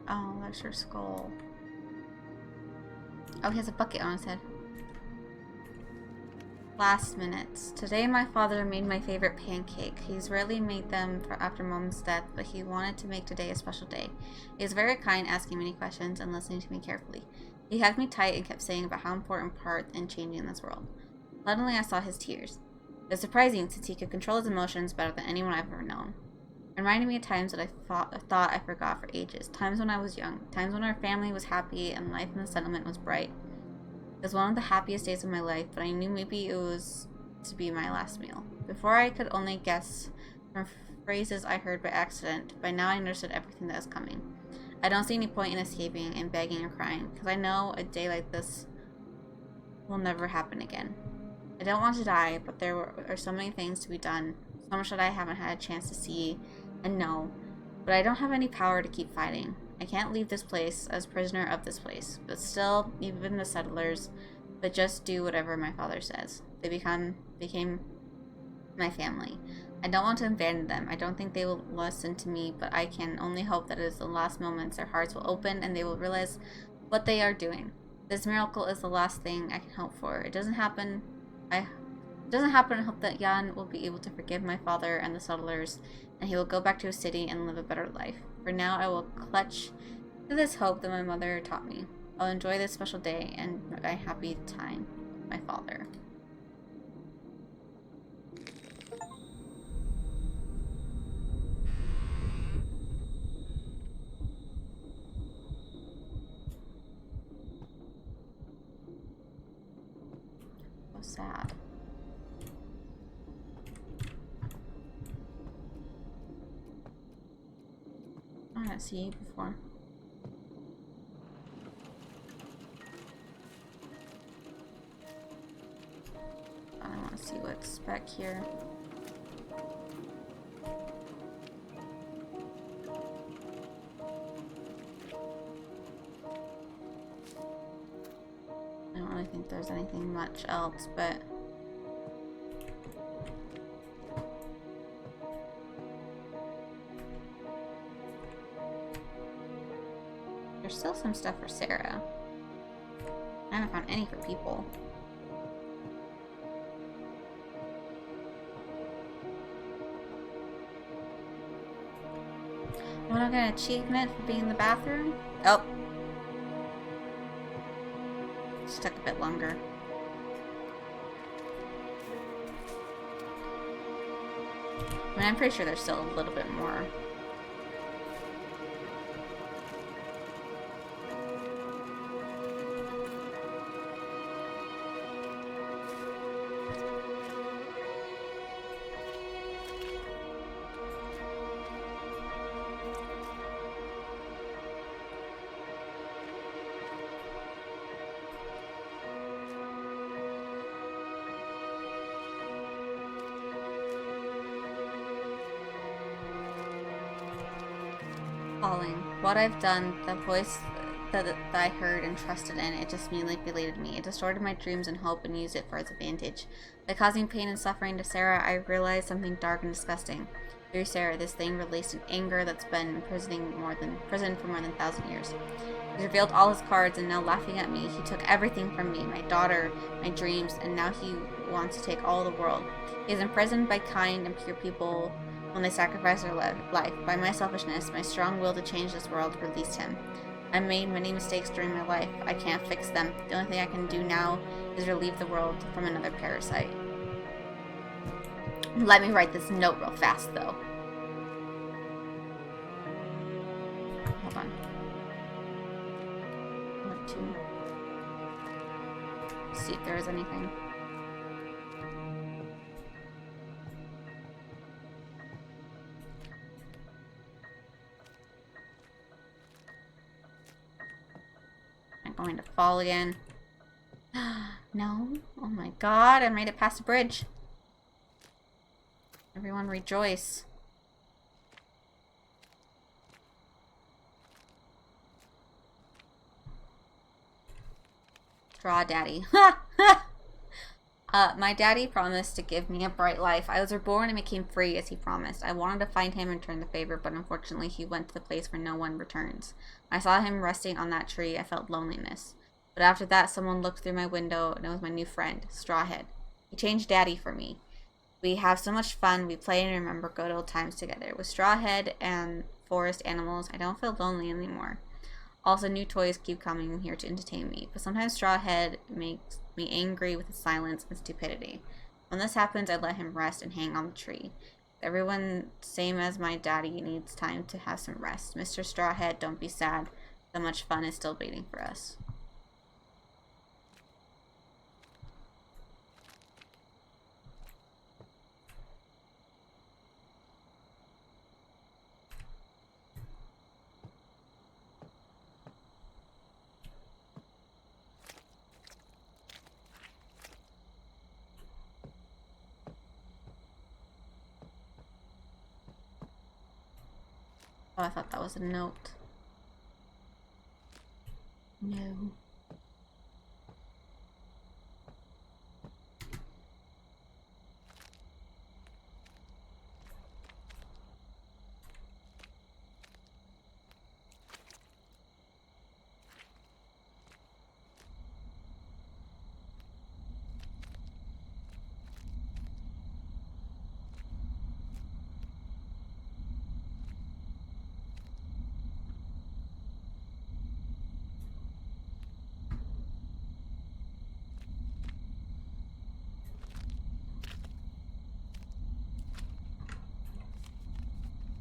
Oh, there's her skull. Oh, he has a bucket on his head. Last minutes. Today my father made my favorite pancake. He's rarely made them after Mom's death, but he wanted to make today a special day. He was very kind, asking many questions and listening to me carefully. He hugged me tight and kept saying about how important part in changing this world. Suddenly I saw his tears. It was surprising since he could control his emotions better than anyone I've ever known. It reminded me of times that I thought I forgot for ages. Times when I was young. Times when our family was happy and life in the settlement was bright. It was one of the happiest days of my life, but I knew maybe it was to be my last meal. Before I could only guess from phrases I heard by accident, by now I understood everything that was coming. I don't see any point in escaping and begging or crying, because I know a day like this will never happen again. I don't want to die, but there are so many things to be done, so much that I haven't had a chance to see and know, but I don't have any power to keep fighting. I can't leave this place as prisoner of this place, but still, even the settlers, but just do whatever my father says. They became my family. I don't want to abandon them. I don't think they will listen to me, but I can only hope that as the last moments their hearts will open and they will realize what they are doing. This miracle is the last thing I can hope for. It doesn't happen. I hope that Jan will be able to forgive my father and the settlers, and he will go back to his city and live a better life. For now, I will clutch to this hope that my mother taught me. I'll enjoy this special day and my happy time with my father. So sad. I didn't see you before. I want to see what's back here. I don't really think there's anything much else, but there's still some stuff for Sarah. I haven't found any for people. Want to get an achievement for being in the bathroom? Oh. Just took a bit longer. I mean, I'm pretty sure there's still a little bit more. Falling. What I've done, the voice that I heard and trusted in, it just manipulated me. It distorted my dreams and hope and used it for its advantage. By causing pain and suffering to Sarah, I realized something dark and disgusting. Through Sarah, this thing released an anger that's been imprisoned for more than 1,000 years. He revealed all his cards, and now laughing at me, he took everything from me, my daughter, my dreams, and now he wants to take all the world. He is imprisoned by kind and pure people when they sacrifice their life. By my selfishness, my strong will to change this world released him. I made many mistakes during my life. I can't fix them. The only thing I can do now is relieve the world from another parasite. Let me write this note real fast, though. Hold on. I want to see if there is anything. I'm going to fall again. No. Oh my god, I made it past the bridge. Everyone rejoice. Straw Daddy. My daddy promised to give me a bright life. I was reborn and became free as he promised. I wanted to find him and return the favor, but unfortunately he went to the place where no one returns. I saw him resting on that tree. I felt loneliness. But after that, someone looked through my window, and it was my new friend, Strawhead. He changed Daddy for me. We have so much fun. We play and remember good old times together. With Strawhead and forest animals, I don't feel lonely anymore. Also, new toys keep coming here to entertain me, but sometimes Strawhead makes me angry with his silence and stupidity. When this happens, I let him rest and hang on the tree. Everyone, same as my daddy, needs time to have some rest. Mr. Strawhead, don't be sad. So much fun is still waiting for us. Oh, I thought that was a note. No.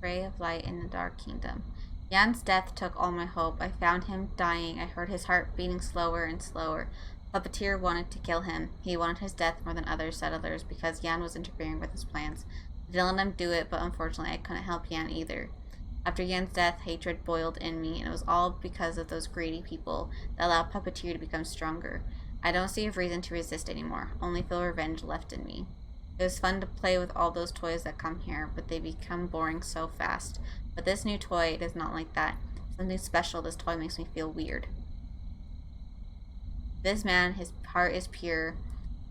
Ray of light in the dark kingdom. Yan's death took all my hope. I found him dying. I heard his heart beating slower and slower. Puppeteer wanted to kill him. He wanted his death more than other settlers because Yan was interfering with his plans. I didn't let him do it, but unfortunately I couldn't help Yan either. After Yan's death, hatred boiled in me, and it was all because of those greedy people that allowed Puppeteer to become stronger. I don't see a reason to resist anymore, only feel revenge left in me. It was fun to play with all those toys that come here, but they become boring so fast. But this new toy, it is not like that. Something special, this toy makes me feel weird. This man, his heart is pure,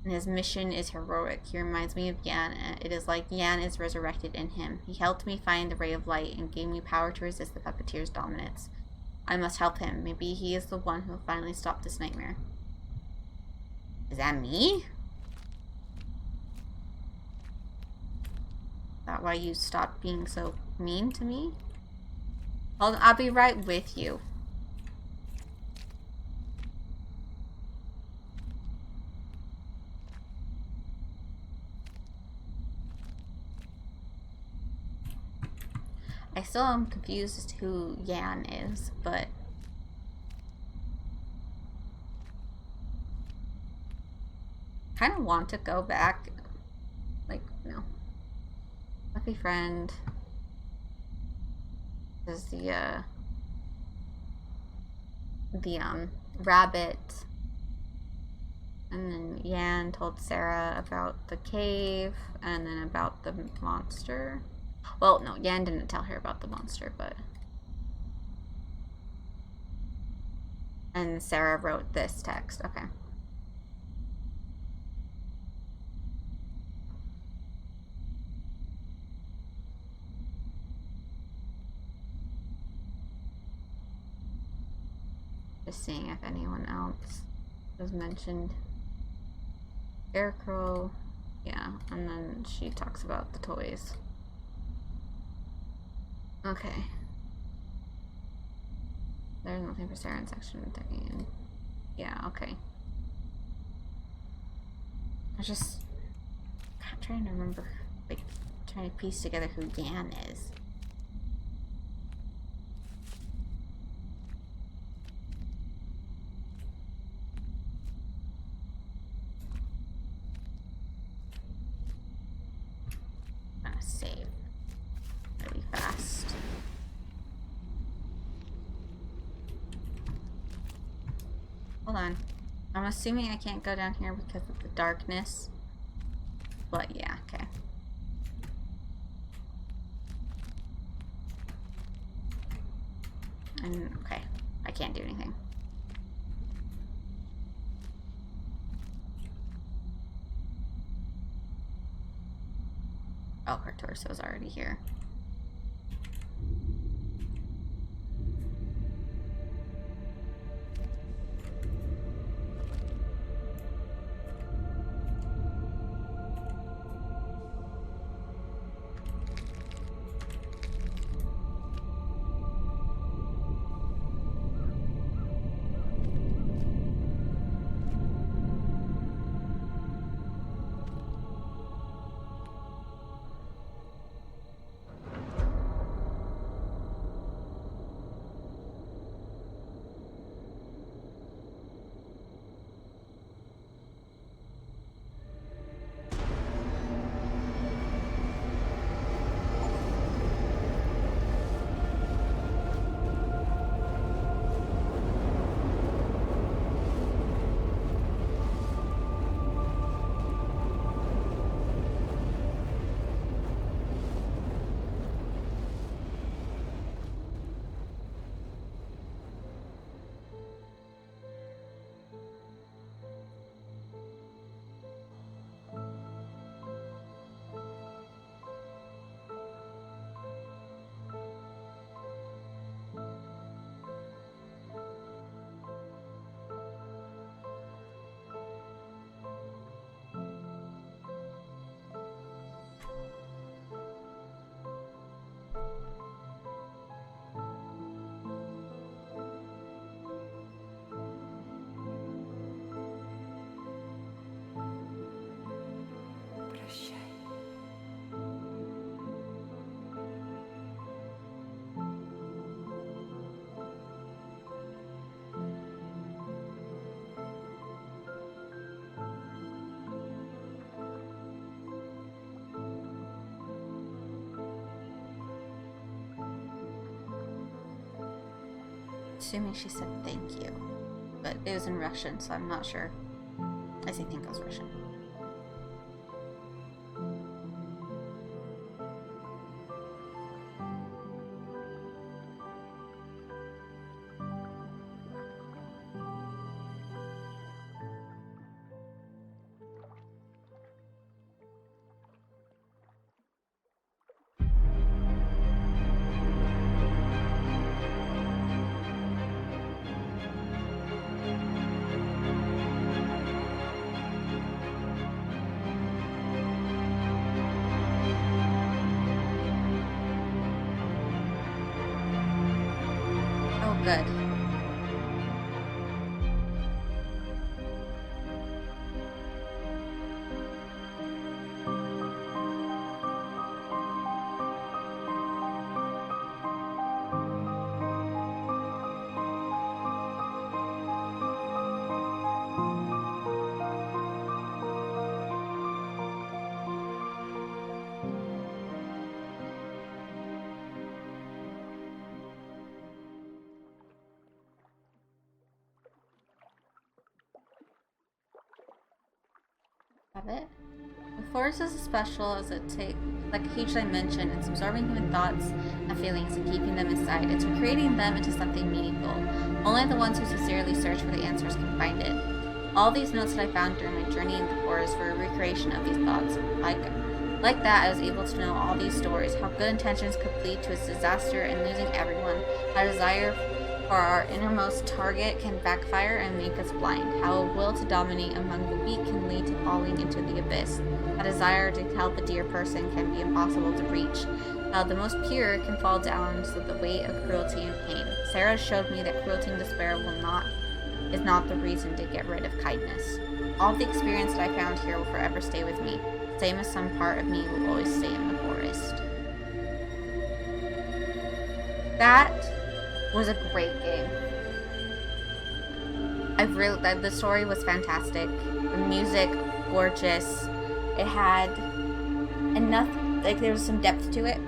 and his mission is heroic. He reminds me of Yan. It is like Yan is resurrected in him. He helped me find the ray of light and gave me power to resist the Puppeteer's dominance. I must help him. Maybe he is the one who will finally stop this nightmare. Is that me? Is that why you stopped being so mean to me? Hold on, I'll be right with you. I still am confused as to who Yan is, but kind of want to go back. Like, no. Lucky friend is the rabbit, and then Yan told Sarah about the cave, and then about the monster. Well, no, Yan didn't tell her about the monster, but And Sarah wrote this text. Okay. Just seeing if anyone else was mentioned. Scarecrow. Yeah, and then she talks about the toys. Okay. There's nothing for Sarah in section 13. Yeah, okay. I just trying to remember, like, trying to piece together who Yan is. I'm gonna save really fast. Hold on. I'm assuming I can't go down here because of the darkness. But yeah, okay. And okay, I can't do anything. Oh, her torso's already here. Assuming she said thank you. But it was in Russian, so I'm not sure. I think it was Russian. Oh, good. Have it? Forest is special as it takes, like a huge dimension, it's absorbing human thoughts and feelings and keeping them inside. It's recreating them into something meaningful. Only the ones who sincerely search for the answers can find it. All these notes that I found during my journey in the forest were a recreation of these thoughts. Like that, I was able to know all these stories, how good intentions could lead to a disaster and losing everyone, how desire for our innermost target can backfire and make us blind, how a will to dominate among the weak can lead to falling into the abyss, how desire to help a dear person can be impossible to reach, how the most pure can fall down to the weight of cruelty and pain. Sarah showed me that cruelty and despair is not the reason to get rid of kindness. All the experience that I found here will forever stay with me, same as some part of me will always stay in the forest. That was a great game. The story was fantastic. The music, gorgeous. It had enough, like there was some depth to it,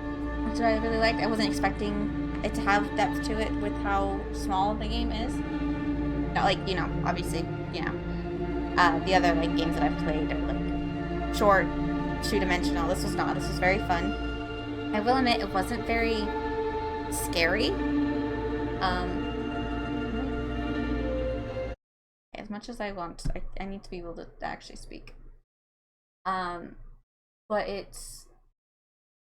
which I really liked. I wasn't expecting it to have depth to it with how small the game is. Not like, obviously, the other like games that I've played are like short, two-dimensional. This was not. This was very fun. I will admit it wasn't very scary. As much as I want, I need to be able to actually speak. But it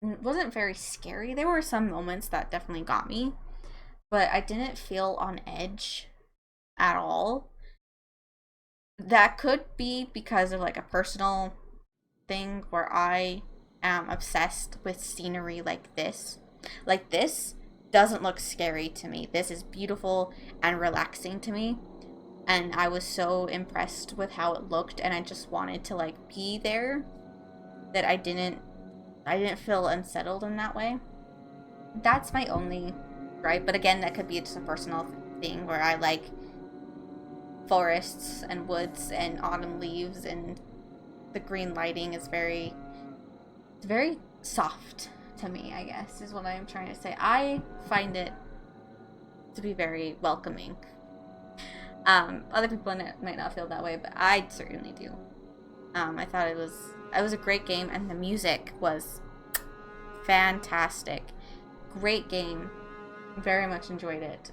wasn't very scary. There were some moments that definitely got me, but I didn't feel on edge at all. That could be because of like a personal thing where I am obsessed with scenery like this. Like this doesn't look scary to me. This is beautiful and relaxing to me. And I was so impressed with how it looked, and I just wanted to like be there, that I didn't feel unsettled in that way. That's my only gripe, but again, that could be just a personal thing where I like forests and woods and autumn leaves, and the green lighting is very soft to me, I guess, is what I'm trying to say. I find it to be very welcoming. Other people might not feel that way, but I certainly do. I thought it was a great game, and the music was fantastic. Great game. Very much enjoyed it.